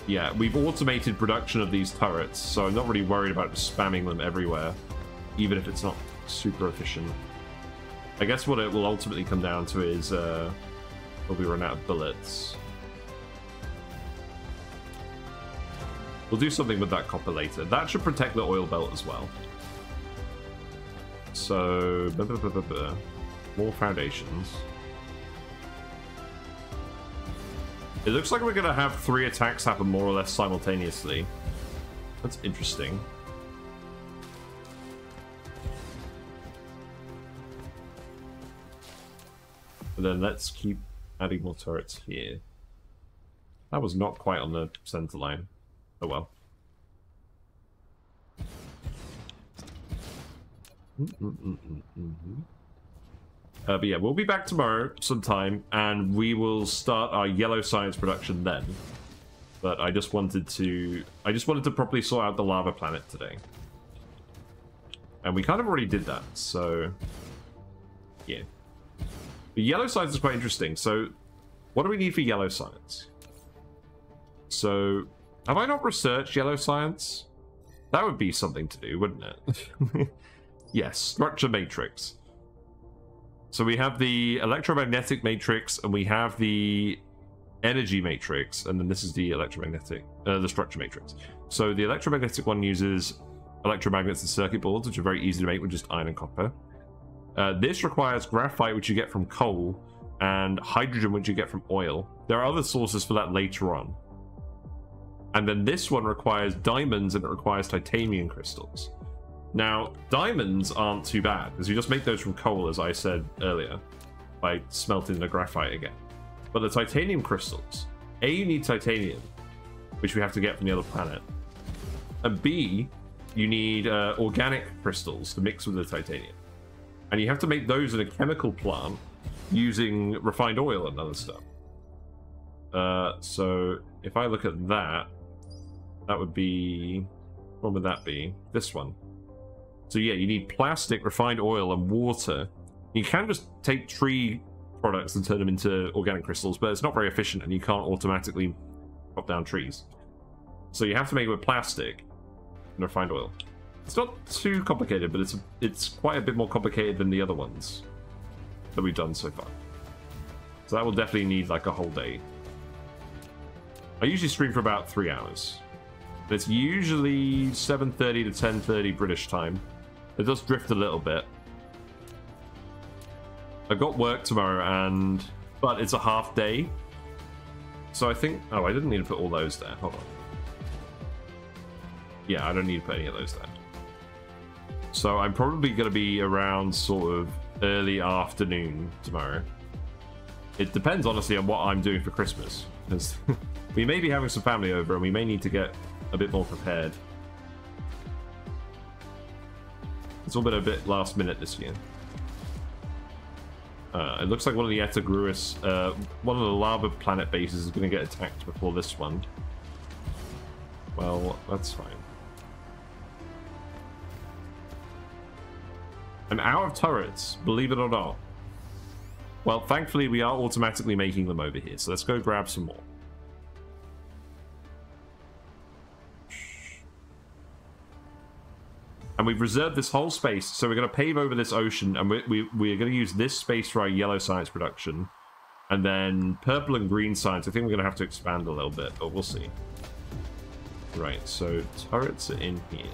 Yeah, we've automated production of these turrets, so I'm not really worried about spamming them everywhere, even if it's not super efficient. I guess what it will ultimately come down to is will we run out of bullets. We'll do something with that copper later. That should protect the oil belt as well. So, more foundations. It looks like we're going to have 3 attacks happen more or less simultaneously. That's interesting. And then let's keep adding more turrets here. That was not quite on the center line. Oh well. But yeah, we'll be back tomorrow sometime, and we will start our yellow science production then. But I just wanted to properly sort out the lava planet today, and we kind of already did that. So yeah, the yellow science is quite interesting. So what do we need for yellow science? So have I not researched yellow science? That would be something to do, wouldn't it? Yes, structure matrix. So we have the electromagnetic matrix, and we have the energy matrix, and then this is the electromagnetic, the structure matrix. So the electromagnetic one uses electromagnets and circuit boards, which are very easy to make with just iron and copper. This requires graphite, which you get from coal, and hydrogen, which you get from oil. There are other sources for that later on. And then this one requires diamonds, and it requires titanium crystals. Now, diamonds aren't too bad, because you just make those from coal, as I said earlier, by smelting the graphite again. But the titanium crystals, A, you need titanium, which we have to get from the other planet. And B, you need organic crystals to mix with the titanium. And you have to make those in a chemical plant using refined oil and other stuff. So if I look at that, that would be... what would that be? This one. So yeah, you need plastic, refined oil, and water. You can just take tree products and turn them into organic crystals, but it's not very efficient, and you can't automatically chop down trees. So you have to make it with plastic and refined oil. It's not too complicated, but it's quite a bit more complicated than the other ones that we've done so far. So that will definitely need like a whole day. I usually stream for about 3 hours. It's usually 7:30 to 10:30 British time. It does drift a little bit. I've got work tomorrow, but it's a half day. So I think... oh, I didn't need to put all those there. Hold on. Yeah, I don't need to put any of those there. So I'm probably going to be around sort of early afternoon tomorrow. It depends, honestly, on what I'm doing for Christmas. Because we may be having some family over and we may need to get a bit more prepared. It's all been a bit last minute this year. It looks like one of the Etagruis, one of the lava planet bases is going to get attacked before this one. Well, that's fine. I'm out of turrets, believe it or not. Well, thankfully we are automatically making them over here, so let's go grab some more. And we've reserved this whole space, so we're going to pave over this ocean, and we're going to use this space for our yellow science production. And then purple and green science, I think we're going to have to expand a little bit, but we'll see. Right, so turrets are in here.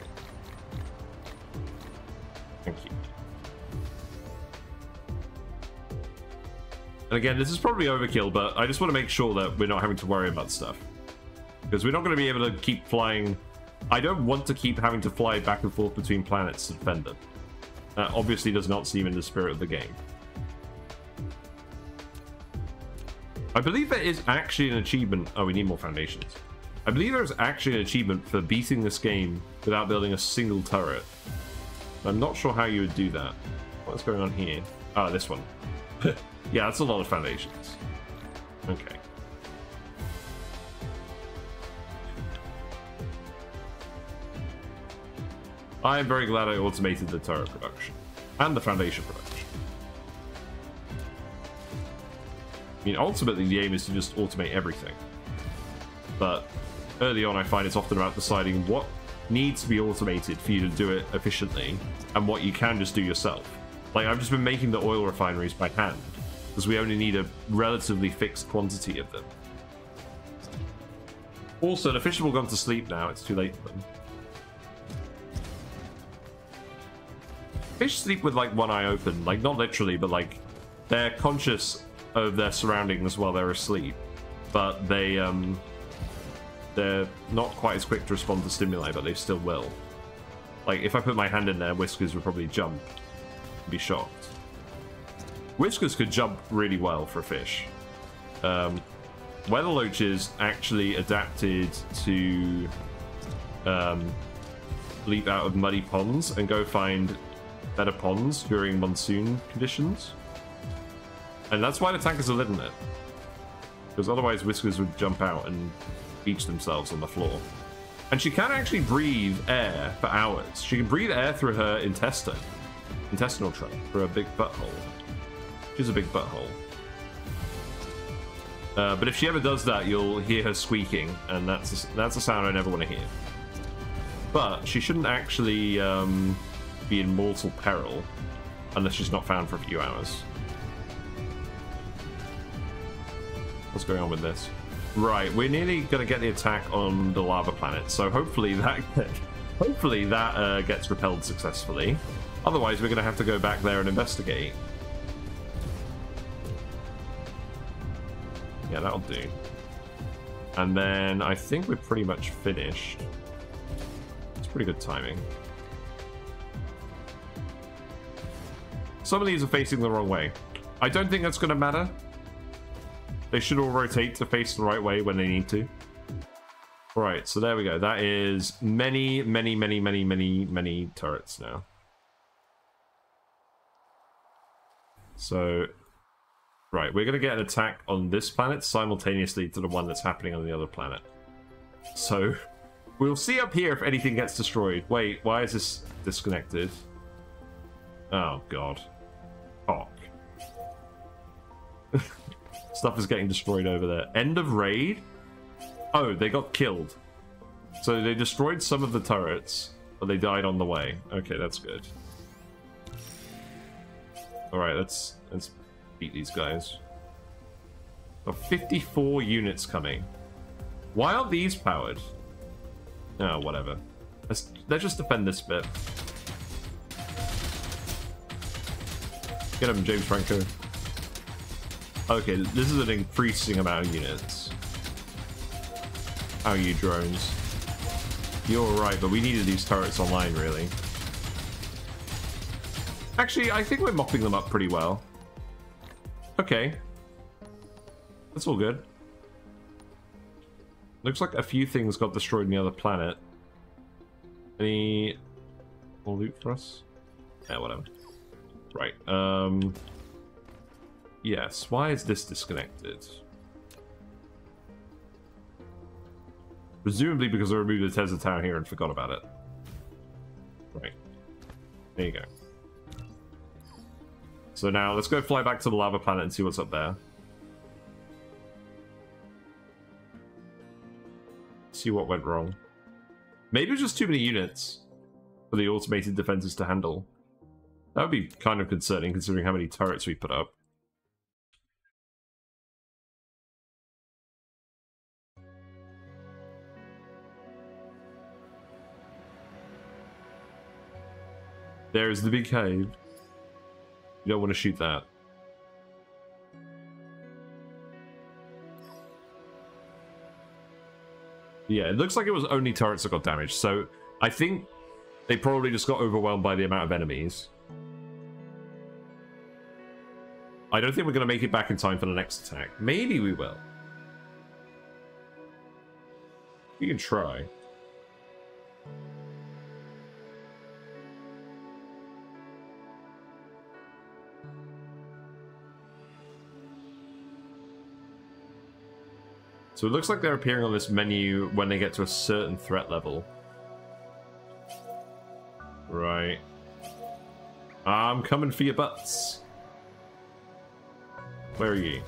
Thank you. And again, this is probably overkill, but I just want to make sure that we're not having to worry about stuff. Because we're not going to be able to keep flying. I don't want to keep having to fly back and forth between planets to defend them. That obviously does not seem in the spirit of the game. I believe there is actually an achievement. Oh, we need more foundations. I believe there is actually an achievement for beating this game without building a single turret. I'm not sure how you would do that. What's going on here? Ah, this one. Yeah, that's a lot of foundations. Okay. I am very glad I automated the turret production and the foundation production. I mean, ultimately the aim is to just automate everything. But early on I find it's often about deciding what needs to be automated for you to do it efficiently and what you can just do yourself. Like, I've just been making the oil refineries by hand because we only need a relatively fixed quantity of them. Also, the fish have all gone to sleep now. It's too late for them. Fish sleep with, like, one eye open. Like, not literally, but, like, they're conscious of their surroundings while they're asleep. But they're not quite as quick to respond to stimuli, but they still will. Like, if I put my hand in there, Whiskers would probably jump. Be shocked. Whiskers could jump really well for a fish. Weather loaches actually adapted to leap out of muddy ponds and go find better ponds during monsoon conditions. And that's why the tankers are living it. Because otherwise Whiskers would jump out and beach themselves on the floor. And she can actually breathe air for hours. She can breathe air through her intestinal tract, through a big butthole. She's a big butthole. But if she ever does that, you'll hear her squeaking, and that's a sound I never want to hear. But she shouldn't actually be in mortal peril unless she's not found for a few hours. What's going on with this? Right, we're nearly going to get the attack on the lava planet, so hopefully that gets repelled successfully. Otherwise, we're going to have to go back there and investigate. Yeah, that'll do. And then I think we're pretty much finished. It's pretty good timing. Some of these are facing the wrong way. I don't think that's going to matter. They should all rotate to face the right way when they need to. Right, so there we go. That is many, many, many, many, many, many turrets now. So, right, we're going to get an attack on this planet simultaneously to the one that's happening on the other planet. So, we'll see up here if anything gets destroyed. Wait, why is this disconnected? Oh, God. Cock. Stuff is getting destroyed over there. End of raid? Oh, they got killed. So they destroyed some of the turrets, but they died on the way. Okay, that's good. Alright, let's beat these guys. Got 54 units coming. Why aren't these powered? Oh, whatever. Let's just defend this bit. Get him, James Franco. Okay, this is an increasing amount of units. How are you, drones? You're right, but we needed these turrets online, really. Actually, I think we're mopping them up pretty well. Okay. That's all good. Looks like a few things got destroyed on the other planet. Any more loot for us? Yeah, whatever. Right. Yes. Why is this disconnected? Presumably because I removed the Tesla Tower here and forgot about it. Right. There you go. So now let's go fly back to the lava planet and see what's up there. See what went wrong. Maybe it was just too many units for the automated defenses to handle. That would be kind of concerning considering how many turrets we put up. There is the big cave. You don't want to shoot that. Yeah, it looks like it was only turrets that got damaged, so I think they probably just got overwhelmed by the amount of enemies. I don't think we're going to make it back in time for the next attack. Maybe we will. We can try. So it looks like they're appearing on this menu when they get to a certain threat level. Right. I'm coming for your butts. Where are you?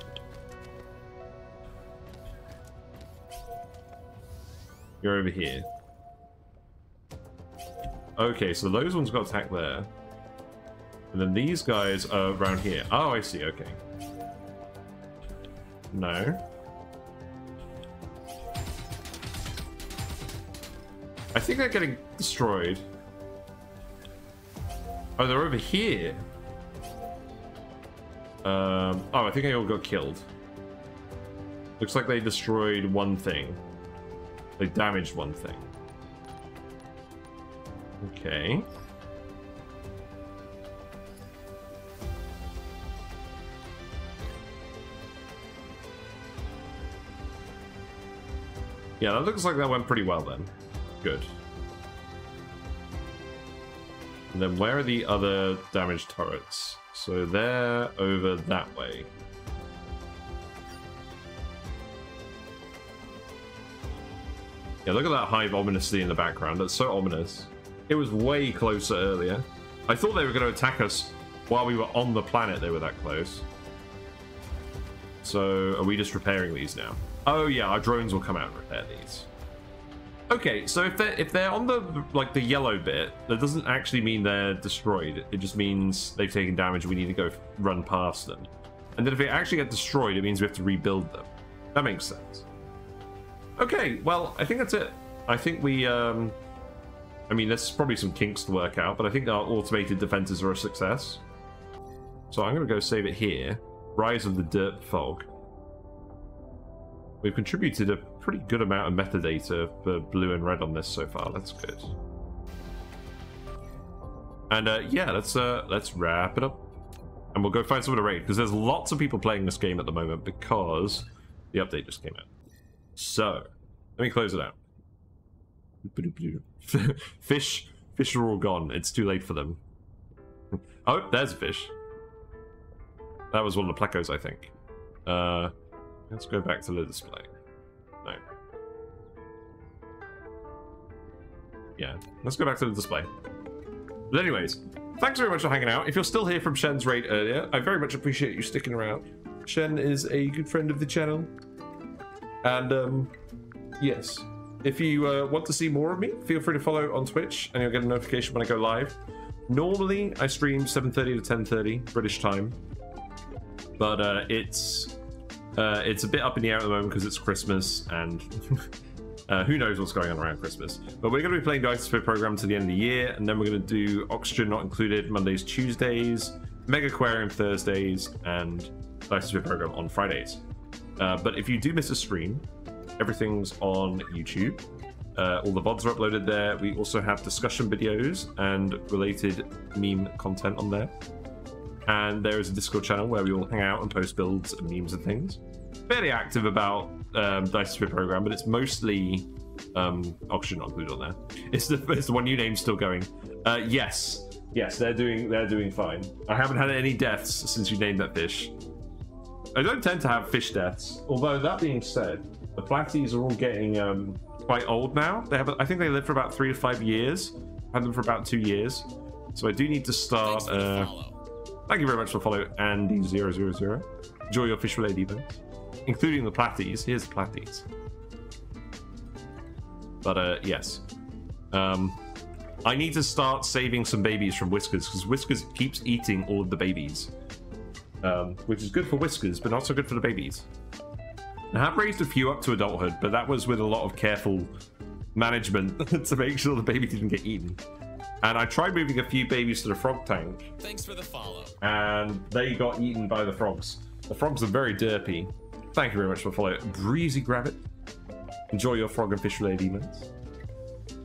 You're over here. Okay, so those ones got attacked there. And then these guys are around here. Oh, I see, okay. No. I think they're getting destroyed. Oh, they're over here. Oh, I think they all got killed. Looks like they destroyed one thing. They damaged one thing. Okay. Yeah, that looks like that went pretty well then. Good. And then where are the other damaged turrets? So they're over that way. Yeah, look at that hive ominously in the background. That's so ominous. It was way closer earlier. I thought they were going to attack us while we were on the planet. They were that close. So are we just repairing these now? Oh yeah, our drones will come out and repair these. Okay, so if they're on the the yellow bit, that doesn't actually mean they're destroyed. It just means they've taken damage. We need to go run past them. And then if they actually get destroyed, it means we have to rebuild them. That makes sense. Okay, well, I think that's it. I think we, I mean, there's probably some kinks to work out, but I think our automated defenses are a success. So I'm going to go save it here. Rise of the Dirt Fog. We've contributed a pretty good amount of metadata for blue and red on this so far. That's good. And yeah, let's wrap it up, and we'll go find someone to raid because there's lots of people playing this game at the moment because the update just came out. So let me close it out. Fish are all gone. It's too late for them. Oh, there's a fish. That was one of the plecos, I think. Let's go back to the display. No. Yeah, let's go back to the display. But anyways, thanks very much for hanging out. If you're still here from Shen's raid earlier, I very much appreciate you sticking around. Shen is a good friend of the channel. And, yes. If you want to see more of me, feel free to follow on Twitch, and you'll get a notification when I go live. Normally, I stream 7:30 to 10:30 British time. But it's a bit up in the air at the moment because it's Christmas, and who knows what's going on around Christmas. But we're going to be playing Dyson Sphere Program to the end of the year, and then we're going to do Oxygen Not Included Mondays, Tuesdays, Mega Aquarium Thursdays, and Dyson Sphere Program on Fridays. But if you do miss a stream, everything's on YouTube. All the VODs are uploaded there. We also have discussion videos and related meme content on there. And there is a Discord channel where we all hang out and post builds and memes and things. Fairly active about Dyson Sphere Program, but it's mostly Oxygen not included on there. It's the one you named still going. Yes, they're doing fine. I haven't had any deaths since you named that fish. I don't tend to have fish deaths. Although that being said, the platies are all getting quite old now. I think they live for about 3 to 5 years. I've had them for about 2 years. So I do need to start. Thank you very much for follow, Andy000. Enjoy your fish related events, including the platies. Here's the platies. But yes, I need to start saving some babies from Whiskers because Whiskers keeps eating all of the babies, which is good for Whiskers, but not so good for the babies. I have raised a few up to adulthood, but that was with a lot of careful management to make sure the baby didn't get eaten. And I tried moving a few babies to the frog tank. Thanks for the follow. And they got eaten by the frogs. The frogs are very derpy. Thank you very much for following. Breezy Grabbit. Enjoy your frog and fish related emotes.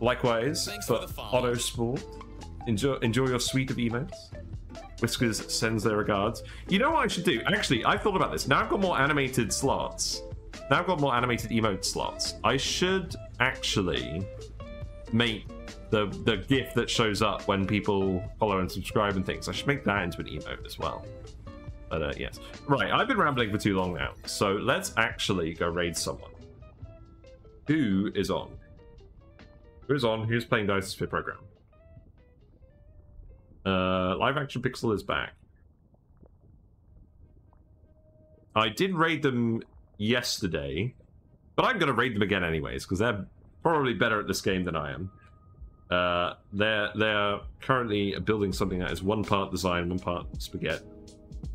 Likewise, for Auto Sport. Enjoy your suite of emotes. Whiskers sends their regards. You know what I should do? Actually, I thought about this. Now I've got more animated slots. Now I've got more animated emote slots. I should actually make the GIF that shows up when people follow and subscribe and things. I should make that into an emote as well. But yes. Right, I've been rambling for too long now. So let's actually go raid someone. Who is on? Who's on? Who's playing Dyson Sphere Program? Live Action Pixel is back. I did raid them yesterday, but I'm going to raid them again anyways, because they're probably better at this game than I am. They're currently building something that is 1 part design, 1 part spaghetti.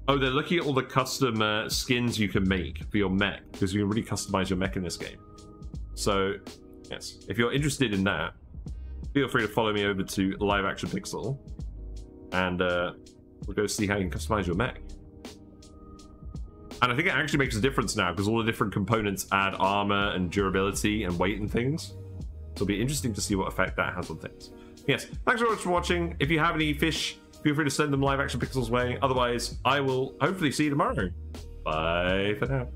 Oh, they're looking at all the custom skins you can make for your mech, because you can really customize your mech in this game. So, yes, if you're interested in that, feel free to follow me over to Live Action Pixel, and we'll go see how you can customize your mech. And I think it actually makes a difference now, because all the different components add armor and durability and weight and things. So it'll be interesting to see what effect that has on things. Yes, thanks very much for watching. If you have any fish, feel free to send them Live Action Pixel's way. Otherwise, I will hopefully see you tomorrow. Bye for now.